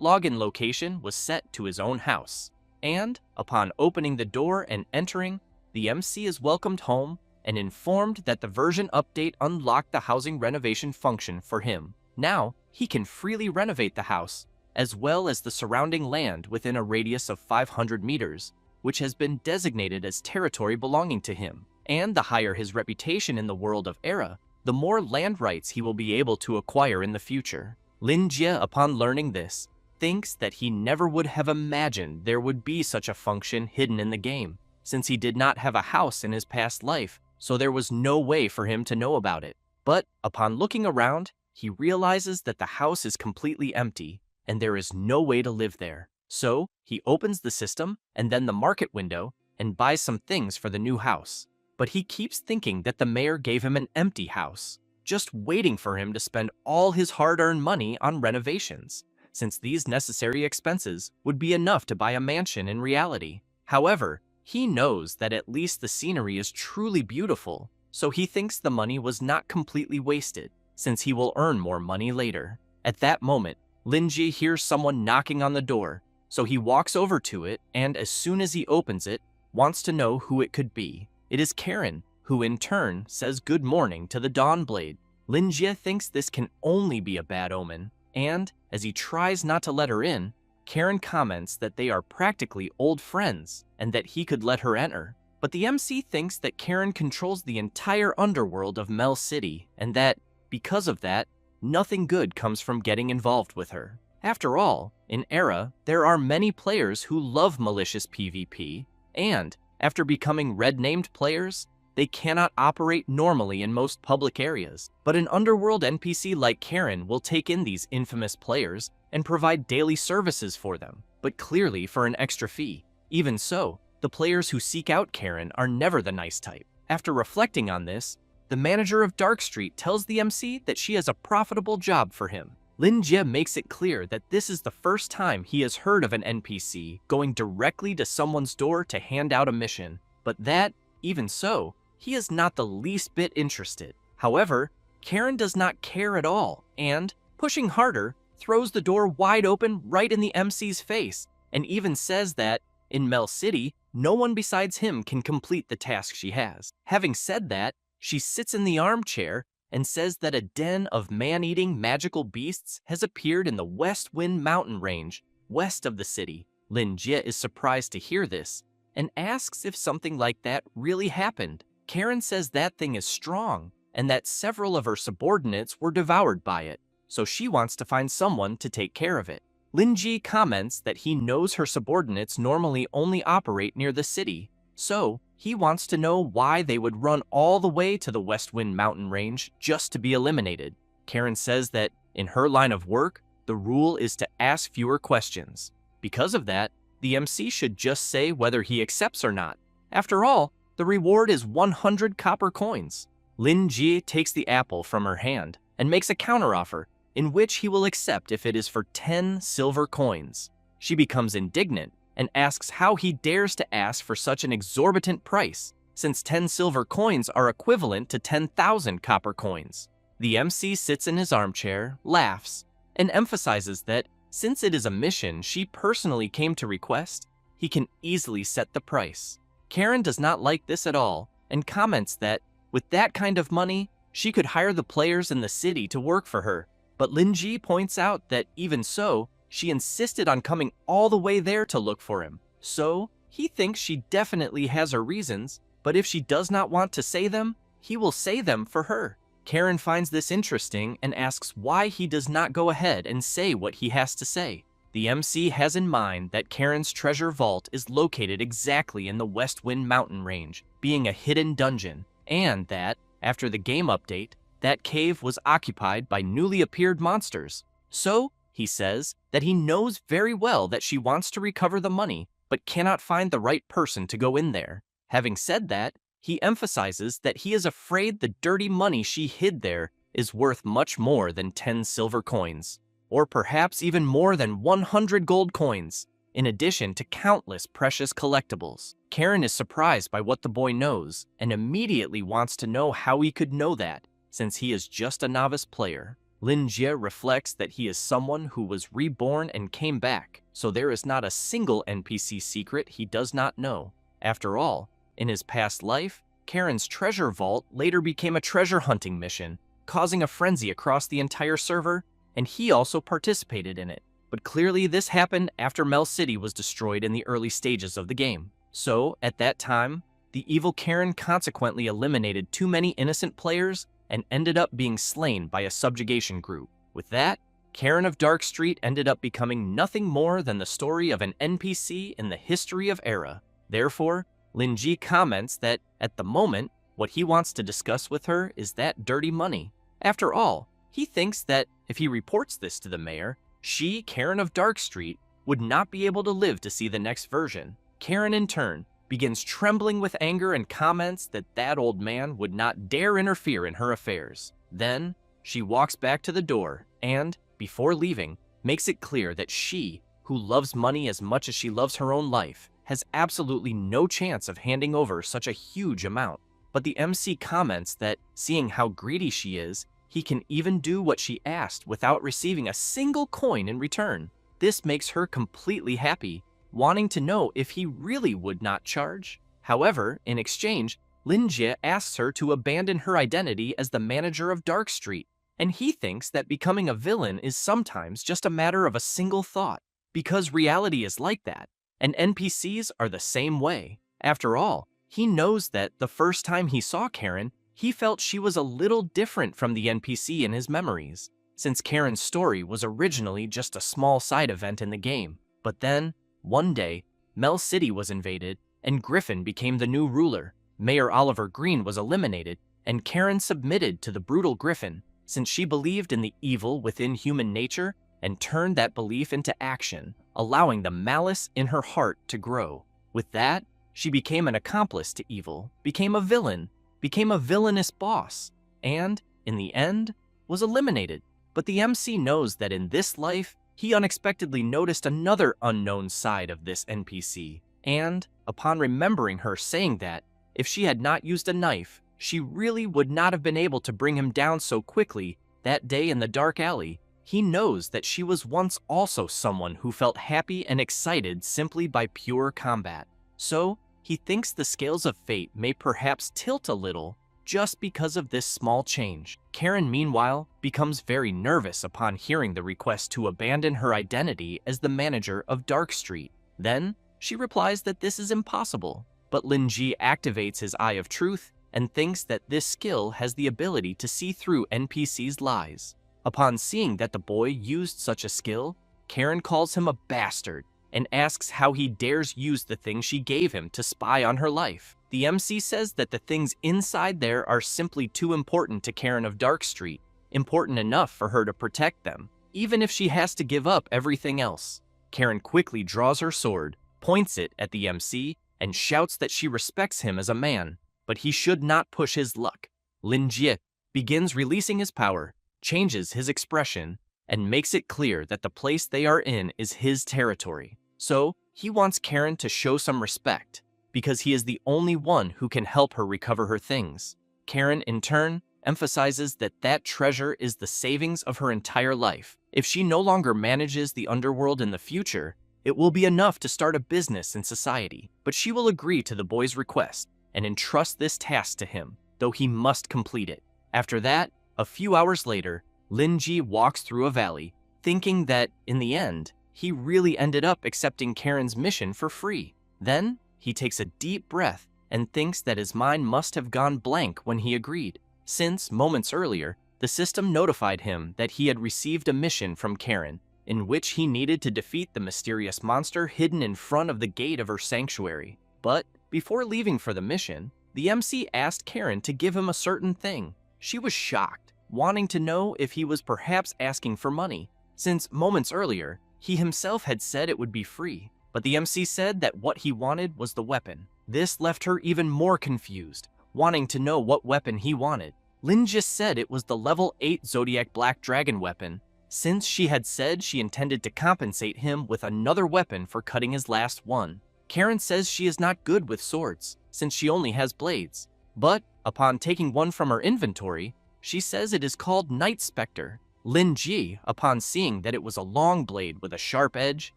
login location was set to his own house. And, upon opening the door and entering, the MC is welcomed home and informed that the version update unlocked the housing renovation function for him. Now, he can freely renovate the house, as well as the surrounding land within a radius of 500 meters, which has been designated as territory belonging to him. And the higher his reputation in the world of Era, the more land rights he will be able to acquire in the future. Lin Jie, upon learning this, thinks that he never would have imagined there would be such a function hidden in the game, since he did not have a house in his past life, so there was no way for him to know about it. But upon looking around, he realizes that the house is completely empty, and there is no way to live there. So, he opens the system and then the market window and buys some things for the new house. But he keeps thinking that the mayor gave him an empty house, just waiting for him to spend all his hard-earned money on renovations, since these necessary expenses would be enough to buy a mansion in reality. However, he knows that at least the scenery is truly beautiful, so he thinks the money was not completely wasted, since he will earn more money later. At that moment, Lin Ji hears someone knocking on the door, so he walks over to it and, as soon as he opens it, wants to know who it could be. It is Karen, who in turn says good morning to the Dawn Blade. Lin Jie thinks this can only be a bad omen, and, as he tries not to let her in, Karen comments that they are practically old friends and that he could let her enter. But the MC thinks that Karen controls the entire underworld of Mel City and that, because of that, nothing good comes from getting involved with her. After all, in Era, there are many players who love malicious PvP, and, after becoming red-named players, they cannot operate normally in most public areas. But an underworld NPC like Karen will take in these infamous players and provide daily services for them, but clearly for an extra fee. Even so, the players who seek out Karen are never the nice type. After reflecting on this, the manager of Dark Street tells the MC that she has a profitable job for him. Lin Jie makes it clear that this is the first time he has heard of an NPC going directly to someone's door to hand out a mission, but that, even so, he is not the least bit interested. However, Karen does not care at all and, pushing harder, throws the door wide open right in the MC's face and even says that, in Mel City, no one besides him can complete the task she has. Having said that, she sits in the armchair and says that a den of man-eating magical beasts has appeared in the West Wind mountain range, west of the city. Lin Jie is surprised to hear this and asks if something like that really happened. Karen says that thing is strong and that several of her subordinates were devoured by it, so she wants to find someone to take care of it. Lin Ji comments that he knows her subordinates normally only operate near the city, so he wants to know why they would run all the way to the West Wind mountain range just to be eliminated. Karen says that, in her line of work, the rule is to ask fewer questions. Because of that, the MC should just say whether he accepts or not. After all, the reward is 100 copper coins. Lin Ji takes the apple from her hand and makes a counteroffer in which he will accept if it is for 10 silver coins. She becomes indignant and asks how he dares to ask for such an exorbitant price, since 10 silver coins are equivalent to 10,000 copper coins. The MC sits in his armchair, laughs, and emphasizes that, since it is a mission she personally came to request, he can easily set the price. Karen does not like this at all, and comments that, with that kind of money, she could hire the players in the city to work for her. But Lin Ji points out that, even so, she insisted on coming all the way there to look for him. So, he thinks she definitely has her reasons, but if she does not want to say them, he will say them for her. Karen finds this interesting and asks why he does not go ahead and say what he has to say. The MC has in mind that Karen's treasure vault is located exactly in the West Wind mountain range, being a hidden dungeon, and that, after the game update, that cave was occupied by newly appeared monsters. So, he says that he knows very well that she wants to recover the money, but cannot find the right person to go in there. Having said that, he emphasizes that he is afraid the dirty money she hid there is worth much more than 10 silver coins, or perhaps even more than 100 gold coins, in addition to countless precious collectibles. Karen is surprised by what the boy knows and immediately wants to know how he could know that, since he is just a novice player. Lin Jie reflects that he is someone who was reborn and came back, so there is not a single NPC secret he does not know. After all, in his past life, Karen's treasure vault later became a treasure hunting mission, causing a frenzy across the entire server, and he also participated in it. But clearly this happened after Mel City was destroyed in the early stages of the game. So, at that time, the evil Karen consequently eliminated too many innocent players and ended up being slain by a subjugation group. With that, Karen of Dark Street ended up becoming nothing more than the story of an NPC in the history of Era. Therefore, Lin Ji comments that, at the moment, what he wants to discuss with her is that dirty money. After all, he thinks that if he reports this to the mayor, she, Karen of Dark Street, would not be able to live to see the next version. Karen, in turn, begins trembling with anger and comments that that old man would not dare interfere in her affairs. Then, she walks back to the door and, before leaving, makes it clear that she, who loves money as much as she loves her own life, has absolutely no chance of handing over such a huge amount. But the MC comments that, seeing how greedy she is, he can even do what she asked without receiving a single coin in return. This makes her completely happy, wanting to know if he really would not charge. However, in exchange, Lin Jie asks her to abandon her identity as the manager of Dark Street, and he thinks that becoming a villain is sometimes just a matter of a single thought, because reality is like that, and NPCs are the same way. After all, he knows that the first time he saw Karen, he felt she was a little different from the NPC in his memories, since Karen's story was originally just a small side event in the game. But then, one day, Mel City was invaded, and Griffin became the new ruler. Mayor Oliver Green was eliminated, and Karen submitted to the brutal Griffin, since she believed in the evil within human nature and turned that belief into action, allowing the malice in her heart to grow. With that, she became an accomplice to evil, became a villain, became a villainous boss, and, in the end, was eliminated. But the MC knows that in this life, he unexpectedly noticed another unknown side of this NPC, and, upon remembering her saying that, if she had not used a knife, she really would not have been able to bring him down so quickly that day in the dark alley, he knows that she was once also someone who felt happy and excited simply by pure combat. So, he thinks the scales of fate may perhaps tilt a little just because of this small change. Karen, meanwhile, becomes very nervous upon hearing the request to abandon her identity as the manager of Dark Street. Then, she replies that this is impossible, but Lin Ji activates his Eye of Truth and thinks that this skill has the ability to see through NPCs' lies. Upon seeing that the boy used such a skill, Karen calls him a bastard and asks how he dares use the thing she gave him to spy on her life. The MC says that the things inside there are simply too important to Karen of Dark Street, important enough for her to protect them, even if she has to give up everything else. Karen quickly draws her sword, points it at the MC, and shouts that she respects him as a man, but he should not push his luck. Lin Jie begins releasing his power, changes his expression, and makes it clear that the place they are in is his territory. So, he wants Karen to show some respect, because he is the only one who can help her recover her things. Karen, in turn, emphasizes that that treasure is the savings of her entire life. If she no longer manages the underworld in the future, it will be enough to start a business in society. But she will agree to the boy's request and entrust this task to him, though he must complete it. After that, a few hours later, Lin Ji walks through a valley, thinking that, in the end, he really ended up accepting Karen's mission for free. Then, he takes a deep breath and thinks that his mind must have gone blank when he agreed, since, moments earlier, the system notified him that he had received a mission from Karen, in which he needed to defeat the mysterious monster hidden in front of the gate of her sanctuary. But before leaving for the mission, the MC asked Karen to give him a certain thing. She was shocked, wanting to know if he was perhaps asking for money, since moments earlier, he himself had said it would be free. But the MC said that what he wanted was the weapon. This left her even more confused, wanting to know what weapon he wanted. Lin just said it was the level 8 Zodiac Black Dragon weapon, since she had said she intended to compensate him with another weapon for cutting his last one. Karen says she is not good with swords, since she only has blades. But upon taking one from her inventory, she says it is called Night Spectre. Lin Ji, upon seeing that it was a long blade with a sharp edge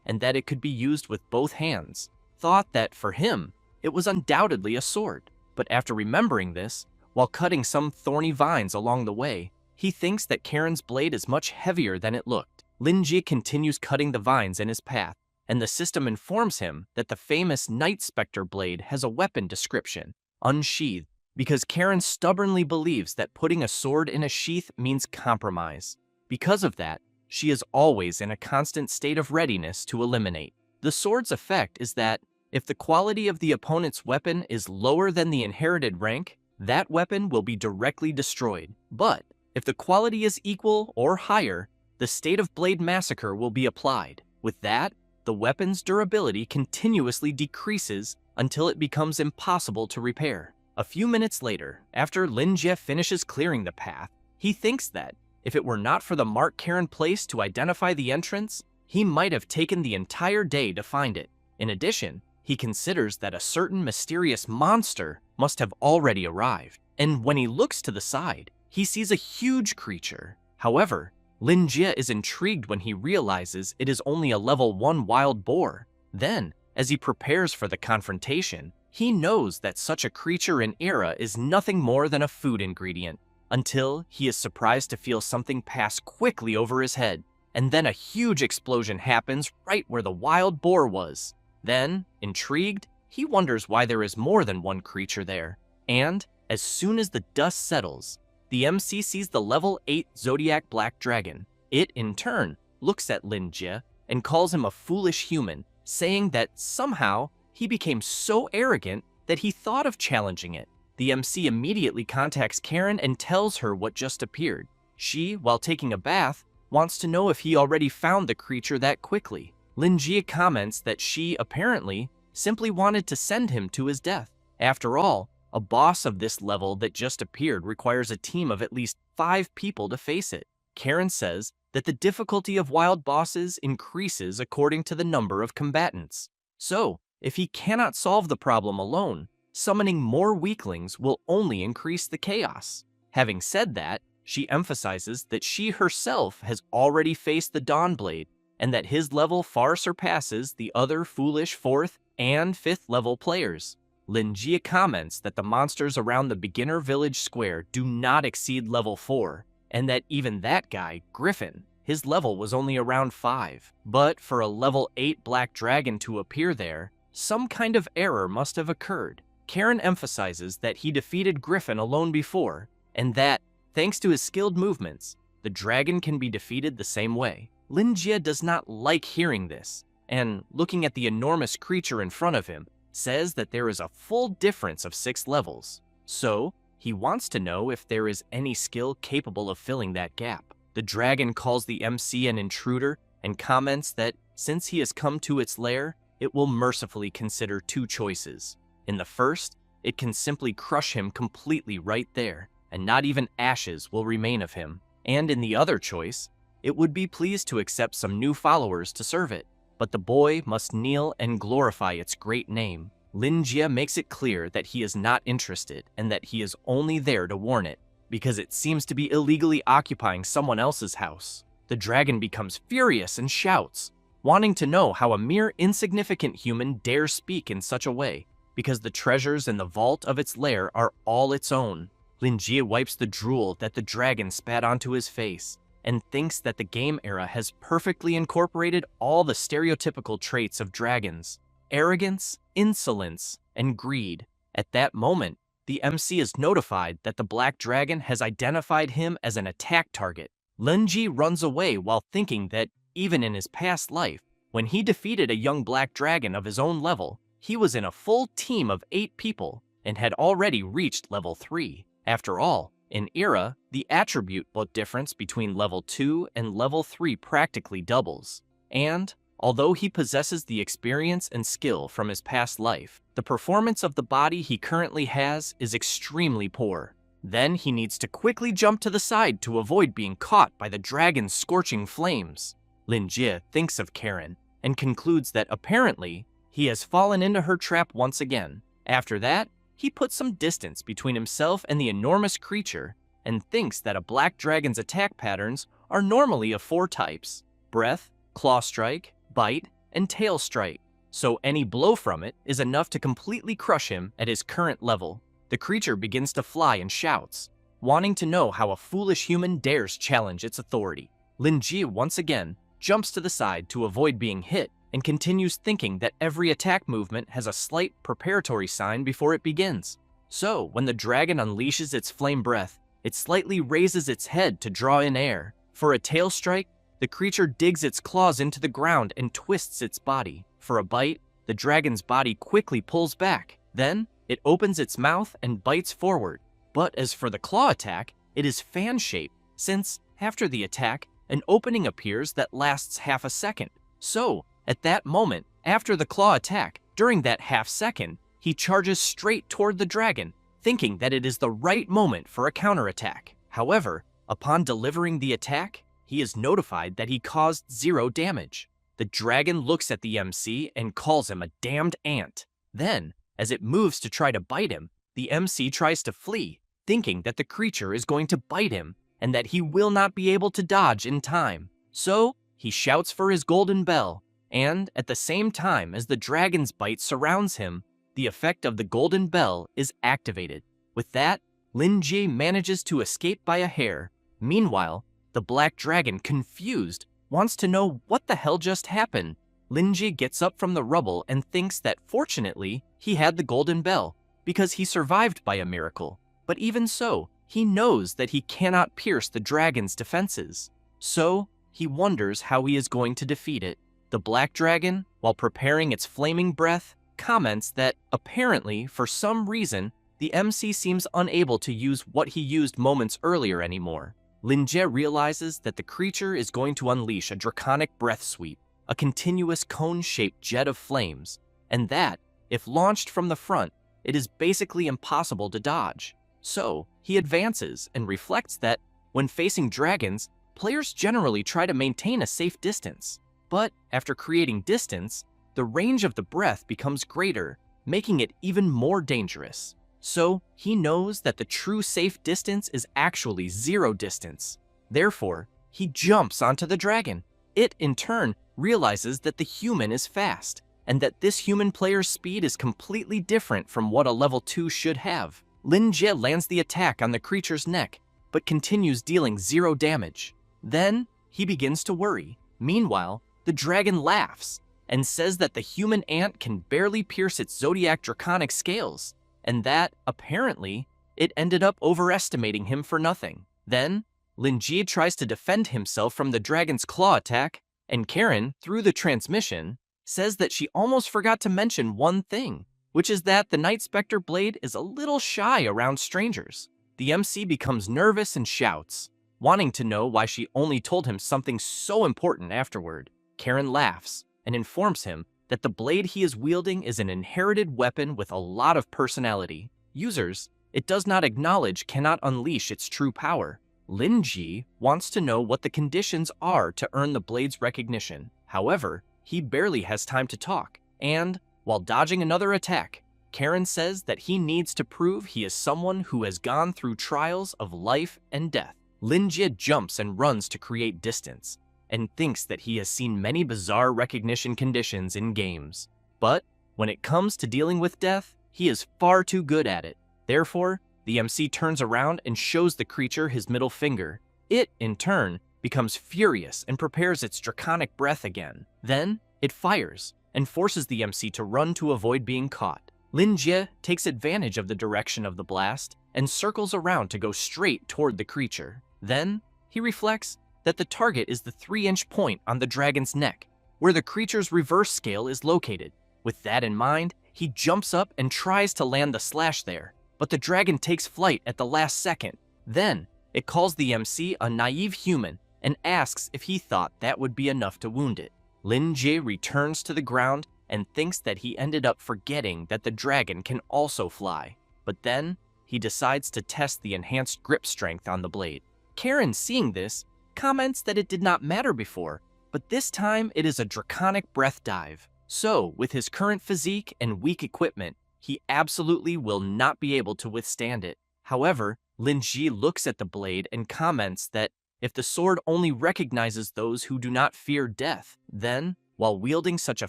and that it could be used with both hands, thought that for him, it was undoubtedly a sword. But after remembering this, while cutting some thorny vines along the way, he thinks that Karen's blade is much heavier than it looked. Lin Ji continues cutting the vines in his path, and the system informs him that the famous Night Spectre blade has a weapon description, unsheathed, because Karen stubbornly believes that putting a sword in a sheath means compromise. Because of that, she is always in a constant state of readiness to eliminate. The sword's effect is that if the quality of the opponent's weapon is lower than the inherited rank, that weapon will be directly destroyed. But if the quality is equal or higher, the state of Blade Massacre will be applied. With that, the weapon's durability continuously decreases until it becomes impossible to repair. A few minutes later, after Lin Jie finishes clearing the path, he thinks that if it were not for the mark Karen placed to identify the entrance, he might have taken the entire day to find it. In addition, he considers that a certain mysterious monster must have already arrived, and when he looks to the side, he sees a huge creature. However, Lin Jie is intrigued when he realizes it is only a level 1 wild boar. Then, as he prepares for the confrontation, he knows that such a creature in Era is nothing more than a food ingredient, until he is surprised to feel something pass quickly over his head, and then a huge explosion happens right where the wild boar was. Then, intrigued, he wonders why there is more than one creature there, and as soon as the dust settles, the MC sees the level 8 Zodiac Black Dragon. It, in turn, looks at Lin Jie and calls him a foolish human, saying that somehow he became so arrogant that he thought of challenging it. The MC immediately contacts Karen and tells her what just appeared. She, while taking a bath, wants to know if he already found the creature that quickly. Lin Jie comments that she, apparently, simply wanted to send him to his death. After all, a boss of this level that just appeared requires a team of at least 5 people to face it. Karen says that the difficulty of wild bosses increases according to the number of combatants. So, if he cannot solve the problem alone, summoning more weaklings will only increase the chaos. Having said that, she emphasizes that she herself has already faced the Dawnblade, and that his level far surpasses the other foolish 4th and 5th level players. Lin Jie comments that the monsters around the beginner village square do not exceed level 4, and that even that guy, Griffin, his level was only around 5. But for a level 8 black dragon to appear there, some kind of error must have occurred. Karen emphasizes that he defeated Griffin alone before, and that, thanks to his skilled movements, the dragon can be defeated the same way. Lin Jie does not like hearing this, and looking at the enormous creature in front of him, says that there is a full difference of 6 levels. So, he wants to know if there is any skill capable of filling that gap. The dragon calls the MC an intruder and comments that since he has come to its lair, it will mercifully consider 2 choices. In the first, it can simply crush him completely right there, and not even ashes will remain of him. And in the other choice, it would be pleased to accept some new followers to serve it. But the boy must kneel and glorify its great name. Lin Jie makes it clear that he is not interested and that he is only there to warn it, because it seems to be illegally occupying someone else's house. The dragon becomes furious and shouts, wanting to know how a mere insignificant human dares speak in such a way, because the treasures in the vault of its lair are all its own. Lin Jie wipes the drool that the dragon spat onto his face, and thinks that the game era has perfectly incorporated all the stereotypical traits of dragons: arrogance, insolence, and greed. At that moment, the MC is notified that the black dragon has identified him as an attack target. Lin Ji runs away while thinking that even in his past life, when he defeated a young black dragon of his own level, he was in a full team of 8 people and had already reached level 3. After all, in Era, the attribute difference between level 2 and level 3 practically doubles. And, although he possesses the experience and skill from his past life, the performance of the body he currently has is extremely poor. Then he needs to quickly jump to the side to avoid being caught by the dragon's scorching flames. Lin Jie thinks of Karen and concludes that apparently he has fallen into her trap once again. After that, he puts some distance between himself and the enormous creature and thinks that a black dragon's attack patterns are normally of 4 types: breath, claw strike, bite, and tail strike. So any blow from it is enough to completely crush him at his current level. The creature begins to fly and shouts, wanting to know how a foolish human dares challenge its authority. Lin Jie once again jumps to the side to avoid being hit and continues thinking that every attack movement has a slight preparatory sign before it begins. So, when the dragon unleashes its flame breath, it slightly raises its head to draw in air. For a tail strike, the creature digs its claws into the ground and twists its body. For a bite, the dragon's body quickly pulls back. Then, it opens its mouth and bites forward. But as for the claw attack, it is fan-shaped, since, after the attack, an opening appears that lasts half a second. So, at that moment, after the claw attack, during that half second, he charges straight toward the dragon, thinking that it is the right moment for a counterattack. However, upon delivering the attack, he is notified that he caused 0 damage. The dragon looks at the MC and calls him a damned ant. Then, as it moves to try to bite him, the MC tries to flee, thinking that the creature is going to bite him and that he will not be able to dodge in time. So, he shouts for his golden bell, and at the same time as the dragon's bite surrounds him, the effect of the golden bell is activated. With that, Lin Jie manages to escape by a hair. Meanwhile, the black dragon, confused, wants to know what the hell just happened. Lin Jie gets up from the rubble and thinks that fortunately, he had the golden bell, because he survived by a miracle. But even so, he knows that he cannot pierce the dragon's defenses. So, he wonders how he is going to defeat it. The black dragon, while preparing its flaming breath, comments that apparently, for some reason, the MC seems unable to use what he used moments earlier anymore. Lin Jie realizes that the creature is going to unleash a draconic breath sweep, a continuous cone-shaped jet of flames, and that, if launched from the front, it is basically impossible to dodge. So, he advances and reflects that, when facing dragons, players generally try to maintain a safe distance. But after creating distance, the range of the breath becomes greater, making it even more dangerous. So, he knows that the true safe distance is actually 0 distance. Therefore, he jumps onto the dragon. It, in turn, realizes that the human is fast, and that this human player's speed is completely different from what a level 2 should have. Lin Jie lands the attack on the creature's neck, but continues dealing 0 damage. Then, he begins to worry. Meanwhile, the dragon laughs and says that the human ant can barely pierce its zodiac draconic scales, and that, apparently, it ended up overestimating him for nothing. Then, Lin Jie tries to defend himself from the dragon's claw attack, and Karen, through the transmission, says that she almost forgot to mention one thing, which is that the Night Spectre blade is a little shy around strangers. The MC becomes nervous and shouts, wanting to know why she only told him something so important afterward. Karen laughs and informs him that the blade he is wielding is an inherited weapon with a lot of personality. Users it does not acknowledge cannot unleash its true power. Lin Jie wants to know what the conditions are to earn the blade's recognition. However, he barely has time to talk, and, while dodging another attack, Karen says that he needs to prove he is someone who has gone through trials of life and death. Lin Jie jumps and runs to create distance, and thinks that he has seen many bizarre recognition conditions in games. But, when it comes to dealing with death, he is far too good at it. Therefore, the MC turns around and shows the creature his middle finger. It, in turn, becomes furious and prepares its draconic breath again. Then, it fires, and forces the MC to run to avoid being caught. Lin Jie takes advantage of the direction of the blast, and circles around to go straight toward the creature. Then, he reflects that the target is the 3-inch point on the dragon's neck, where the creature's reverse scale is located. With that in mind, he jumps up and tries to land the slash there, but the dragon takes flight at the last second. Then, it calls the MC a naive human and asks if he thought that would be enough to wound it. Lin Jie returns to the ground and thinks that he ended up forgetting that the dragon can also fly. But then, he decides to test the enhanced grip strength on the blade. Karen, seeing this, comments that it did not matter before, but this time it is a draconic breath dive. So, with his current physique and weak equipment, he absolutely will not be able to withstand it. However, Lin Jie looks at the blade and comments that if the sword only recognizes those who do not fear death, then, while wielding such a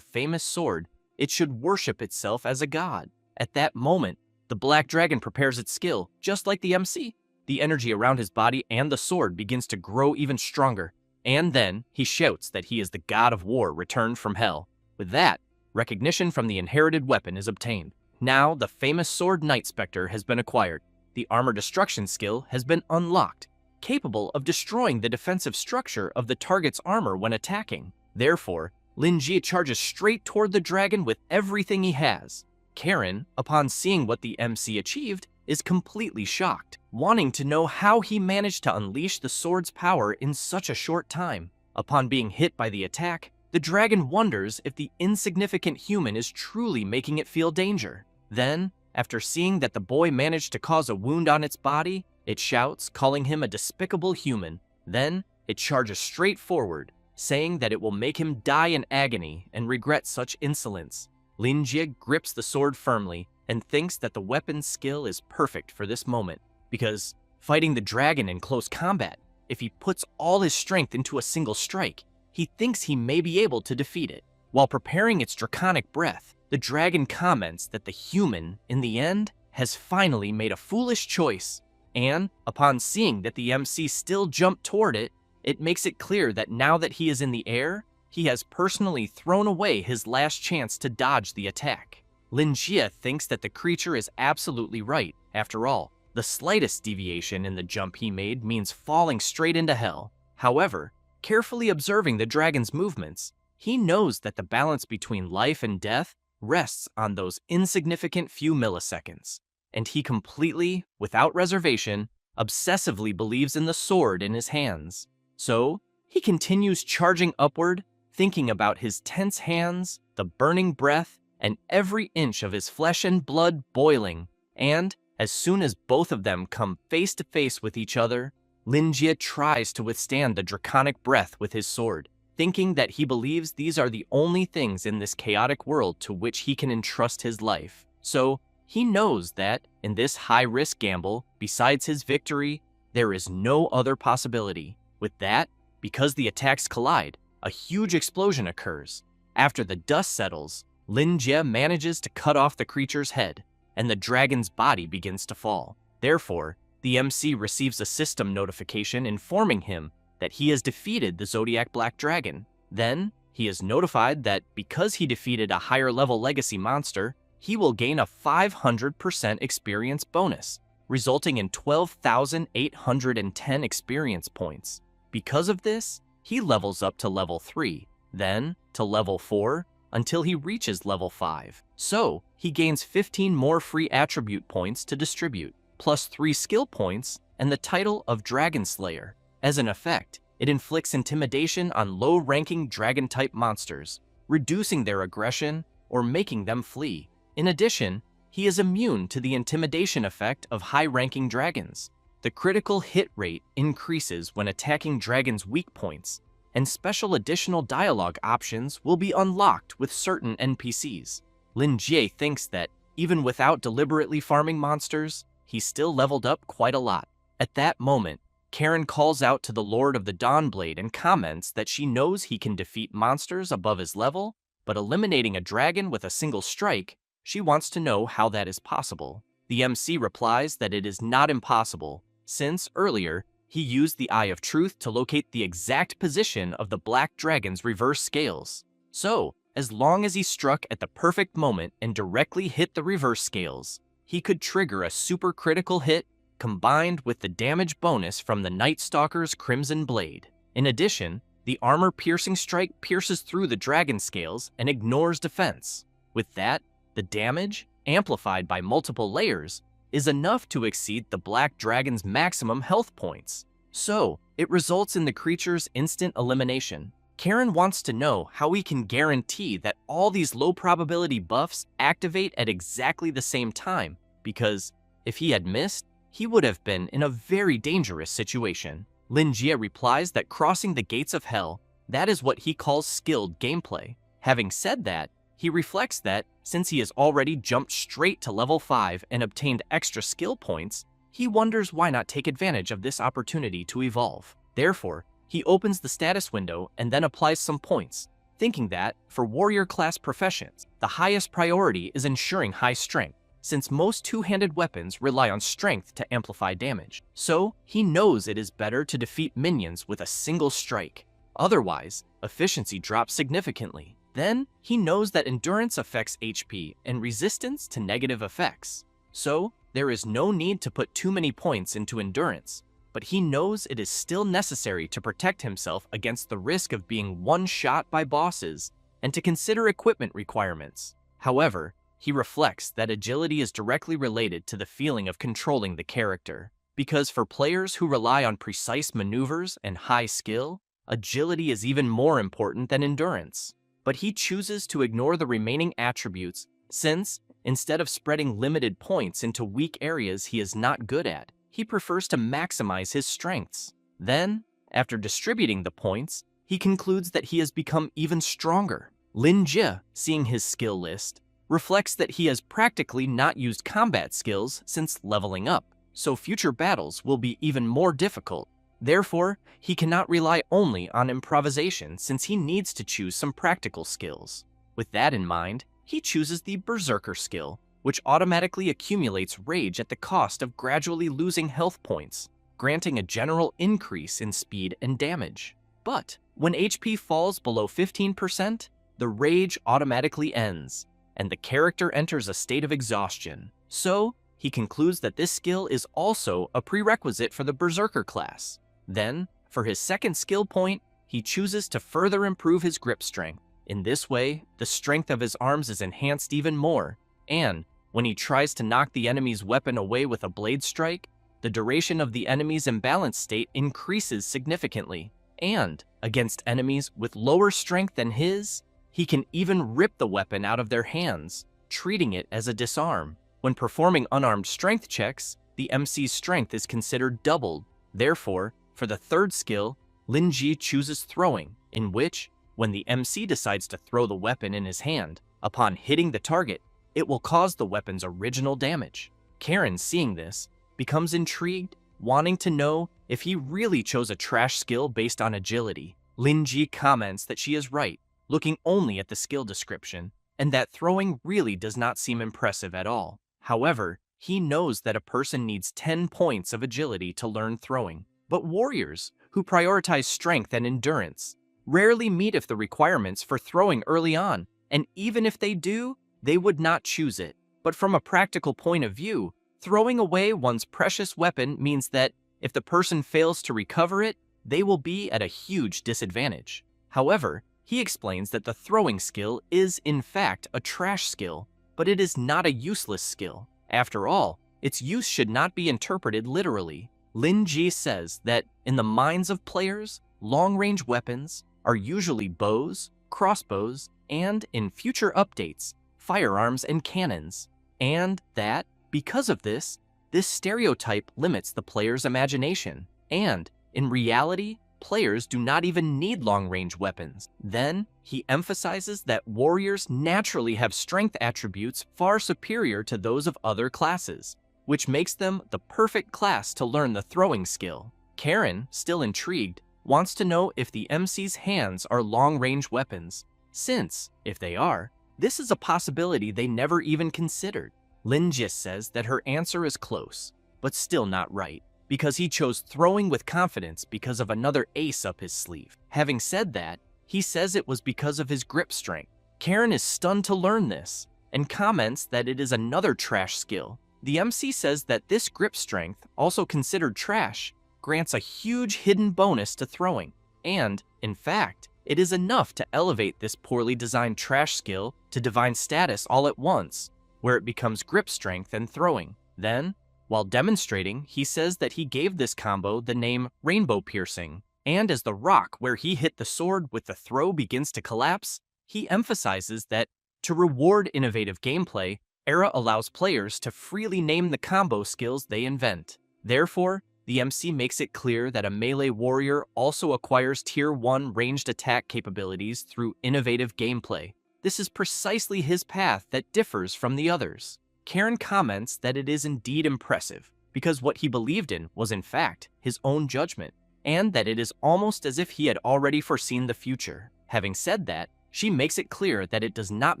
famous sword, it should worship itself as a god. At that moment, the black dragon prepares its skill, just like the MC. The energy around his body and the sword begins to grow even stronger, and then he shouts that he is the god of war returned from hell. With that, recognition from the inherited weapon is obtained. Now, the famous sword Night Spectre has been acquired. The armor destruction skill has been unlocked, capable of destroying the defensive structure of the target's armor when attacking. Therefore, Lin Jie charges straight toward the dragon with everything he has. Karen, upon seeing what the MC achieved, is completely shocked, wanting to know how he managed to unleash the sword's power in such a short time. Upon being hit by the attack, the dragon wonders if the insignificant human is truly making it feel danger. Then, after seeing that the boy managed to cause a wound on its body, it shouts, calling him a despicable human. Then, it charges straight forward, saying that it will make him die in agony and regret such insolence. Lin Jie grips the sword firmly and thinks that the weapon's skill is perfect for this moment, because fighting the dragon in close combat, if he puts all his strength into a single strike, he thinks he may be able to defeat it. While preparing its draconic breath, the dragon comments that the human, in the end, has finally made a foolish choice, and, upon seeing that the MC still jumped toward it, it makes it clear that now that he is in the air, he has personally thrown away his last chance to dodge the attack. Lin Jie thinks that the creature is absolutely right. After all, the slightest deviation in the jump he made means falling straight into hell. However, carefully observing the dragon's movements, he knows that the balance between life and death rests on those insignificant few milliseconds, and he completely, without reservation, obsessively believes in the sword in his hands. So, he continues charging upward, thinking about his tense hands, the burning breath, and every inch of his flesh and blood boiling. And, as soon as both of them come face to face with each other, Lin Jie tries to withstand the draconic breath with his sword, thinking that he believes these are the only things in this chaotic world to which he can entrust his life. So, he knows that, in this high-risk gamble, besides his victory, there is no other possibility. With that, because the attacks collide, a huge explosion occurs. After the dust settles, Lin Jie manages to cut off the creature's head, and the dragon's body begins to fall. Therefore, the MC receives a system notification informing him that he has defeated the Zodiac Black Dragon. Then, he is notified that because he defeated a higher-level legacy monster, he will gain a 500% experience bonus, resulting in 12,810 experience points. Because of this, he levels up to level 3, then to level 4, until he reaches level 5. So, he gains 15 more free attribute points to distribute, plus 3 skill points and the title of Dragon Slayer. As an effect, it inflicts intimidation on low-ranking dragon-type monsters, reducing their aggression or making them flee. In addition, he is immune to the intimidation effect of high-ranking dragons. The critical hit rate increases when attacking dragons' weak points, and special additional dialogue options will be unlocked with certain NPCs. Lin Jie thinks that, even without deliberately farming monsters, he still leveled up quite a lot. At that moment, Karen calls out to the Lord of the Dawnblade and comments that she knows he can defeat monsters above his level, but eliminating a dragon with a single strike, she wants to know how that is possible. The MC replies that it is not impossible, since, earlier, he used the Eye of Truth to locate the exact position of the Black Dragon's reverse scales. So, as long as he struck at the perfect moment and directly hit the reverse scales, he could trigger a super critical hit combined with the damage bonus from the Night Stalker's Crimson Blade. In addition, the armor-piercing strike pierces through the dragon scales and ignores defense. With that, the damage, amplified by multiple layers, is enough to exceed the black dragon's maximum health points. So, it results in the creature's instant elimination. Karen wants to know how we can guarantee that all these low-probability buffs activate at exactly the same time, because if he had missed, he would have been in a very dangerous situation. Lin Jie replies that crossing the gates of hell, that is what he calls skilled gameplay. Having said that, he reflects that, since he has already jumped straight to level 5 and obtained extra skill points, he wonders why not take advantage of this opportunity to evolve. Therefore, he opens the status window and then applies some points, thinking that, for warrior class professions, the highest priority is ensuring high strength, since most two-handed weapons rely on strength to amplify damage. So, he knows it is better to defeat minions with a single strike. Otherwise, efficiency drops significantly. Then, he knows that endurance affects HP and resistance to negative effects. So, there is no need to put too many points into endurance, but he knows it is still necessary to protect himself against the risk of being one-shot by bosses and to consider equipment requirements. However, he reflects that agility is directly related to the feeling of controlling the character, because for players who rely on precise maneuvers and high skill, agility is even more important than endurance. But he chooses to ignore the remaining attributes since, instead of spreading limited points into weak areas he is not good at, he prefers to maximize his strengths. Then, after distributing the points, he concludes that he has become even stronger. Lin Jie, seeing his skill list, reflects that he has practically not used combat skills since leveling up, so future battles will be even more difficult. Therefore, he cannot rely only on improvisation since he needs to choose some practical skills. With that in mind, he chooses the Berserker skill, which automatically accumulates rage at the cost of gradually losing health points, granting a general increase in speed and damage. But when HP falls below 15%, the rage automatically ends, and the character enters a state of exhaustion. So, he concludes that this skill is also a prerequisite for the Berserker class. Then, for his second skill point, he chooses to further improve his grip strength. In this way, the strength of his arms is enhanced even more, and when he tries to knock the enemy's weapon away with a blade strike, the duration of the enemy's imbalanced state increases significantly. And, against enemies with lower strength than his, he can even rip the weapon out of their hands, treating it as a disarm. When performing unarmed strength checks, the MC's strength is considered doubled. Therefore, for the third skill, Lin Jie chooses throwing, in which, when the MC decides to throw the weapon in his hand, upon hitting the target, it will cause the weapon's original damage. Karen, seeing this, becomes intrigued, wanting to know if he really chose a trash skill based on agility. Lin Jie comments that she is right, looking only at the skill description, and that throwing really does not seem impressive at all. However, he knows that a person needs 10 points of agility to learn throwing. But warriors, who prioritize strength and endurance, rarely meet the requirements for throwing early on, and even if they do, they would not choose it. But from a practical point of view, throwing away one's precious weapon means that if the person fails to recover it, they will be at a huge disadvantage. However, he explains that the throwing skill is in fact a trash skill, but it is not a useless skill. After all, its use should not be interpreted literally. Lin Jie says that in the minds of players, long-range weapons are usually bows, crossbows, and, in future updates, firearms and cannons, and that, because of this, this stereotype limits the player's imagination, and, in reality, players do not even need long-range weapons. Then, he emphasizes that warriors naturally have strength attributes far superior to those of other classes, which makes them the perfect class to learn the throwing skill. Karen, still intrigued, wants to know if the MC's hands are long-range weapons, since, if they are, this is a possibility they never even considered. Lin Jie says that her answer is close, but still not right, because he chose throwing with confidence because of another ace up his sleeve. Having said that, he says it was because of his grip strength. Karen is stunned to learn this, and comments that it is another trash skill. The MC says that this grip strength, also considered trash, grants a huge hidden bonus to throwing, And, in fact, it is enough to elevate this poorly designed trash skill to divine status all at once, where it becomes grip strength and throwing. Then, while demonstrating, he says that he gave this combo the name Rainbow Piercing, and as the rock where he hit the sword with the throw begins to collapse, he emphasizes that to reward innovative gameplay, Era allows players to freely name the combo skills they invent. Therefore, the MC makes it clear that a melee warrior also acquires Tier 1 ranged attack capabilities through innovative gameplay. This is precisely his path that differs from the others. Karen comments that it is indeed impressive, because what he believed in was in fact his own judgment, and that it is almost as if he had already foreseen the future. Having said that, she makes it clear that it does not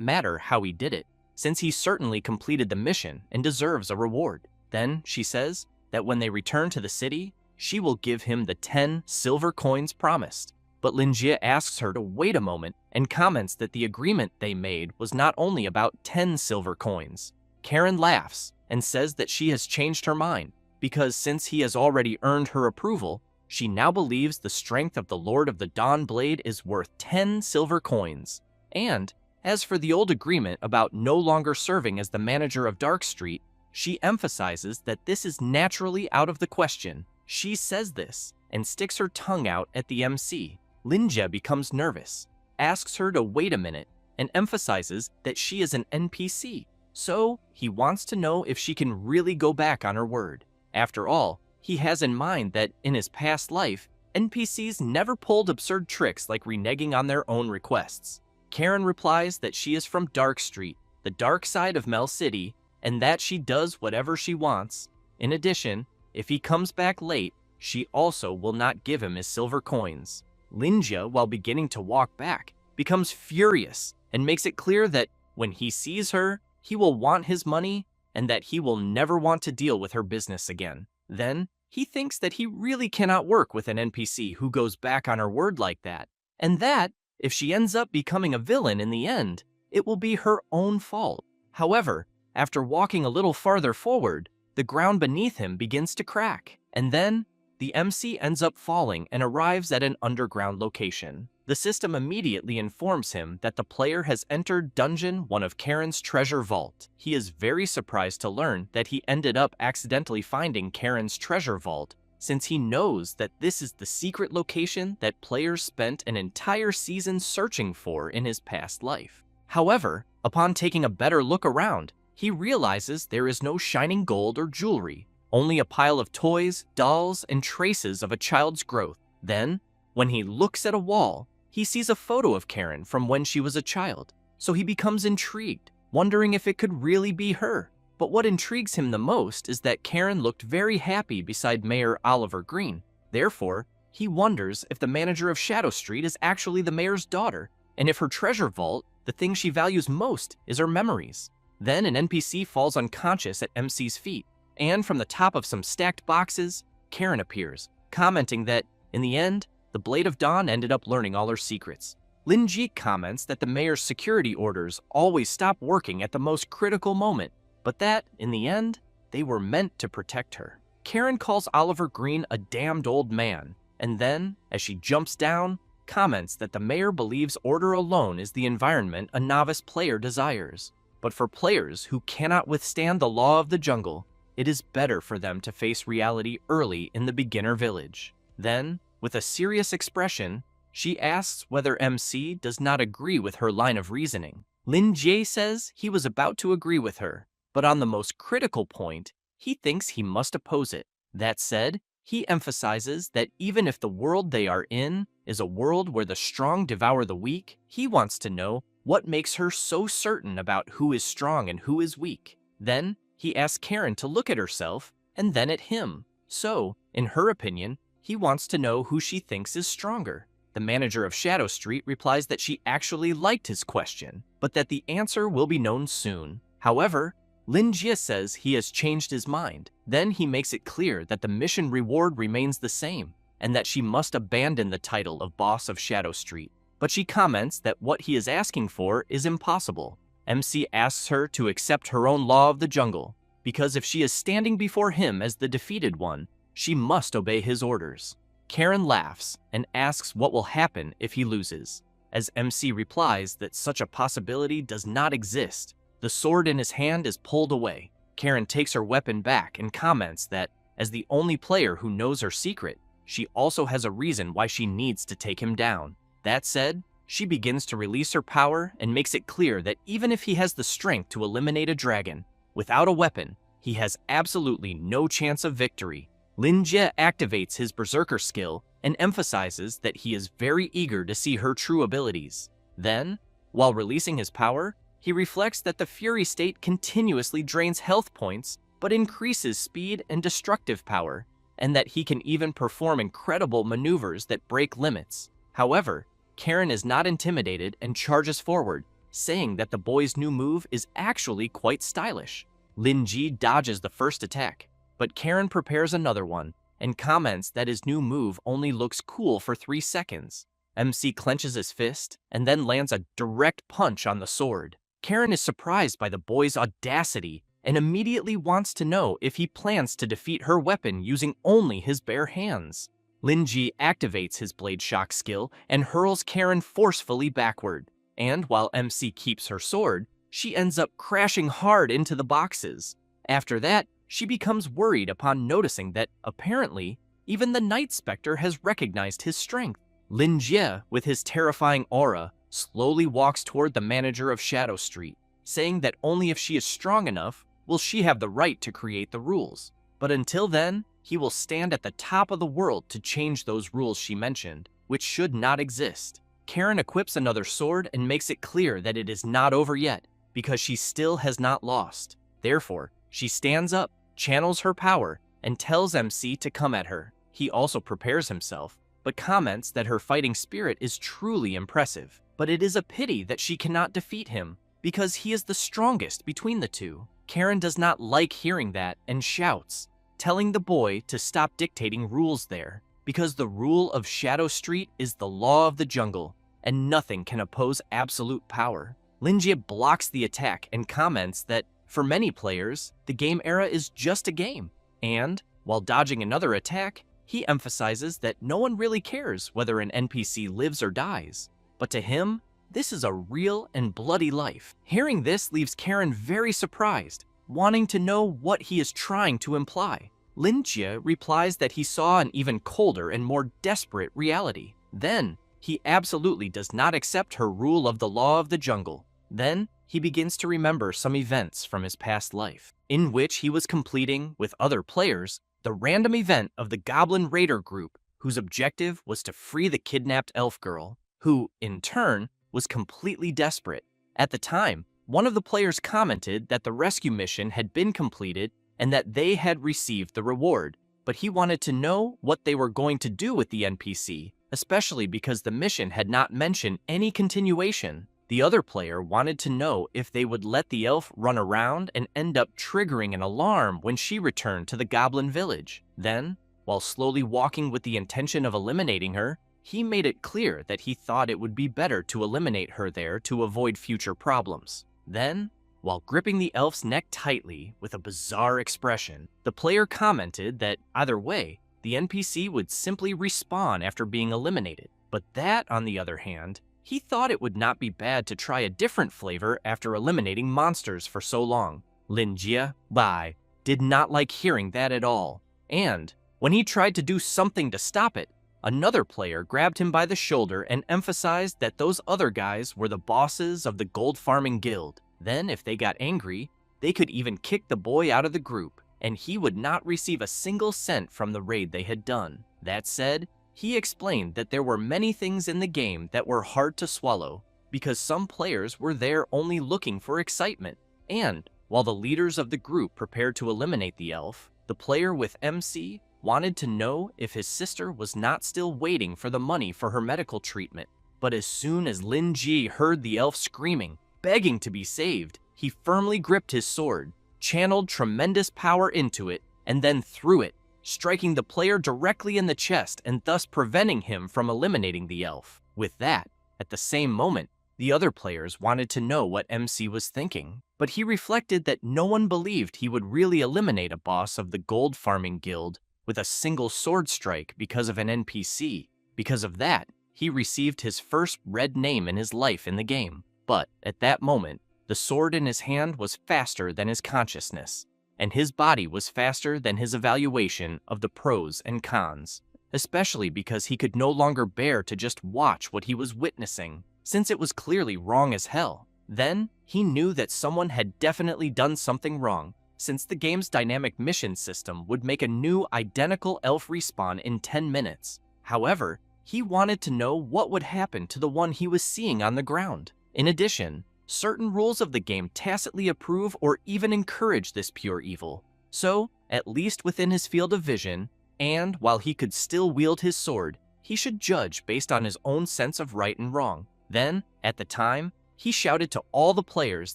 matter how he did it, since he certainly completed the mission and deserves a reward. Then, she says, that when they return to the city, she will give him the 10 silver coins promised. But Linjie asks her to wait a moment and comments that the agreement they made was not only about 10 silver coins. Karen laughs and says that she has changed her mind, because since he has already earned her approval, she now believes the strength of the Lord of the Dawn Blade is worth 10 silver coins. And, as for the old agreement about no longer serving as the manager of Dark Street, she emphasizes that this is naturally out of the question. She says this and sticks her tongue out at the MC. Linjie becomes nervous, asks her to wait a minute, and emphasizes that she is an NPC. So, he wants to know if she can really go back on her word. After all, he has in mind that in his past life, NPCs never pulled absurd tricks like reneging on their own requests. Karen replies that she is from Dark Street, the dark side of Mel City, and that she does whatever she wants. In addition, if he comes back late, she also will not give him his silver coins. Linjie, while beginning to walk back, becomes furious and makes it clear that when he sees her, he will want his money and that he will never want to deal with her business again. Then, he thinks that he really cannot work with an NPC who goes back on her word like that, and that, if she ends up becoming a villain in the end, it will be her own fault. However, after walking a little farther forward, the ground beneath him begins to crack, and then the MC ends up falling and arrives at an underground location. The system immediately informs him that the player has entered Dungeon 1 of Karen's treasure vault. He is very surprised to learn that he ended up accidentally finding Karen's treasure vault, since he knows that this is the secret location that players spent an entire season searching for in his past life. However, upon taking a better look around, he realizes there is no shining gold or jewelry, only a pile of toys, dolls, and traces of a child's growth. Then, when he looks at a wall, he sees a photo of Karen from when she was a child, so he becomes intrigued, wondering if it could really be her. But what intrigues him the most is that Karen looked very happy beside Mayor Oliver Green. Therefore, he wonders if the manager of Shadow Street is actually the mayor's daughter, and if her treasure vault, the thing she values most, is her memories. Then an NPC falls unconscious at MC's feet, and from the top of some stacked boxes, Karen appears, commenting that, in the end, the Blade of Dawn ended up learning all her secrets. Linjie comments that the mayor's security orders always stop working at the most critical moment, but that, in the end, they were meant to protect her. Karen calls Oliver Green a damned old man, and then, as she jumps down, comments that the mayor believes order alone is the environment a novice player desires. But for players who cannot withstand the law of the jungle, it is better for them to face reality early in the beginner village. Then, with a serious expression, she asks whether MC does not agree with her line of reasoning. Linjie says he was about to agree with her, but on the most critical point, he thinks he must oppose it. That said, he emphasizes that even if the world they are in is a world where the strong devour the weak, he wants to know what makes her so certain about who is strong and who is weak. Then, he asks Karen to look at herself and then at him. So, in her opinion, he wants to know who she thinks is stronger. The manager of Shadow Street replies that she actually liked his question, but that the answer will be known soon. However, Linjie says he has changed his mind. Then he makes it clear that the mission reward remains the same, and that she must abandon the title of boss of Shadow Street. But she comments that what he is asking for is impossible. MC asks her to accept her own law of the jungle, because if she is standing before him as the defeated one, she must obey his orders. Karen laughs and asks what will happen if he loses. As MC replies that such a possibility does not exist, the sword in his hand is pulled away. Karen takes her weapon back and comments that, as the only player who knows her secret, she also has a reason why she needs to take him down. That said, she begins to release her power and makes it clear that even if he has the strength to eliminate a dragon, without a weapon, he has absolutely no chance of victory. Lin Jie activates his berserker skill and emphasizes that he is very eager to see her true abilities. Then, while releasing his power, he reflects that the Fury state continuously drains health points but increases speed and destructive power, and that he can even perform incredible maneuvers that break limits. However, Karen is not intimidated and charges forward, saying that the boy's new move is actually quite stylish. Lin Ji dodges the first attack, but Karen prepares another one and comments that his new move only looks cool for 3 seconds. MC clenches his fist and then lands a direct punch on the sword. Karen is surprised by the boy's audacity and immediately wants to know if he plans to defeat her weapon using only his bare hands. Lin Ji activates his Blade Shock skill and hurls Karen forcefully backward, and while MC keeps her sword, she ends up crashing hard into the boxes. After that, she becomes worried upon noticing that, apparently, even the Night Spectre has recognized his strength. Lin Jie, with his terrifying aura, slowly walks toward the manager of Shadow Street, saying that only if she is strong enough will she have the right to create the rules. But until then, he will stand at the top of the world to change those rules she mentioned, which should not exist. Karen equips another sword and makes it clear that it is not over yet, because she still has not lost. Therefore, she stands up, channels her power, and tells MC to come at her. He also prepares himself, but comments that her fighting spirit is truly impressive. But it is a pity that she cannot defeat him, because he is the strongest between the two. Karen does not like hearing that and shouts, telling the boy to stop dictating rules there, because the rule of Shadow Street is the law of the jungle, and nothing can oppose absolute power. Lin Jie blocks the attack and comments that, for many players, the game era is just a game, and, while dodging another attack, he emphasizes that no one really cares whether an NPC lives or dies. But to him, this is a real and bloody life. Hearing this leaves Karen very surprised, wanting to know what he is trying to imply. Lin Jie replies that he saw an even colder and more desperate reality. Then, he absolutely does not accept her rule of the law of the jungle. Then, he begins to remember some events from his past life, in which he was completing, with other players, the random event of the Goblin Raider group, whose objective was to free the kidnapped elf girl, who, in turn, was completely desperate. At the time, one of the players commented that the rescue mission had been completed and that they had received the reward, but he wanted to know what they were going to do with the NPC, especially because the mission had not mentioned any continuation. The other player wanted to know if they would let the elf run around and end up triggering an alarm when she returned to the goblin village. Then, while slowly walking with the intention of eliminating her, he made it clear that he thought it would be better to eliminate her there to avoid future problems. Then, while gripping the elf's neck tightly with a bizarre expression, the player commented that either way, the NPC would simply respawn after being eliminated. But that, on the other hand, he thought it would not be bad to try a different flavor after eliminating monsters for so long. Lin Jie, Bai, did not like hearing that at all. And, when he tried to do something to stop it, another player grabbed him by the shoulder and emphasized that those other guys were the bosses of the gold farming guild. Then, if they got angry, they could even kick the boy out of the group, and he would not receive a single cent from the raid they had done. That said, he explained that there were many things in the game that were hard to swallow, because some players were there only looking for excitement. And, while the leaders of the group prepared to eliminate the elf, the player with MC wanted to know if his sister was not still waiting for the money for her medical treatment. But as soon as Lin Ji heard the elf screaming, begging to be saved, he firmly gripped his sword, channeled tremendous power into it, and then threw it, striking the player directly in the chest and thus preventing him from eliminating the elf. With that, at the same moment, the other players wanted to know what MC was thinking, but he reflected that no one believed he would really eliminate a boss of the gold farming guild with a single sword strike because of an NPC. Because of that, he received his first red name in his life in the game. But at that moment, the sword in his hand was faster than his consciousness, and his body was faster than his evaluation of the pros and cons, especially because he could no longer bear to just watch what he was witnessing, since it was clearly wrong as hell. Then, he knew that someone had definitely done something wrong, since the game's dynamic mission system would make a new identical elf respawn in 10 minutes. However, he wanted to know what would happen to the one he was seeing on the ground. In addition, certain rules of the game tacitly approve or even encourage this pure evil. So, at least within his field of vision, and while he could still wield his sword, he should judge based on his own sense of right and wrong. Then, at the time, he shouted to all the players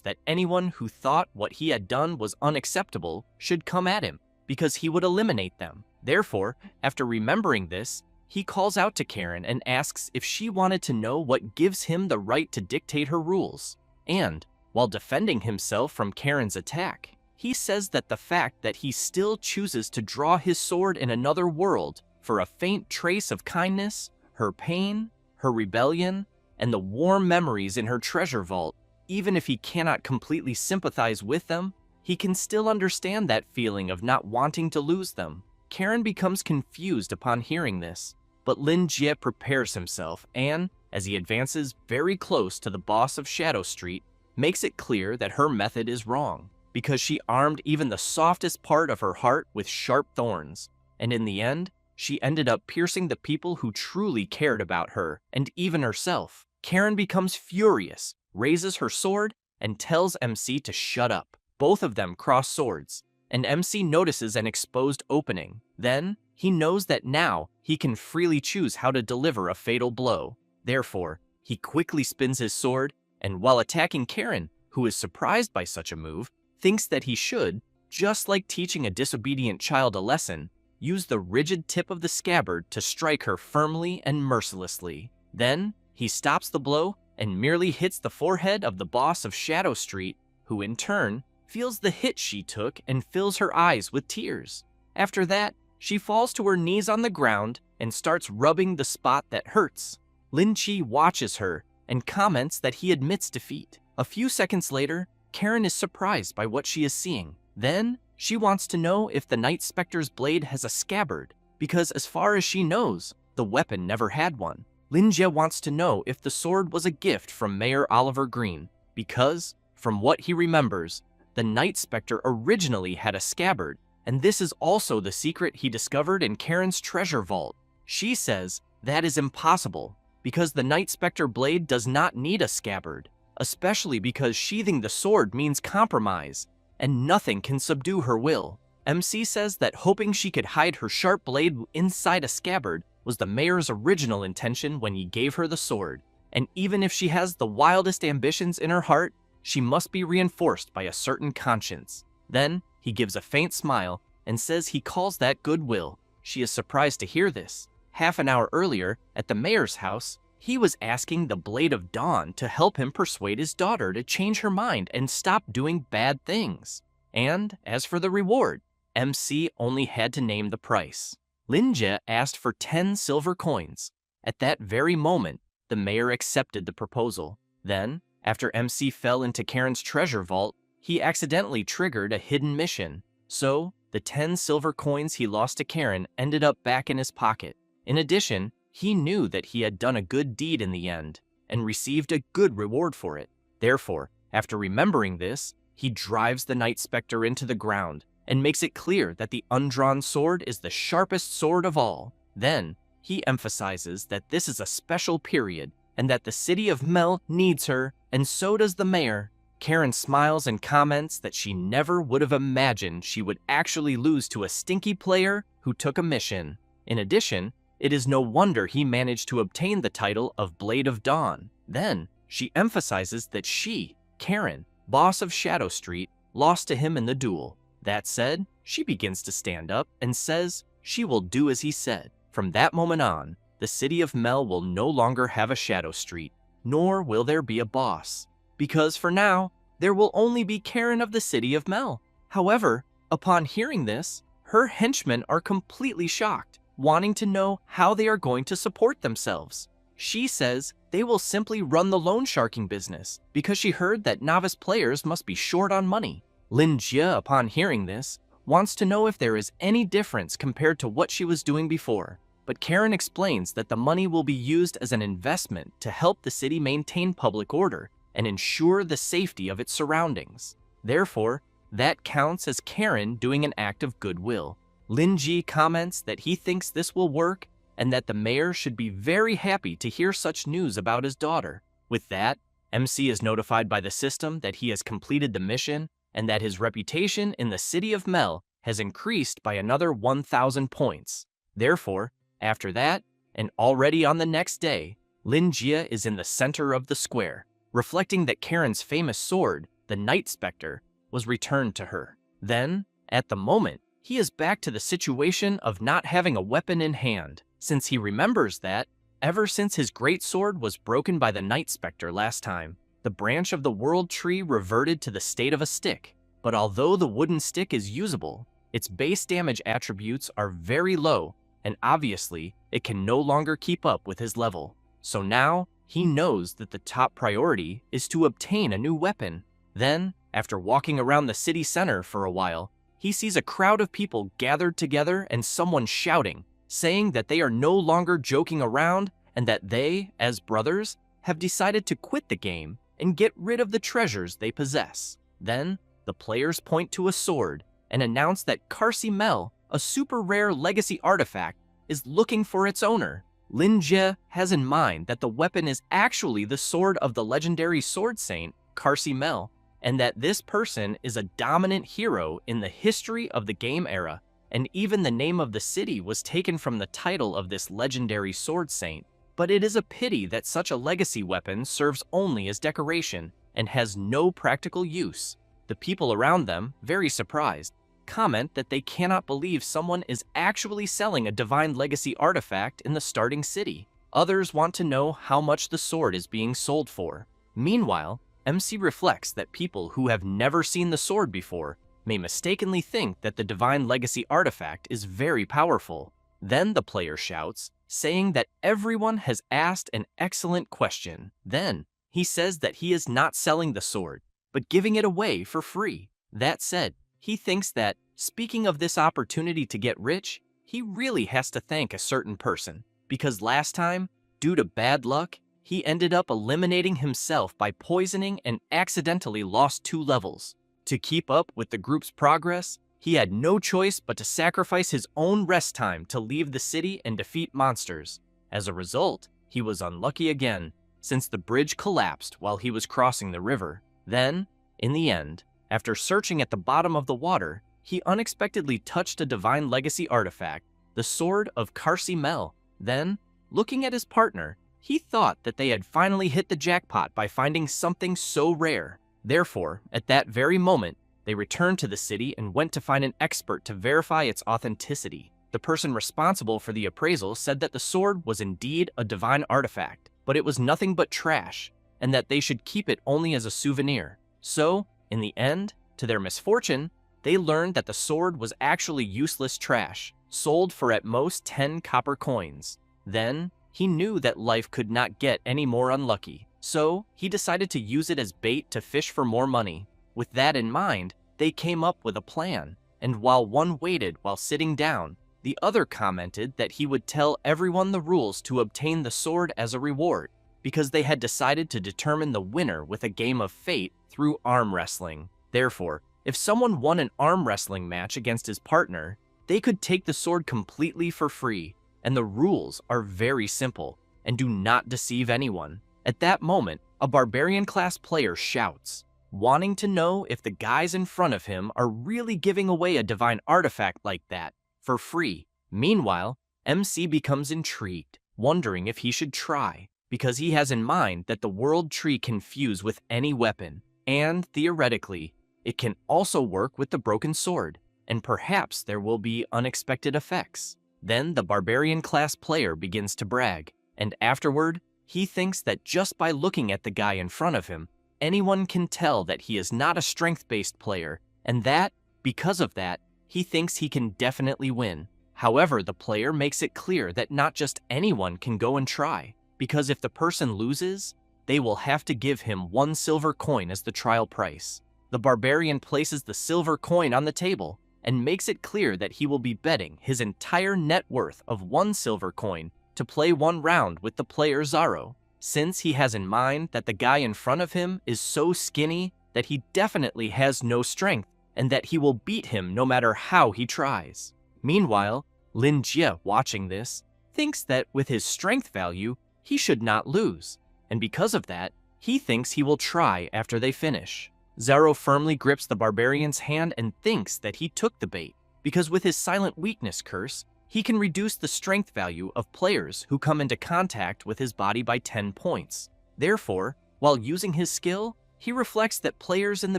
that anyone who thought what he had done was unacceptable should come at him, because he would eliminate them. Therefore, after remembering this, he calls out to Karen and asks if she wanted to know what gives him the right to dictate her rules. And, while defending himself from Karen's attack, he says that the fact that he still chooses to draw his sword in another world for a faint trace of kindness, her pain, her rebellion, and the warm memories in her treasure vault, even if he cannot completely sympathize with them, he can still understand that feeling of not wanting to lose them. Karen becomes confused upon hearing this, but Lin Jie prepares himself and, as he advances very close to the boss of Shadow Street, makes it clear that her method is wrong, because she armed even the softest part of her heart with sharp thorns, and in the end, she ended up piercing the people who truly cared about her, and even herself. Karen becomes furious, raises her sword, and tells MC to shut up. Both of them cross swords, and MC notices an exposed opening. Then, he knows that now he can freely choose how to deliver a fatal blow. Therefore, he quickly spins his sword, and while attacking Karen, who is surprised by such a move, thinks that he should, just like teaching a disobedient child a lesson, use the rigid tip of the scabbard to strike her firmly and mercilessly. Then, he stops the blow and merely hits the forehead of the boss of Shadow Street, who in turn feels the hit she took and fills her eyes with tears. After that, she falls to her knees on the ground and starts rubbing the spot that hurts. Lin Chi watches her and comments that he admits defeat. A few seconds later, Karen is surprised by what she is seeing. Then, she wants to know if the Night Spectre's blade has a scabbard, because as far as she knows, the weapon never had one. Lin Jie wants to know if the sword was a gift from Mayor Oliver Green, because, from what he remembers, the Night Spectre originally had a scabbard, and this is also the secret he discovered in Karen's treasure vault. She says that is impossible, because the Night Spectre blade does not need a scabbard, especially because sheathing the sword means compromise, and nothing can subdue her will. MC says that hoping she could hide her sharp blade inside a scabbard was the mayor's original intention when he gave her the sword, and even if she has the wildest ambitions in her heart, she must be reinforced by a certain conscience. Then, he gives a faint smile and says he calls that goodwill. She is surprised to hear this. Half an hour earlier, at the mayor's house, he was asking the Blade of Dawn to help him persuade his daughter to change her mind and stop doing bad things. And as for the reward, MC only had to name the price. Lin Jie asked for 10 silver coins. At that very moment, the mayor accepted the proposal. Then, after MC fell into Karen's treasure vault, he accidentally triggered a hidden mission. So, the 10 silver coins he lost to Karen ended up back in his pocket. In addition, he knew that he had done a good deed in the end, and received a good reward for it. Therefore, after remembering this, he drives the Night Spectre into the ground, and makes it clear that the undrawn sword is the sharpest sword of all. Then, he emphasizes that this is a special period, and that the city of Mel needs her, and so does the mayor. Karen smiles and comments that she never would have imagined she would actually lose to a stinky player who took a mission. In addition, it is no wonder he managed to obtain the title of Blade of Dawn. Then, she emphasizes that she, Karen, boss of Shadow Street, lost to him in the duel. That said, she begins to stand up and says she will do as he said. From that moment on, the city of Mel will no longer have a Shadow Street, nor will there be a boss, because for now, there will only be Karen of the city of Mel. However, upon hearing this, her henchmen are completely shocked, wanting to know how they are going to support themselves. She says they will simply run the loan sharking business because she heard that novice players must be short on money. Lin Jie, upon hearing this, wants to know if there is any difference compared to what she was doing before. But Karen explains that the money will be used as an investment to help the city maintain public order and ensure the safety of its surroundings. Therefore, that counts as Karen doing an act of goodwill. Lin Ji comments that he thinks this will work and that the mayor should be very happy to hear such news about his daughter. With that, MC is notified by the system that he has completed the mission and that his reputation in the city of Mel has increased by another 1,000 points. Therefore, after that, and already on the next day, Lin Jie is in the center of the square, reflecting that Karen's famous sword, the Night Spectre, was returned to her. Then, at the moment, he is back to the situation of not having a weapon in hand, since he remembers that, ever since his great sword was broken by the Night Spectre last time, the branch of the World Tree reverted to the state of a stick. But although the wooden stick is usable, its base damage attributes are very low, and obviously, it can no longer keep up with his level. So now, he knows that the top priority is to obtain a new weapon. Then, after walking around the city center for a while, he sees a crowd of people gathered together and someone shouting, saying that they are no longer joking around and that they, as brothers, have decided to quit the game and get rid of the treasures they possess. Then, the players point to a sword and announce that Karsi Mel, a super rare legacy artifact, is looking for its owner. Lin Jie has in mind that the weapon is actually the sword of the legendary sword saint, Karsi Mel, and that this person is a dominant hero in the history of the game era, and even the name of the city was taken from the title of this legendary sword saint. But it is a pity that such a legacy weapon serves only as decoration and has no practical use. The people around them, very surprised, comment that they cannot believe someone is actually selling a divine legacy artifact in the starting city. Others want to know how much the sword is being sold for. Meanwhile, MC reflects that people who have never seen the sword before may mistakenly think that the divine legacy artifact is very powerful. Then the player shouts, saying that everyone has asked an excellent question. Then, he says that he is not selling the sword, but giving it away for free. That said, he thinks that, speaking of this opportunity to get rich, he really has to thank a certain person, because last time, due to bad luck, he ended up eliminating himself by poisoning and accidentally lost 2 levels. To keep up with the group's progress, he had no choice but to sacrifice his own rest time to leave the city and defeat monsters. As a result, he was unlucky again, since the bridge collapsed while he was crossing the river. Then, in the end, after searching at the bottom of the water, he unexpectedly touched a divine legacy artifact, the sword of Karsi Mel. Then, looking at his partner, he thought that they had finally hit the jackpot by finding something so rare. Therefore, at that very moment, they returned to the city and went to find an expert to verify its authenticity. The person responsible for the appraisal said that the sword was indeed a divine artifact, but it was nothing but trash, and that they should keep it only as a souvenir. So, in the end, to their misfortune, they learned that the sword was actually useless trash, sold for at most 10 copper coins. Then, he knew that life could not get any more unlucky, so he decided to use it as bait to fish for more money. With that in mind, they came up with a plan, and while one waited while sitting down, the other commented that he would tell everyone the rules to obtain the sword as a reward, because they had decided to determine the winner with a game of fate through arm wrestling. Therefore, if someone won an arm wrestling match against his partner, they could take the sword completely for free, and the rules are very simple and do not deceive anyone. At that moment, a barbarian class player shouts, wanting to know if the guys in front of him are really giving away a divine artifact like that for free. Meanwhile, MC becomes intrigued, wondering if he should try, because he has in mind that the world tree can fuse with any weapon, and theoretically, it can also work with the broken sword, and perhaps there will be unexpected effects. Then the barbarian class player begins to brag, and afterward, he thinks that just by looking at the guy in front of him, anyone can tell that he is not a strength-based player, and that, because of that, he thinks he can definitely win. However, the player makes it clear that not just anyone can go and try, because if the person loses, they will have to give him 1 silver coin as the trial price. The barbarian places the silver coin on the table and makes it clear that he will be betting his entire net worth of 1 silver coin to play 1 round with the player Zaro, since he has in mind that the guy in front of him is so skinny that he definitely has no strength and that he will beat him no matter how he tries. Meanwhile, Lin Jie, watching this, thinks that with his strength value, he should not lose, and because of that, he thinks he will try after they finish. Zaro firmly grips the barbarian's hand and thinks that he took the bait, because with his silent weakness curse, he can reduce the strength value of players who come into contact with his body by 10 points. Therefore, while using his skill, he reflects that players in the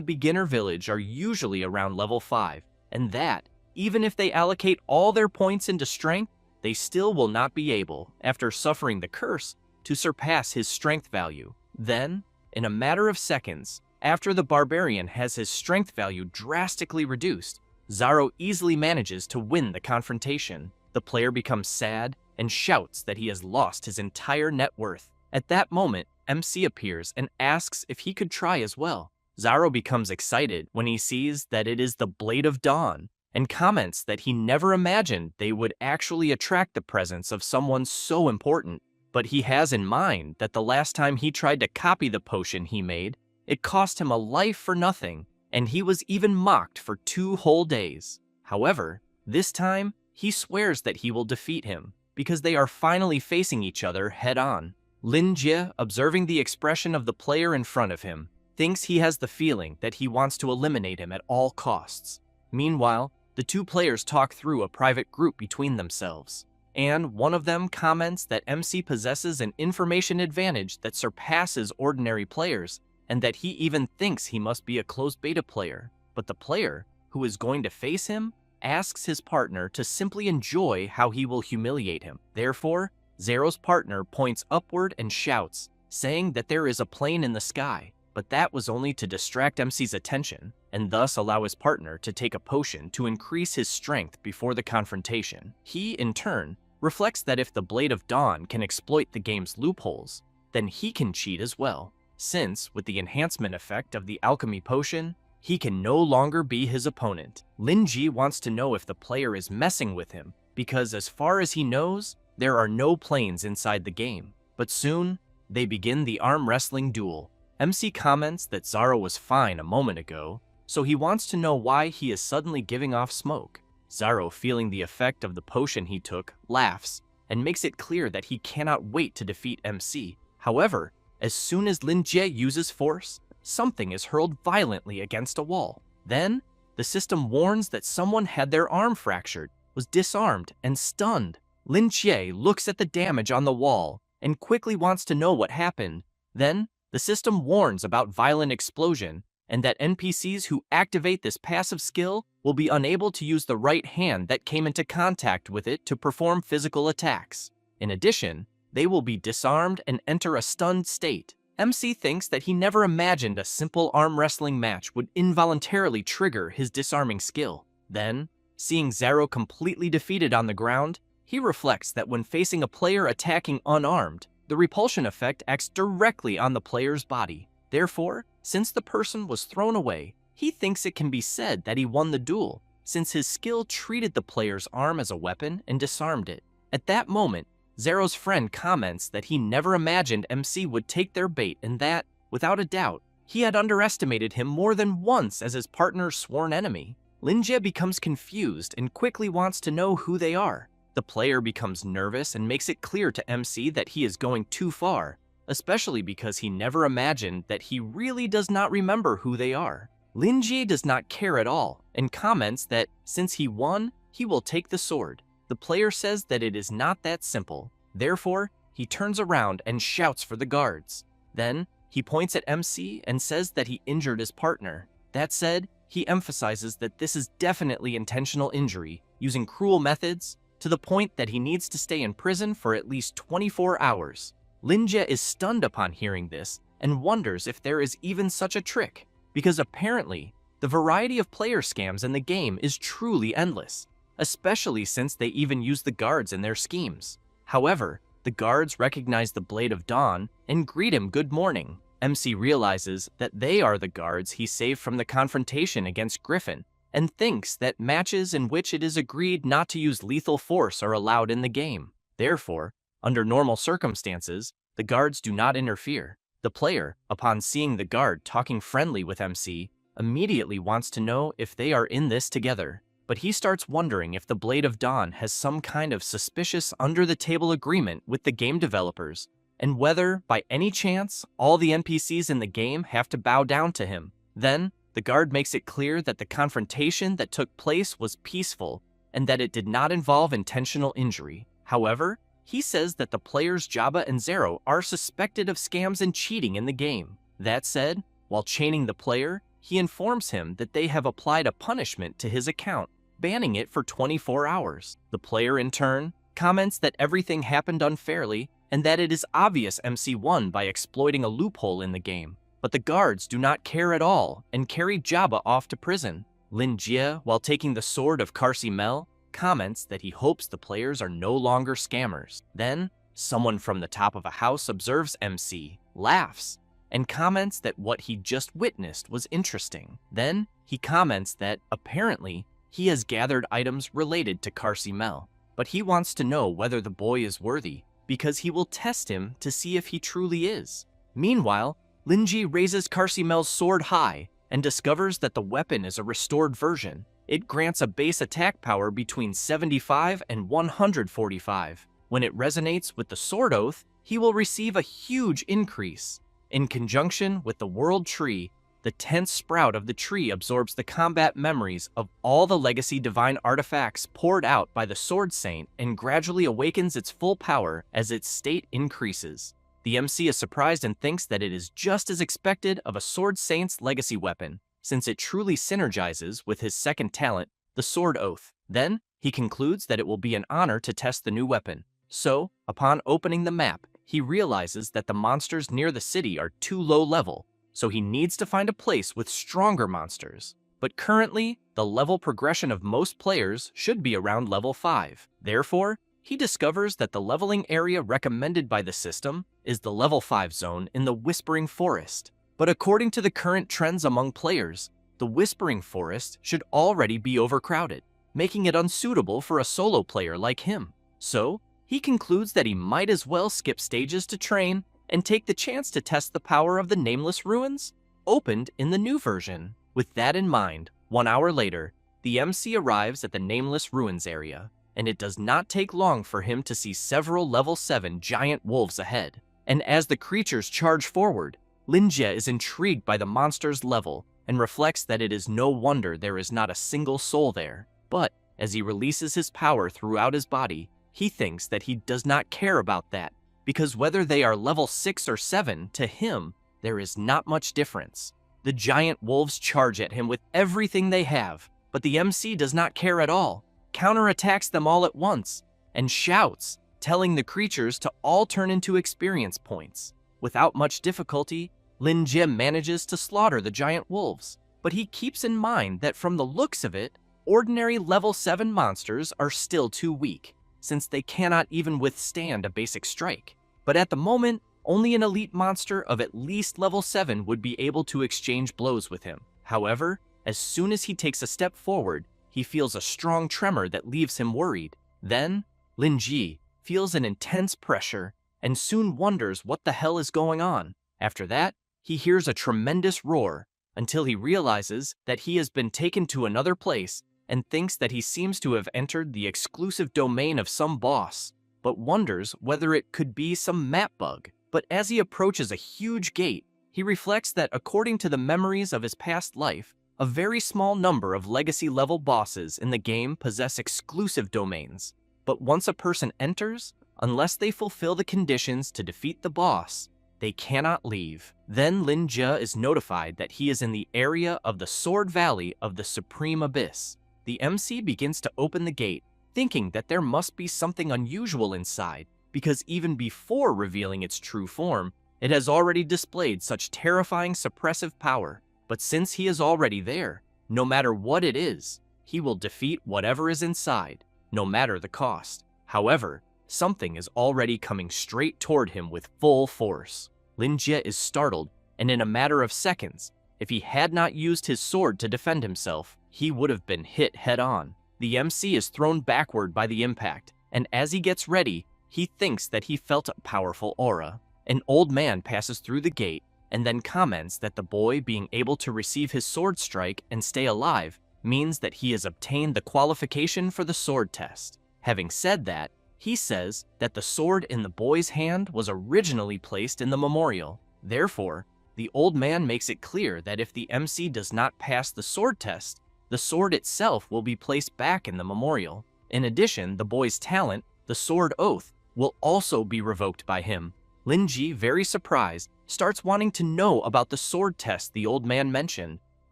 beginner village are usually around level 5, and that, even if they allocate all their points into strength, they still will not be able, after suffering the curse, to surpass his strength value. Then, in a matter of seconds, after the barbarian has his strength value drastically reduced, Zaro easily manages to win the confrontation. The player becomes sad and shouts that he has lost his entire net worth. At that moment, MC appears and asks if he could try as well. Zaro becomes excited when he sees that it is the Blade of Dawn, and comments that he never imagined they would actually attract the presence of someone so important. But he has in mind that the last time he tried to copy the potion he made, it cost him a life for nothing, and he was even mocked for 2 whole days. However, this time, he swears that he will defeat him, because they are finally facing each other head-on. Lin Jie, observing the expression of the player in front of him, thinks he has the feeling that he wants to eliminate him at all costs. Meanwhile, the 2 players talk through a private group between themselves, and one of them comments that MC possesses an information advantage that surpasses ordinary players, and that he even thinks he must be a closed beta player. But the player, who is going to face him, asks his partner to simply enjoy how he will humiliate him. Therefore, Zaro's partner points upward and shouts, saying that there is a plane in the sky, but that was only to distract MC's attention, and thus allow his partner to take a potion to increase his strength before the confrontation. He, in turn, reflects that if the Blade of Dawn can exploit the game's loopholes, then he can cheat as well, since, with the enhancement effect of the alchemy potion, he can no longer be his opponent. Lin Jie wants to know if the player is messing with him, because as far as he knows, there are no planes inside the game. But soon, they begin the arm wrestling duel. MC comments that Zaro was fine a moment ago, so he wants to know why he is suddenly giving off smoke. Zaro, feeling the effect of the potion he took, laughs, and makes it clear that he cannot wait to defeat MC. However, as soon as Lin Jie uses force, something is hurled violently against a wall. Then, the system warns that someone had their arm fractured, was disarmed, and stunned. Lin Jie looks at the damage on the wall and quickly wants to know what happened. Then, the system warns about violent explosion and that NPCs who activate this passive skill will be unable to use the right hand that came into contact with it to perform physical attacks. In addition, they will be disarmed and enter a stunned state. MC thinks that he never imagined a simple arm wrestling match would involuntarily trigger his disarming skill. Then, seeing Zaro completely defeated on the ground, he reflects that when facing a player attacking unarmed, the repulsion effect acts directly on the player's body. Therefore, since the person was thrown away, he thinks it can be said that he won the duel, since his skill treated the player's arm as a weapon and disarmed it. At that moment, Zaro's friend comments that he never imagined MC would take their bait and that, without a doubt, he had underestimated him more than once as his partner's sworn enemy. Lin Jie becomes confused and quickly wants to know who they are. The player becomes nervous and makes it clear to MC that he is going too far, especially because he never imagined that he really does not remember who they are. Lin Jie does not care at all and comments that since he won, he will take the sword. The player says that it is not that simple. Therefore, he turns around and shouts for the guards. Then, he points at MC and says that he injured his partner. That said, he emphasizes that this is definitely intentional injury, using cruel methods, to the point that he needs to stay in prison for at least 24 hours. Lin Jie is stunned upon hearing this and wonders if there is even such a trick, because apparently, The variety of player scams in the game is truly endless, especially since they even use the guards in their schemes. However, the guards recognize the Blade of Dawn and greet him good morning. MC realizes that they are the guards he saved from the confrontation against Griffin, and thinks that matches in which it is agreed not to use lethal force are allowed in the game. Therefore, under normal circumstances, the guards do not interfere. The player, upon seeing the guard talking friendly with MC, immediately wants to know if they are in this together. But he starts wondering if the Blade of Dawn has some kind of suspicious under-the-table agreement with the game developers, and whether, by any chance, all the NPCs in the game have to bow down to him. Then, the guard makes it clear that the confrontation that took place was peaceful, and that it did not involve intentional injury. However, he says that the players Jabba and Zero are suspected of scams and cheating in the game. That said, while chaining the player, he informs him that they have applied a punishment to his account, banning it for 24 hours. The player, in turn, comments that everything happened unfairly and that it is obvious MC won by exploiting a loophole in the game. But the guards do not care at all and carry Jabba off to prison. Lin Jie, while taking the sword of Carsi Mel, comments that he hopes the players are no longer scammers. Then, someone from the top of a house observes MC, laughs, and comments that what he just witnessed was interesting. Then, he comments that, apparently, he has gathered items related to Carsi Mel, but he wants to know whether the boy is worthy, because he will test him to see if he truly is. Meanwhile, Linji raises Carsi Mel's sword high and discovers that the weapon is a restored version. It grants a base attack power between 75 and 145. When it resonates with the Sword Oath, he will receive a huge increase. In conjunction with the World Tree, the 10th sprout of the tree absorbs the combat memories of all the legacy divine artifacts poured out by the Sword Saint and gradually awakens its full power as its state increases. The MC is surprised and thinks that it is just as expected of a Sword Saint's legacy weapon, since it truly synergizes with his second talent, the Sword Oath. Then, he concludes that it will be an honor to test the new weapon. So, upon opening the map, he realizes that the monsters near the city are too low level, so he needs to find a place with stronger monsters. But currently, the level progression of most players should be around level 5. Therefore, he discovers that the leveling area recommended by the system is the level 5 zone in the Whispering Forest. But according to the current trends among players, the Whispering Forest should already be overcrowded, making it unsuitable for a solo player like him. So, he concludes that he might as well skip stages to train and take the chance to test the power of the Nameless Ruins, opened in the new version. With that in mind, 1 hour later, the MC arrives at the Nameless Ruins area, and it does not take long for him to see several level 7 giant wolves ahead. And as the creatures charge forward, Lin Jie is intrigued by the monster's level and reflects that it is no wonder there is not a single soul there. But as he releases his power throughout his body, he thinks that he does not care about that, because whether they are level 6 or 7, to him, there is not much difference. The giant wolves charge at him with everything they have, but the MC does not care at all, counterattacks them all at once, and shouts, telling the creatures to all turn into experience points. Without much difficulty, Lin Jie manages to slaughter the giant wolves, but he keeps in mind that from the looks of it, ordinary level 7 monsters are still too weak, since they cannot even withstand a basic strike. But at the moment, only an elite monster of at least level 7 would be able to exchange blows with him. However, as soon as he takes a step forward, he feels a strong tremor that leaves him worried. Then, Lin Ji feels an intense pressure and soon wonders what the hell is going on. After that, he hears a tremendous roar until he realizes that he has been taken to another place and thinks that he seems to have entered the exclusive domain of some boss, but wonders whether it could be some map bug. But as he approaches a huge gate, he reflects that according to the memories of his past life, a very small number of legacy-level bosses in the game possess exclusive domains. But once a person enters, unless they fulfill the conditions to defeat the boss, they cannot leave. Then Lin Jie is notified that he is in the area of the Sword Valley of the Supreme Abyss. The MC begins to open the gate, thinking that there must be something unusual inside, because even before revealing its true form, it has already displayed such terrifying suppressive power. But since he is already there, No matter what it is, he will defeat whatever is inside, no matter the cost. However, something is already coming straight toward him with full force. Lin Jie is startled, and in a matter of seconds, if he had not used his sword to defend himself, he would have been hit head-on. The MC is thrown backward by the impact, and as he gets ready, he thinks that he felt a powerful aura. An old man passes through the gate and then comments that the boy being able to receive his sword strike and stay alive means that he has obtained the qualification for the sword test. Having said that, he says that the sword in the boy's hand was originally placed in the memorial. Therefore, the old man makes it clear that if the MC does not pass the sword test, the sword itself will be placed back in the memorial. In addition, the boy's talent, the sword oath, will also be revoked by him. Lin Ji, very surprised, starts wanting to know about the sword test the old man mentioned,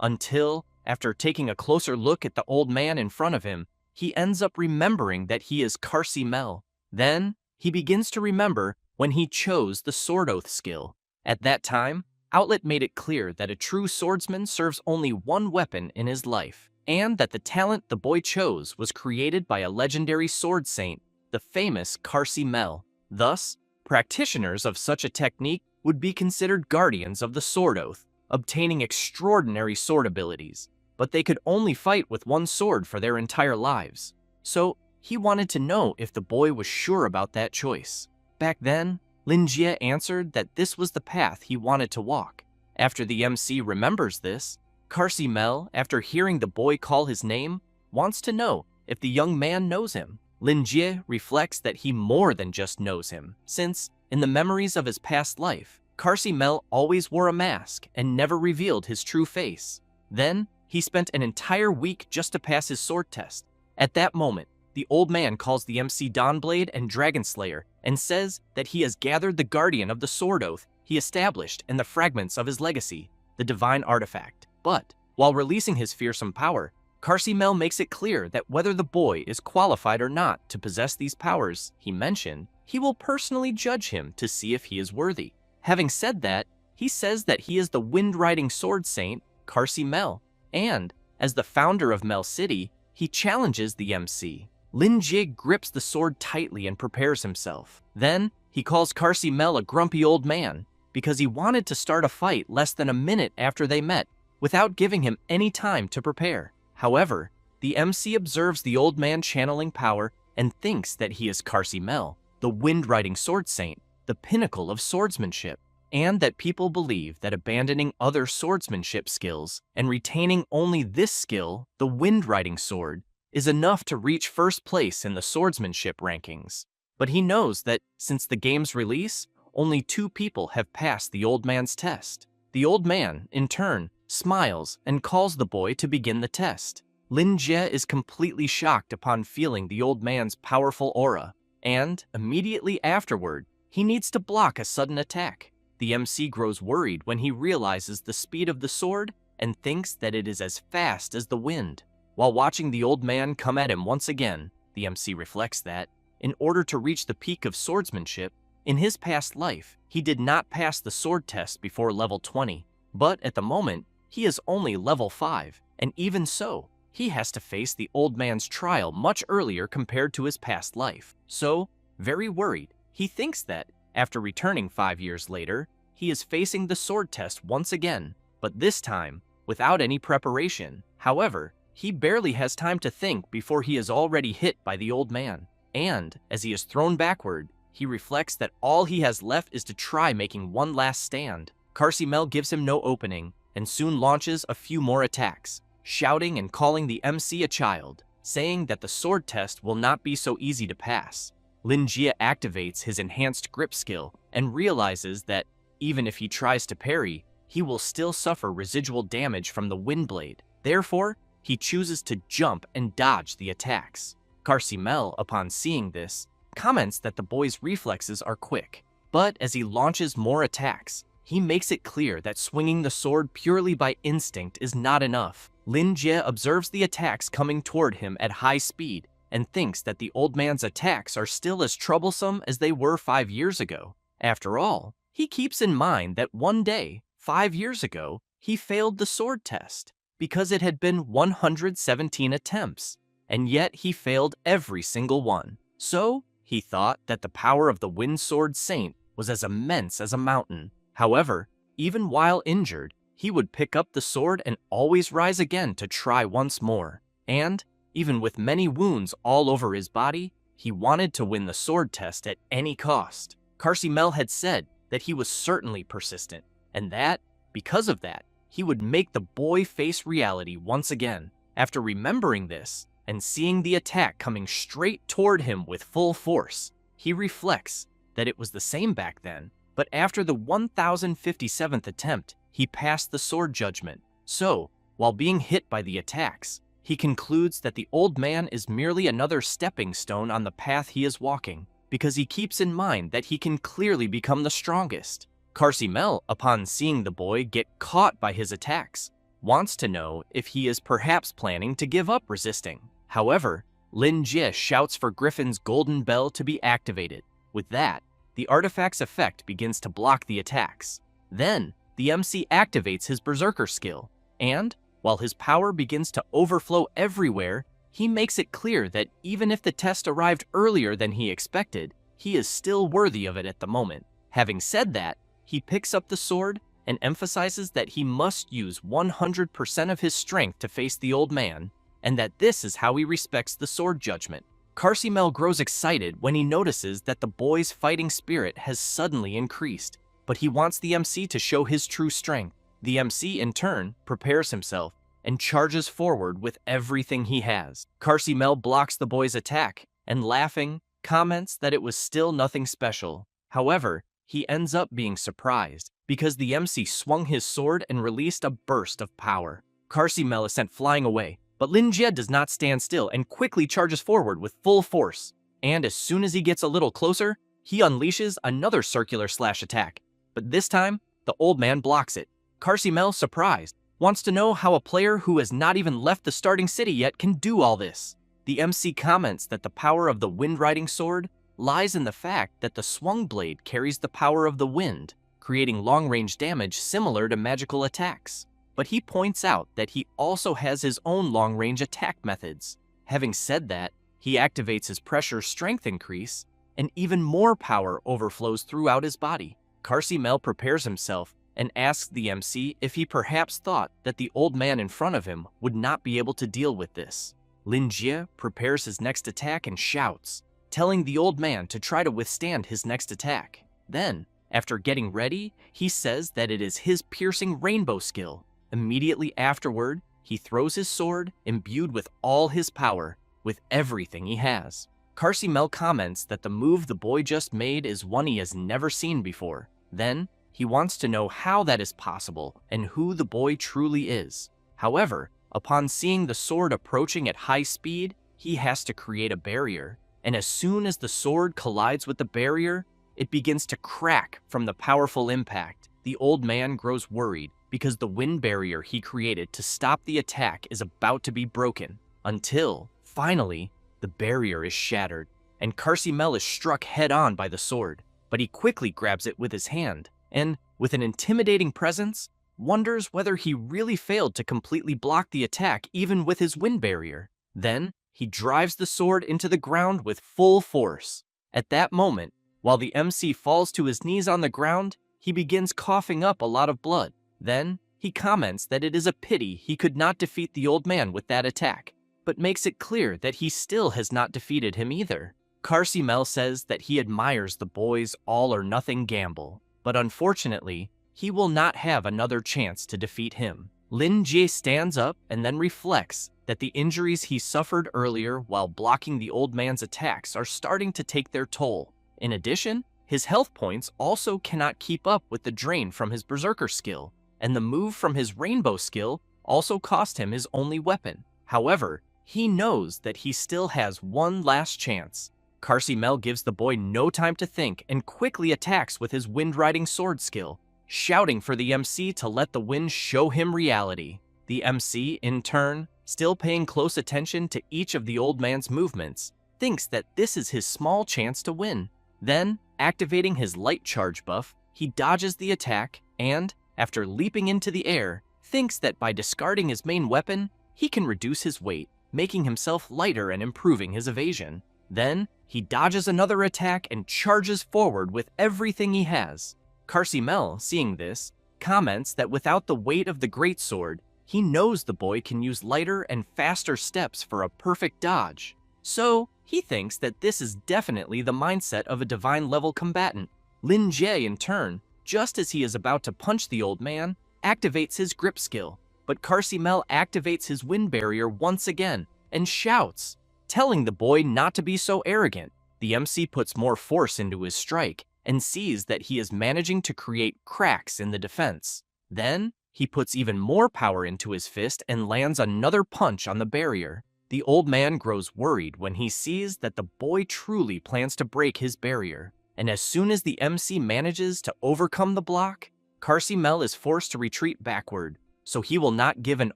until, after taking a closer look at the old man in front of him, he ends up remembering that he is Karsi Mel. Then, he begins to remember when he chose the sword oath skill. At that time, Outlet made it clear that a true swordsman serves only one weapon in his life, and that the talent the boy chose was created by a legendary sword saint, the famous Karsi Mel. Thus, practitioners of such a technique would be considered guardians of the sword oath, obtaining extraordinary sword abilities, but they could only fight with one sword for their entire lives. So, he wanted to know if the boy was sure about that choice. Back then, Lin Jie answered that this was the path he wanted to walk. After the MC remembers this, Karsi Mel, after hearing the boy call his name, wants to know if the young man knows him. Lin Jie reflects that he more than just knows him, since, in the memories of his past life, Karsi Mel always wore a mask and never revealed his true face. Then, he spent an entire week just to pass his sword test. At that moment, the old man calls the MC Dawnblade and Dragon Slayer and says that he has gathered the guardian of the sword oath he established and the fragments of his legacy, the divine artifact. But, while releasing his fearsome power, Karsi Mel makes it clear that whether the boy is qualified or not to possess these powers he mentioned, he will personally judge him to see if he is worthy. Having said that, he says that he is the wind-riding sword saint, Karsi Mel, and, as the founder of Mel City, he challenges the MC. Lin Jie grips the sword tightly and prepares himself. Then, he calls Karsi Mel a grumpy old man, because he wanted to start a fight less than a minute after they met, without giving him any time to prepare. However, the MC observes the old man channeling power and thinks that he is Karsi Mel, the wind-riding sword saint, the pinnacle of swordsmanship, and that people believe that abandoning other swordsmanship skills and retaining only this skill, the wind-riding sword, is enough to reach first place in the swordsmanship rankings. But he knows that, since the game's release, only 2 people have passed the old man's test. The old man, in turn, smiles and calls the boy to begin the test. Lin Jie is completely shocked upon feeling the old man's powerful aura, and, immediately afterward, he needs to block a sudden attack. The MC grows worried when he realizes the speed of the sword and thinks that it is as fast as the wind. While watching the old man come at him once again, the MC reflects that, in order to reach the peak of swordsmanship, in his past life, he did not pass the sword test before level 20. But at the moment, he is only level 5, and even so, he has to face the old man's trial much earlier compared to his past life. So, very worried, he thinks that, after returning 5 years later, he is facing the sword test once again, but this time, without any preparation. However, he barely has time to think before he is already hit by the old man. And, as he is thrown backward, he reflects that all he has left is to try making one last stand. Karsi Mel gives him no opening, and soon launches a few more attacks, shouting and calling the MC a child, saying that the sword test will not be so easy to pass. Lin Jie activates his enhanced grip skill and realizes that, even if he tries to parry, he will still suffer residual damage from the wind blade. Therefore, he chooses to jump and dodge the attacks. Karsi Mel, upon seeing this, comments that the boy's reflexes are quick, but as he launches more attacks, he makes it clear that swinging the sword purely by instinct is not enough. Lin Jie observes the attacks coming toward him at high speed and thinks that the old man's attacks are still as troublesome as they were 5 years ago. After all, he keeps in mind that one day, 5 years ago, he failed the sword test. because it had been 117 attempts, and yet he failed every single one. So, he thought that the power of the Wind Sword Saint was as immense as a mountain. However, even while injured, he would pick up the sword and always rise again to try once more. And, even with many wounds all over his body, he wanted to win the sword test at any cost. Carcimel had said that he was certainly persistent, and that, because of that, he would make the boy face reality once again. After remembering this, and seeing the attack coming straight toward him with full force, he reflects that it was the same back then, but after the 1057th attempt, he passed the sword judgment. So, while being hit by the attacks, he concludes that the old man is merely another stepping stone on the path he is walking, because he keeps in mind that he can clearly become the strongest. Carcimel, upon seeing the boy get caught by his attacks, wants to know if he is perhaps planning to give up resisting. However, Lin Jie shouts for Griffin's golden bell to be activated. With that, the artifact's effect begins to block the attacks. Then, the MC activates his berserker skill, and, while his power begins to overflow everywhere, he makes it clear that even if the test arrived earlier than he expected, he is still worthy of it at the moment. Having said that, he picks up the sword and emphasizes that he must use 100% of his strength to face the old man, and that this is how he respects the sword judgment. Carcimel grows excited when he notices that the boy's fighting spirit has suddenly increased, but he wants the MC to show his true strength. The MC, in turn, prepares himself and charges forward with everything he has. Carcimel blocks the boy's attack and, laughing, comments that it was still nothing special. However, he ends up being surprised because the MC swung his sword and released a burst of power. Carcimel is sent flying away, but Lin Jie does not stand still and quickly charges forward with full force. And as soon as he gets a little closer, he unleashes another circular slash attack, but this time, the old man blocks it. Carcimel, surprised, wants to know how a player who has not even left the starting city yet can do all this. The MC comments that the power of the wind-riding sword lies in the fact that the swung blade carries the power of the wind, creating long-range damage similar to magical attacks. But he points out that he also has his own long-range attack methods. Having said that, he activates his pressure strength increase, and even more power overflows throughout his body. Carcimel prepares himself and asks the MC if he perhaps thought that the old man in front of him would not be able to deal with this. Lin Jie prepares his next attack and shouts, telling the old man to try to withstand his next attack. Then, after getting ready, he says that it is his piercing rainbow skill. Immediately afterward, he throws his sword, imbued with all his power, with everything he has. Carcimel comments that the move the boy just made is one he has never seen before. Then, he wants to know how that is possible and who the boy truly is. However, upon seeing the sword approaching at high speed, he has to create a barrier. And as soon as the sword collides with the barrier, it begins to crack from the powerful impact. The old man grows worried because the wind barrier he created to stop the attack is about to be broken, until, finally, the barrier is shattered, and Carcimel is struck head-on by the sword. But he quickly grabs it with his hand, and, with an intimidating presence, wonders whether he really failed to completely block the attack even with his wind barrier. Then, he drives the sword into the ground with full force. At that moment, while the MC falls to his knees on the ground, he begins coughing up a lot of blood. Then, he comments that it is a pity he could not defeat the old man with that attack, but makes it clear that he still has not defeated him either. Carcimel says that he admires the boy's all-or-nothing gamble, but unfortunately, he will not have another chance to defeat him. Lin Jie stands up and then reflects that the injuries he suffered earlier while blocking the old man's attacks are starting to take their toll. In addition, his health points also cannot keep up with the drain from his berserker skill, and the move from his rainbow skill also cost him his only weapon. However, he knows that he still has one last chance. Carcimel gives the boy no time to think and quickly attacks with his wind-riding sword skill, shouting for the MC to let the wind show him reality. The MC, in turn, still paying close attention to each of the old man's movements, thinks that this is his small chance to win. Then, activating his light charge buff, he dodges the attack and, after leaping into the air, thinks that by discarding his main weapon, he can reduce his weight, making himself lighter and improving his evasion. Then, he dodges another attack and charges forward with everything he has. Carcimel, seeing this, comments that without the weight of the greatsword, he knows the boy can use lighter and faster steps for a perfect dodge. So, he thinks that this is definitely the mindset of a divine-level combatant. Lin Jie, in turn, just as he is about to punch the old man, activates his grip skill, but Carcimel activates his wind barrier once again and shouts, telling the boy not to be so arrogant. The MC puts more force into his strike and sees that he is managing to create cracks in the defense. Then, he puts even more power into his fist and lands another punch on the barrier. The old man grows worried when he sees that the boy truly plans to break his barrier. And as soon as the MC manages to overcome the block, Carcimel is forced to retreat backward, so he will not give an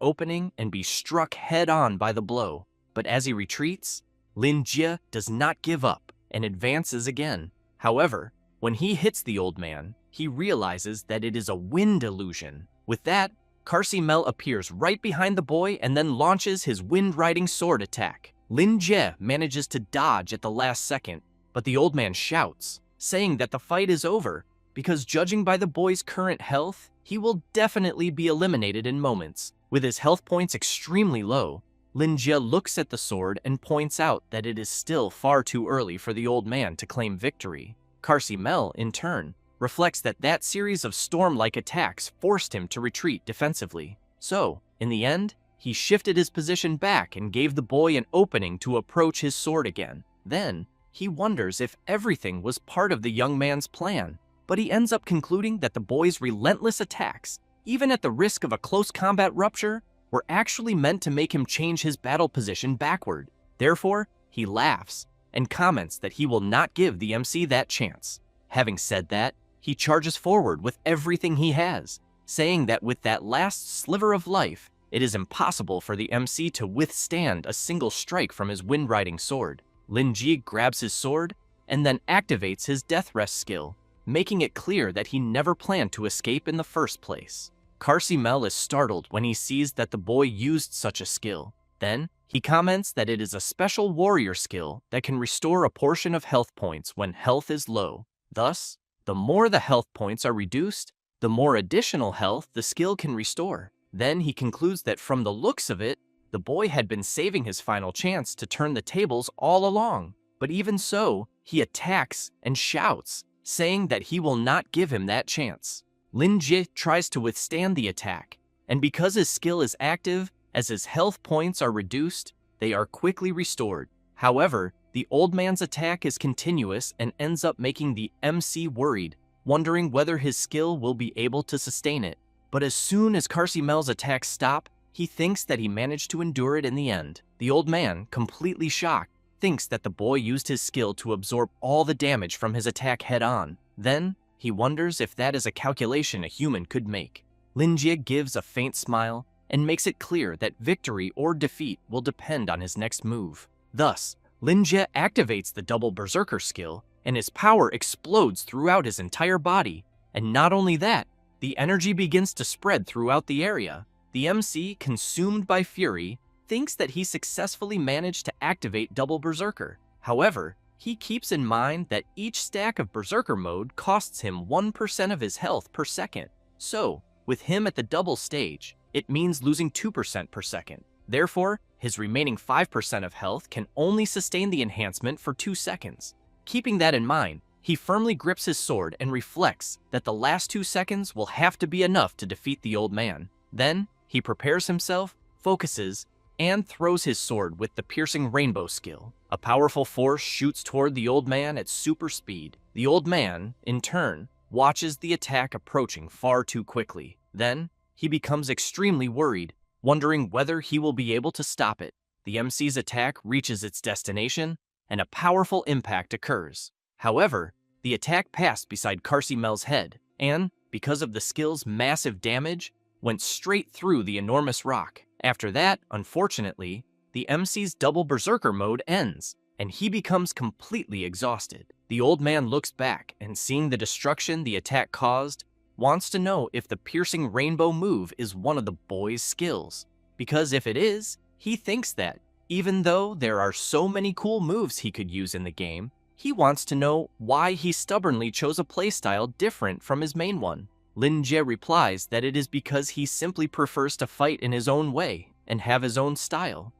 opening and be struck head-on by the blow. But as he retreats, Lin Jie does not give up and advances again. However, when he hits the old man, he realizes that it is a wind illusion. With that, Carcimel appears right behind the boy and then launches his wind-riding sword attack. Lin Jie manages to dodge at the last second, but the old man shouts, saying that the fight is over, because judging by the boy's current health, he will definitely be eliminated in moments. With his health points extremely low, Lin Jie looks at the sword and points out that it is still far too early for the old man to claim victory. Carcimel, in turn, reflects that that series of storm-like attacks forced him to retreat defensively. So, in the end, he shifted his position back and gave the boy an opening to approach his sword again. Then, he wonders if everything was part of the young man's plan, but he ends up concluding that the boy's relentless attacks, even at the risk of a close combat rupture, were actually meant to make him change his battle position backward. Therefore, he laughs and comments that he will not give the MC that chance. Having said that, he charges forward with everything he has, saying that with that last sliver of life, it is impossible for the MC to withstand a single strike from his wind-riding sword. Lin Jie grabs his sword and then activates his death rest skill, making it clear that he never planned to escape in the first place. Carcimel is startled when he sees that the boy used such a skill. Then, he comments that it is a special warrior skill that can restore a portion of health points when health is low. Thus, the more the health points are reduced, the more additional health the skill can restore. Then he concludes that from the looks of it, the boy had been saving his final chance to turn the tables all along. But even so, he attacks and shouts, saying that he will not give him that chance. Lin Jie tries to withstand the attack, and because his skill is active, as his health points are reduced, they are quickly restored. However, the old man's attack is continuous and ends up making the MC worried, wondering whether his skill will be able to sustain it. But as soon as Carcimel's attacks stop, he thinks that he managed to endure it in the end. The old man, completely shocked, thinks that the boy used his skill to absorb all the damage from his attack head-on. Then, he wonders if that is a calculation a human could make. Lin Jie gives a faint smile and makes it clear that victory or defeat will depend on his next move. Thus, Lin Jie activates the double berserker skill, and his power explodes throughout his entire body. And not only that, the energy begins to spread throughout the area. The MC, consumed by fury, thinks that he successfully managed to activate double berserker. However, he keeps in mind that each stack of berserker mode costs him 1% of his health per second. So, with him at the double stage, it means losing 2% per second. Therefore, his remaining 5% of health can only sustain the enhancement for 2 seconds. Keeping that in mind, he firmly grips his sword and reflects that the last 2 seconds will have to be enough to defeat the old man. Then, he prepares himself, focuses, and throws his sword with the piercing rainbow skill. A powerful force shoots toward the old man at super speed. The old man, in turn, watches the attack approaching far too quickly. Then, he becomes extremely worried, wondering whether he will be able to stop it. The MC's attack reaches its destination, and a powerful impact occurs. However, the attack passed beside Carcimel's head, and, because of the skill's massive damage, went straight through the enormous rock. After that, unfortunately, the MC's double berserker mode ends, and he becomes completely exhausted. The old man looks back, and seeing the destruction the attack caused, wants to know if the piercing rainbow move is one of the boy's skills. Because if it is, he thinks that, even though there are so many cool moves he could use in the game, he wants to know why he stubbornly chose a playstyle different from his main one. Lin Jie replies that it is because he simply prefers to fight in his own way and have his own style.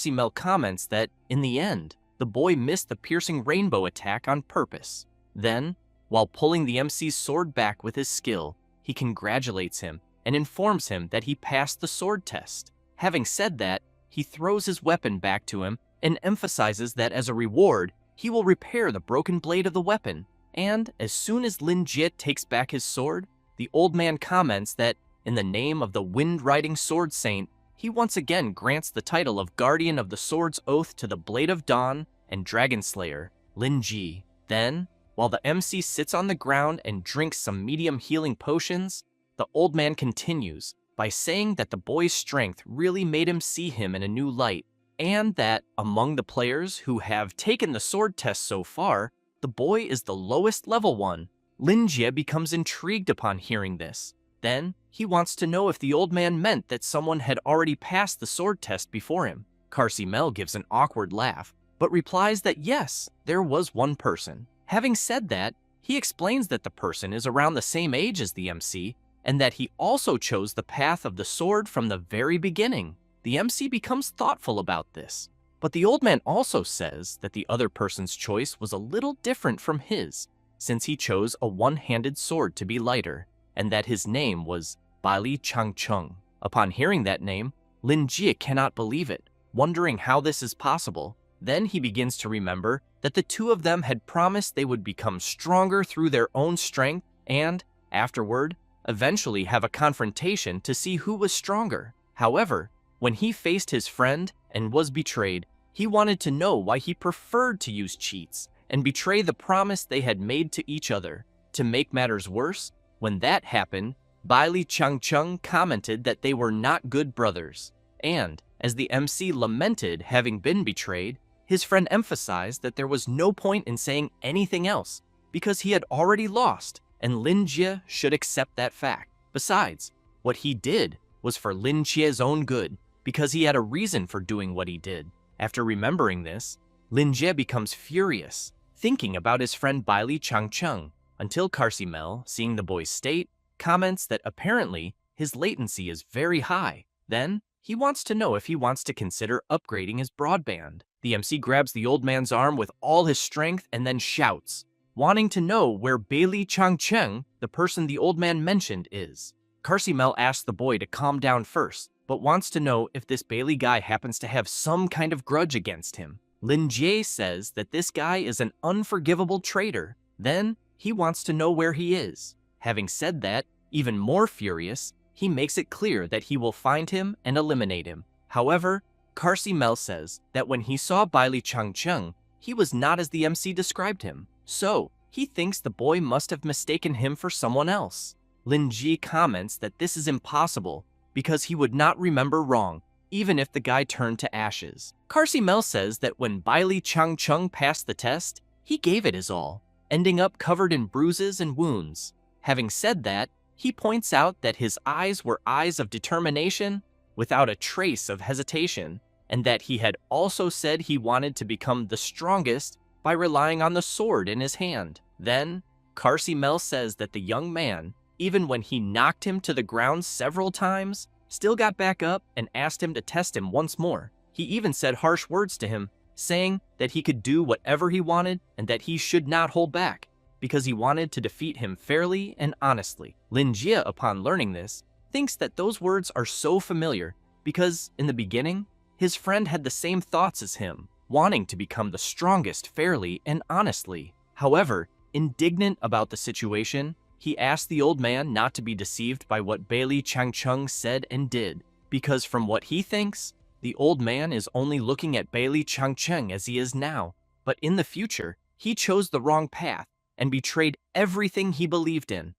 Mel comments that, in the end, the boy missed the piercing rainbow attack on purpose. Then, while pulling the MC's sword back with his skill, he congratulates him and informs him that he passed the sword test. Having said that, he throws his weapon back to him and emphasizes that as a reward, he will repair the broken blade of the weapon. And as soon as Lin Jie takes back his sword, the old man comments that, in the name of the wind-riding sword saint, he once again grants the title of Guardian of the Sword's Oath to the Blade of Dawn and Dragon Slayer, Lin Ji. Then, while the MC sits on the ground and drinks some medium healing potions, the old man continues by saying that the boy's strength really made him see him in a new light, and that, among the players who have taken the sword test so far, the boy is the lowest level one. Lin Jie becomes intrigued upon hearing this. Then, he wants to know if the old man meant that someone had already passed the sword test before him. Mel gives an awkward laugh, but replies that yes, there was one person. Having said that, he explains that the person is around the same age as the MC, and that he also chose the path of the sword from the very beginning. The MC becomes thoughtful about this, but the old man also says that the other person's choice was a little different from his, since he chose a one-handed sword to be lighter, and that his name was Baili Changcheng. Upon hearing that name, Lin Jie cannot believe it, wondering how this is possible. Then he begins to remember that the two of them had promised they would become stronger through their own strength and, afterward, eventually have a confrontation to see who was stronger. However, when he faced his friend and was betrayed, he wanted to know why he preferred to use cheats and betray the promise they had made to each other. To make matters worse, when that happened, Baili Changcheng commented that they were not good brothers, and, as the MC lamented having been betrayed, his friend emphasized that there was no point in saying anything else because he had already lost, and Lin Jie should accept that fact. Besides, what he did was for Lin Jie's own good, because he had a reason for doing what he did. After remembering this, Lin Jie becomes furious, thinking about his friend Baili Changcheng, until Mel, seeing the boy's state, comments that apparently his latency is very high. Then, he wants to know if he wants to consider upgrading his broadband. The MC grabs the old man's arm with all his strength and then shouts, wanting to know where Baili Changcheng, the person the old man mentioned, is. Mel asks the boy to calm down first, but wants to know if this Baili guy happens to have some kind of grudge against him. Lin Jie says that this guy is an unforgivable traitor. Then, he wants to know where he is. Having said that, even more furious, he makes it clear that he will find him and eliminate him. However, Mel says that when he saw Baili Changcheng, he was not as the MC described him. So, he thinks the boy must have mistaken him for someone else. Lin Jie comments that this is impossible because he would not remember wrong, even if the guy turned to ashes. Mel says that when Baili Changcheng passed the test, he gave it his all, ending up covered in bruises and wounds. Having said that, he points out that his eyes were eyes of determination without a trace of hesitation, and that he had also said he wanted to become the strongest by relying on the sword in his hand. Then, Mel says that the young man, even when he knocked him to the ground several times, still got back up and asked him to test him once more. He even said harsh words to him, saying that he could do whatever he wanted and that he should not hold back, because he wanted to defeat him fairly and honestly. Lin Jie, upon learning this, thinks that those words are so familiar because, in the beginning, his friend had the same thoughts as him, wanting to become the strongest fairly and honestly. However, indignant about the situation, he asked the old man not to be deceived by what Baili Changcheng said and did, because from what he thinks, the old man is only looking at Baili Changcheng as he is now, but in the future, he chose the wrong path and betrayed everything he believed in.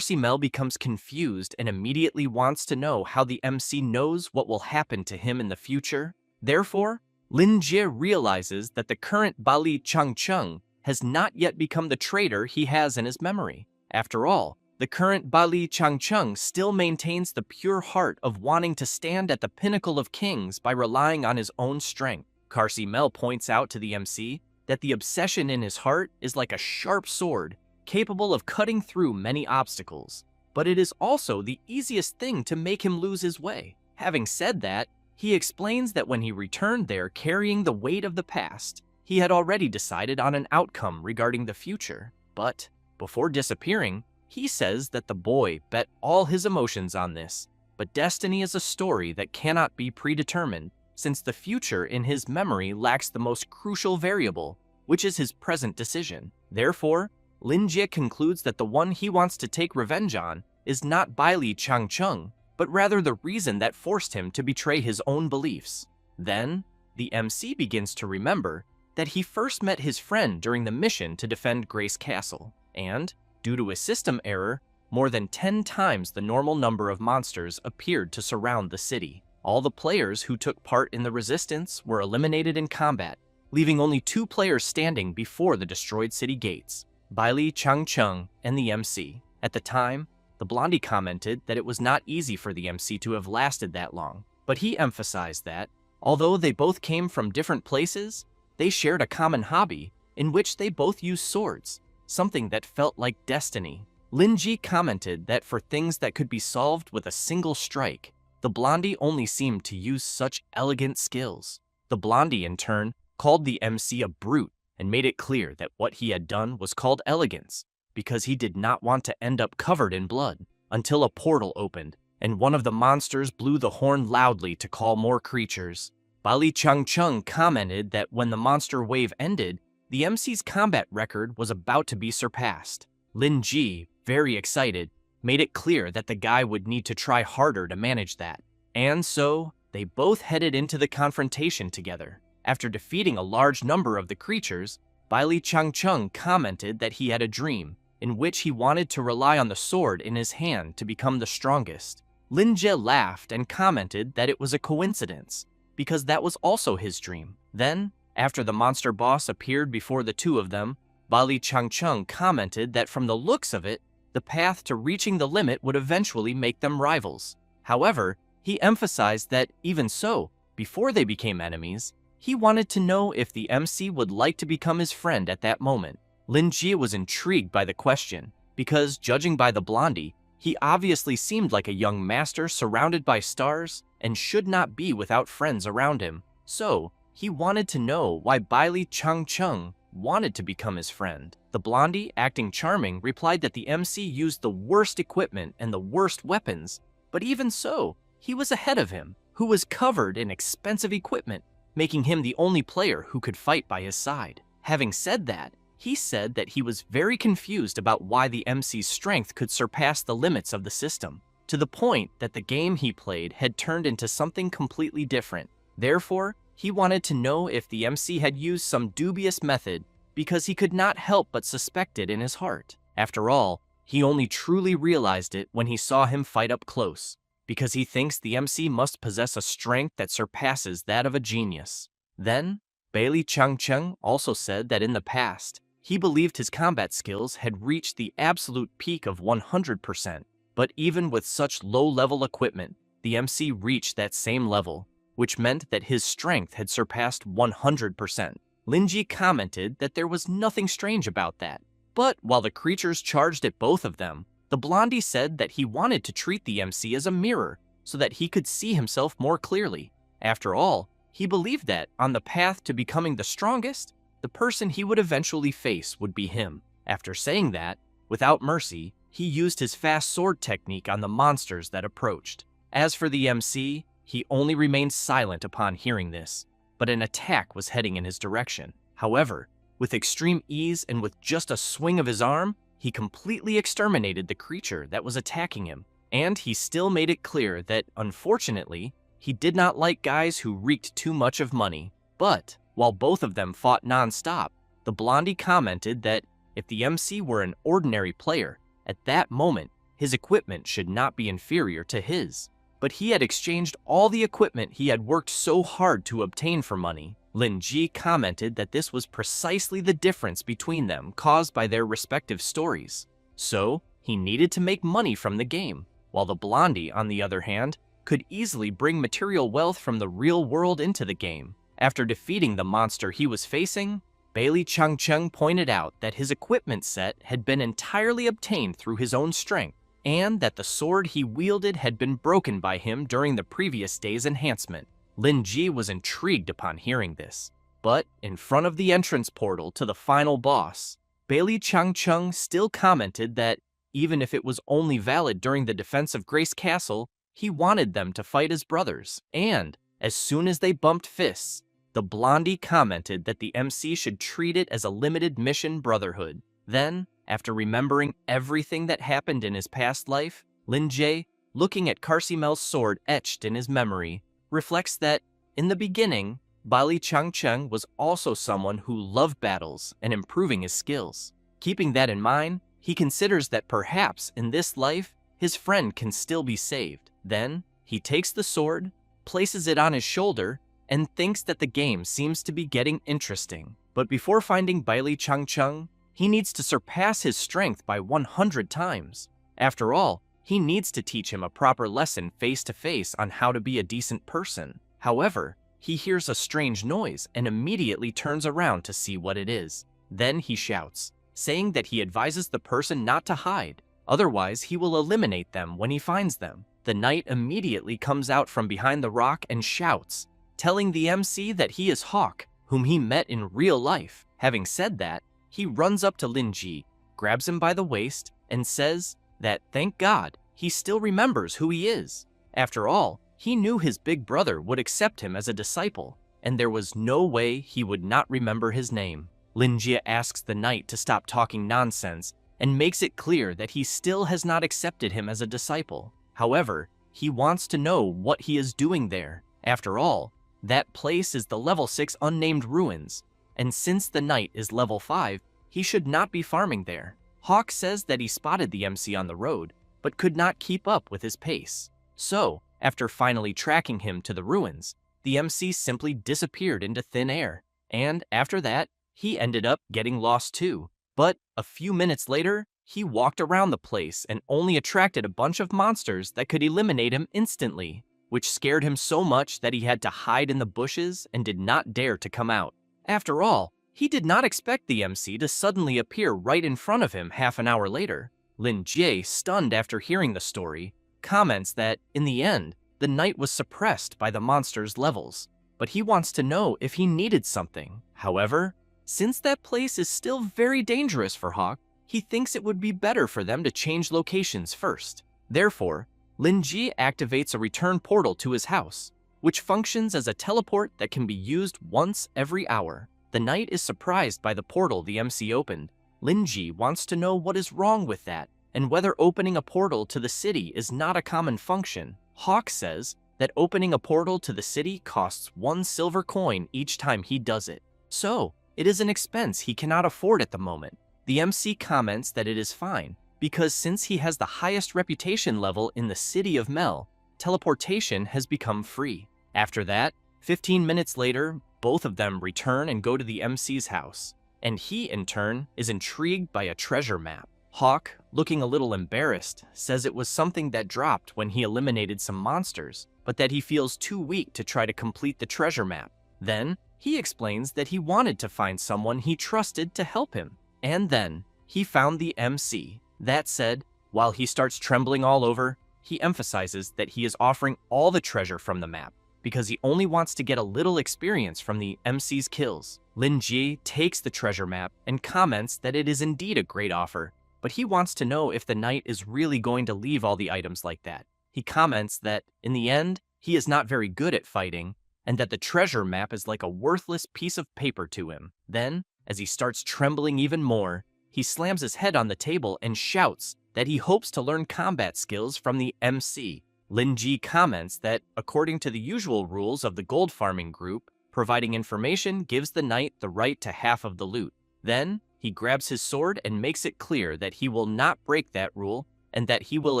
Mel becomes confused and immediately wants to know how the MC knows what will happen to him in the future. Therefore, Lin Jie realizes that the current Baili Changcheng has not yet become the traitor he has in his memory. After all, the current Bali Changcheng still maintains the pure heart of wanting to stand at the pinnacle of kings by relying on his own strength. Carsey Mel points out to the MC that the obsession in his heart is like a sharp sword, capable of cutting through many obstacles. But it is also the easiest thing to make him lose his way. Having said that, he explains that when he returned there carrying the weight of the past, he had already decided on an outcome regarding the future. But before disappearing, he says that the boy bet all his emotions on this. But destiny is a story that cannot be predetermined, since the future in his memory lacks the most crucial variable, which is his present decision. Therefore, Lin Jie concludes that the one he wants to take revenge on is not Baili Changcheng, but rather the reason that forced him to betray his own beliefs. Then, the MC begins to remember that he first met his friend during the mission to defend Grace Castle, and, due to a system error, more than 10 times the normal number of monsters appeared to surround the city. All the players who took part in the resistance were eliminated in combat, leaving only 2 players standing before the destroyed city gates, Baili Changcheng and the MC. At the time, the Blondie commented that it was not easy for the MC to have lasted that long, but he emphasized that, although they both came from different places, they shared a common hobby in which they both used swords, something that felt like destiny. Lin Ji commented that for things that could be solved with a single strike, the Blondie only seemed to use such elegant skills. The Blondie, in turn, called the MC a brute and made it clear that what he had done was called elegance, because he did not want to end up covered in blood, until a portal opened, and one of the monsters blew the horn loudly to call more creatures. Bali Changcheng commented that when the monster wave ended, the MC's combat record was about to be surpassed. Lin Ji, very excited, made it clear that the guy would need to try harder to manage that. And so, they both headed into the confrontation together. After defeating a large number of the creatures, Baili Changcheng commented that he had a dream, in which he wanted to rely on the sword in his hand to become the strongest. Lin Jie laughed and commented that it was a coincidence, because that was also his dream. Then, after the monster boss appeared before the two of them, Baili Changcheng commented that from the looks of it, the path to reaching the limit would eventually make them rivals. However, he emphasized that, even so, before they became enemies, he wanted to know if the MC would like to become his friend at that moment. Lin Jie was intrigued by the question, because, judging by the Blondie, he obviously seemed like a young master surrounded by stars and should not be without friends around him. So, he wanted to know why Baili Changcheng wanted to become his friend. The Blondie, acting charming, replied that the MC used the worst equipment and the worst weapons, but even so, he was ahead of him, who was covered in expensive equipment, making him the only player who could fight by his side. Having said that, he said that he was very confused about why the MC's strength could surpass the limits of the system, to the point that the game he played had turned into something completely different. Therefore, he wanted to know if the MC had used some dubious method because he could not help but suspect it in his heart. After all, he only truly realized it when he saw him fight up close, because he thinks the MC must possess a strength that surpasses that of a genius. Then, Baili Changcheng also said that in the past, he believed his combat skills had reached the absolute peak of 100%, but even with such low-level equipment, the MC reached that same level, which meant that his strength had surpassed 100%. Lin Ji commented that there was nothing strange about that, but while the creatures charged at both of them, the Blondie said that he wanted to treat the MC as a mirror so that he could see himself more clearly. After all, he believed that, on the path to becoming the strongest, the person he would eventually face would be him. After saying that, without mercy, he used his fast sword technique on the monsters that approached. As for the MC, he only remained silent upon hearing this, but an attack was heading in his direction. However, with extreme ease and with just a swing of his arm, he completely exterminated the creature that was attacking him. And he still made it clear that, unfortunately, he did not like guys who reeked too much of money. But, while both of them fought non-stop, the Blondie commented that if the MC were an ordinary player, at that moment, his equipment should not be inferior to his. But he had exchanged all the equipment he had worked so hard to obtain for money. Lin Ji commented that this was precisely the difference between them caused by their respective stories. So, he needed to make money from the game, while the blondie, on the other hand, could easily bring material wealth from the real world into the game. After defeating the monster he was facing, Bailey Changcheng pointed out that his equipment set had been entirely obtained through his own strength, and that the sword he wielded had been broken by him during the previous day's enhancement. Lin Ji was intrigued upon hearing this, but in front of the entrance portal to the final boss, Bailey Changcheng still commented that even if it was only valid during the defense of Grace Castle, he wanted them to fight as brothers. And as soon as they bumped fists, the blondie commented that the MC should treat it as a limited mission brotherhood. Then, after remembering everything that happened in his past life, Lin Jie, looking at Carcimel's sword etched in his memory, reflects that, in the beginning, Bailey Changcheng was also someone who loved battles and improving his skills. Keeping that in mind, he considers that perhaps in this life, his friend can still be saved. Then, he takes the sword, places it on his shoulder, and thinks that the game seems to be getting interesting. But before finding Bailey Changcheng, he needs to surpass his strength by 100 times. After all, he needs to teach him a proper lesson face to face on how to be a decent person. However, he hears a strange noise and immediately turns around to see what it is. Then he shouts, saying that he advises the person not to hide, otherwise he will eliminate them when he finds them. The knight immediately comes out from behind the rock and shouts, telling the MC that he is Hawk, whom he met in real life. Having said that, he runs up to Lin Ji, grabs him by the waist, and says that, thank God, he still remembers who he is. After all, he knew his big brother would accept him as a disciple, and there was no way he would not remember his name. Lin Ji asks the knight to stop talking nonsense and makes it clear that he still has not accepted him as a disciple. However, he wants to know what he is doing there. After all, that place is the level 6 unnamed ruins, and since the knight is level 5, he should not be farming there. Hawk says that he spotted the MC on the road, but could not keep up with his pace. So, after finally tracking him to the ruins, the MC simply disappeared into thin air, and after that, he ended up getting lost too. But a few minutes later, he walked around the place and only attracted a bunch of monsters that could eliminate him instantly, which scared him so much that he had to hide in the bushes and did not dare to come out. After all, he did not expect the MC to suddenly appear right in front of him half an hour later. Lin Jie, stunned after hearing the story, comments that, in the end, the knight was suppressed by the monster's levels, but he wants to know if he needed something. However, since that place is still very dangerous for Hawk, he thinks it would be better for them to change locations first. Therefore, Lin Ji activates a return portal to his house, which functions as a teleport that can be used once every hour. The knight is surprised by the portal the MC opened. Lin Ji wants to know what is wrong with that, and whether opening a portal to the city is not a common function. Hawk says that opening a portal to the city costs 1 silver coin each time he does it. So, it is an expense he cannot afford at the moment. The MC comments that it is fine, because since he has the highest reputation level in the city of Mel, teleportation has become free. After that, 15 minutes later, both of them return and go to the MC's house, and he, in turn, is intrigued by a treasure map. Hawk, looking a little embarrassed, says it was something that dropped when he eliminated some monsters, but that he feels too weak to try to complete the treasure map. Then, he explains that he wanted to find someone he trusted to help him, and then he found the MC. That said, while he starts trembling all over, he emphasizes that he is offering all the treasure from the map, because he only wants to get a little experience from the MC's kills. Lin Ji takes the treasure map and comments that it is indeed a great offer, but he wants to know if the knight is really going to leave all the items like that. He comments that, in the end, he is not very good at fighting, and that the treasure map is like a worthless piece of paper to him. Then, as he starts trembling even more, he slams his head on the table and shouts that he hopes to learn combat skills from the MC. Lin Ji comments that, according to the usual rules of the gold farming group, providing information gives the knight the right to half of the loot. Then, he grabs his sword and makes it clear that he will not break that rule and that he will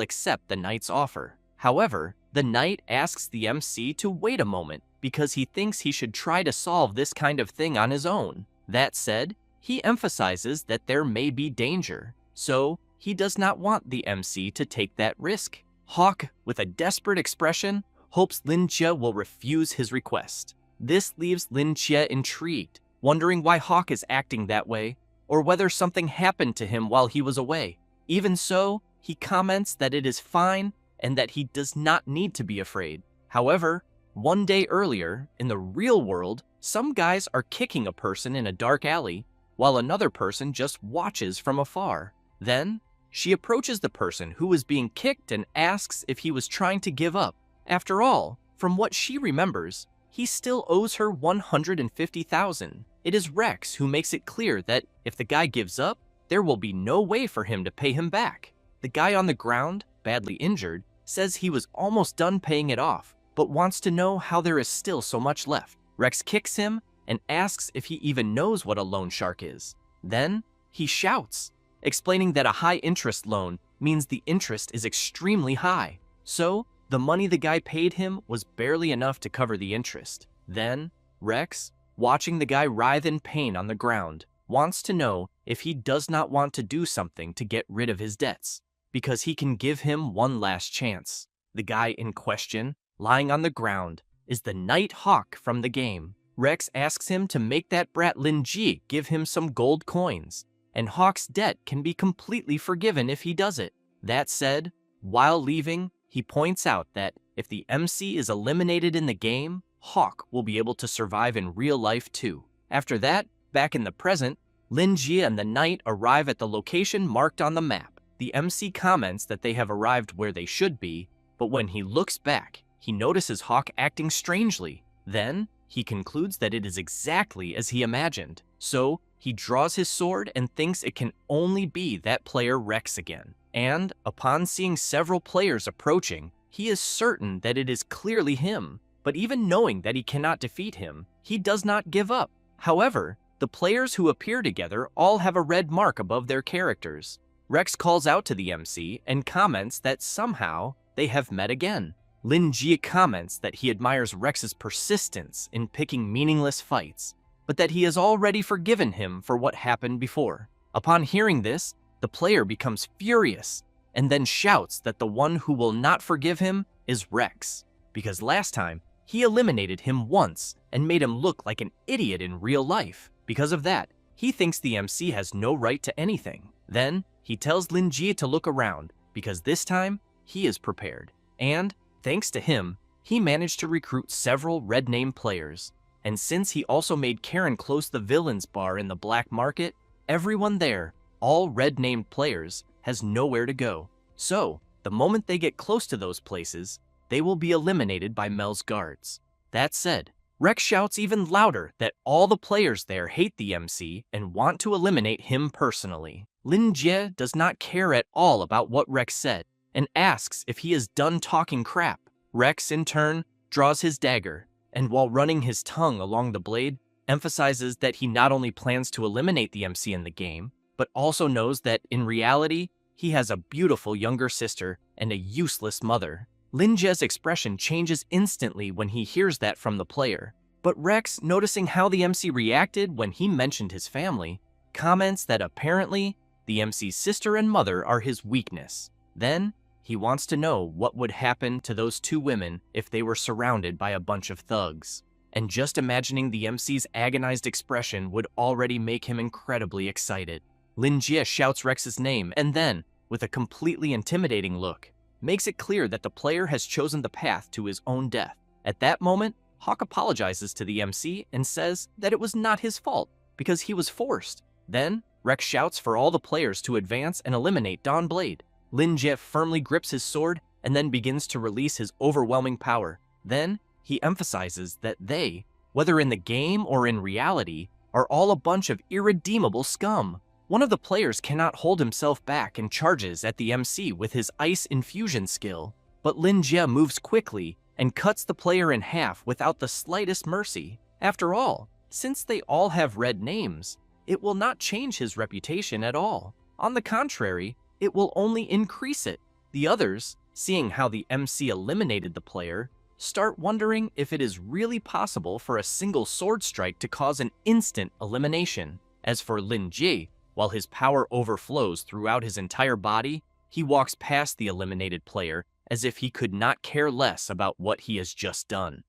accept the knight's offer. However, the knight asks the MC to wait a moment because he thinks he should try to solve this kind of thing on his own. That said, he emphasizes that there may be danger, so he does not want the MC to take that risk. Hawk, with a desperate expression, hopes Lin Jie will refuse his request. This leaves Lin Jie intrigued, wondering why Hawk is acting that way, or whether something happened to him while he was away. Even so, he comments that it is fine and that he does not need to be afraid. However, one day earlier, in the real world, some guys are kicking a person in a dark alley, while another person just watches from afar. Then, she approaches the person who was being kicked and asks if he was trying to give up. After all, from what she remembers, he still owes her 150,000. It is Rex who makes it clear that if the guy gives up, there will be no way for him to pay him back. The guy on the ground, badly injured, says he was almost done paying it off, but wants to know how there is still so much left. Rex kicks him and asks if he even knows what a loan shark is. Then, he shouts, explaining that a high-interest loan means the interest is extremely high. So, the money the guy paid him was barely enough to cover the interest. Then, Rex, watching the guy writhe in pain on the ground, wants to know if he does not want to do something to get rid of his debts, because he can give him one last chance. The guy in question, lying on the ground, is the Night Hawk from the game. Rex asks him to make that brat Lin Ji give him some gold coins, and Hawk's debt can be completely forgiven if he does it. That said, while leaving, he points out that if the MC is eliminated in the game, Hawk will be able to survive in real life too. After that, back in the present, Lin Jie and the Knight arrive at the location marked on the map. The MC comments that they have arrived where they should be, but when he looks back, he notices Hawk acting strangely. Then, he concludes that it is exactly as he imagined. So, he draws his sword and thinks it can only be that player Rex again. And, upon seeing several players approaching, he is certain that it is clearly him. But even knowing that he cannot defeat him, he does not give up. However, the players who appear together all have a red mark above their characters. Rex calls out to the MC and comments that somehow they have met again. Lin Jie comments that he admires Rex's persistence in picking meaningless fights, but that he has already forgiven him for what happened before. Upon hearing this, the player becomes furious and then shouts that the one who will not forgive him is Rex, because last time he eliminated him once and made him look like an idiot in real life. Because of that, he thinks the MC has no right to anything. Then, he tells Lin Jie to look around, because this time, he is prepared. And, thanks to him, he managed to recruit several red name players. And since he also made Karen close the villains bar in the black market, everyone there, all red named players, has nowhere to go. So, the moment they get close to those places, they will be eliminated by Mel's guards. That said, Rex shouts even louder that all the players there hate the MC and want to eliminate him personally. Lin Jie does not care at all about what Rex said and asks if he is done talking crap. Rex, in turn, draws his dagger, and while running his tongue along the blade, emphasizes that he not only plans to eliminate the MC in the game, but also knows that, in reality, he has a beautiful younger sister and a useless mother. Lin Jie's expression changes instantly when he hears that from the player, but Rex, noticing how the MC reacted when he mentioned his family, comments that apparently the MC's sister and mother are his weakness. Then, he wants to know what would happen to those two women if they were surrounded by a bunch of thugs. And just imagining the MC's agonized expression would already make him incredibly excited. Lin Jie shouts Rex's name and then, with a completely intimidating look, makes it clear that the player has chosen the path to his own death. At that moment, Hawk apologizes to the MC and says that it was not his fault, because he was forced. Then, Rex shouts for all the players to advance and eliminate Dawnblade. Lin Jie firmly grips his sword and then begins to release his overwhelming power. Then, he emphasizes that they, whether in the game or in reality, are all a bunch of irredeemable scum. One of the players cannot hold himself back and charges at the MC with his ice infusion skill, but Lin Jie moves quickly and cuts the player in half without the slightest mercy. After all, since they all have red names, it will not change his reputation at all. On the contrary, it will only increase it. The others, seeing how the MC eliminated the player, start wondering if it is really possible for a single sword strike to cause an instant elimination. As for Lin Jie, While his power overflows throughout his entire body, he walks past the eliminated player as if he could not care less about what he has just done.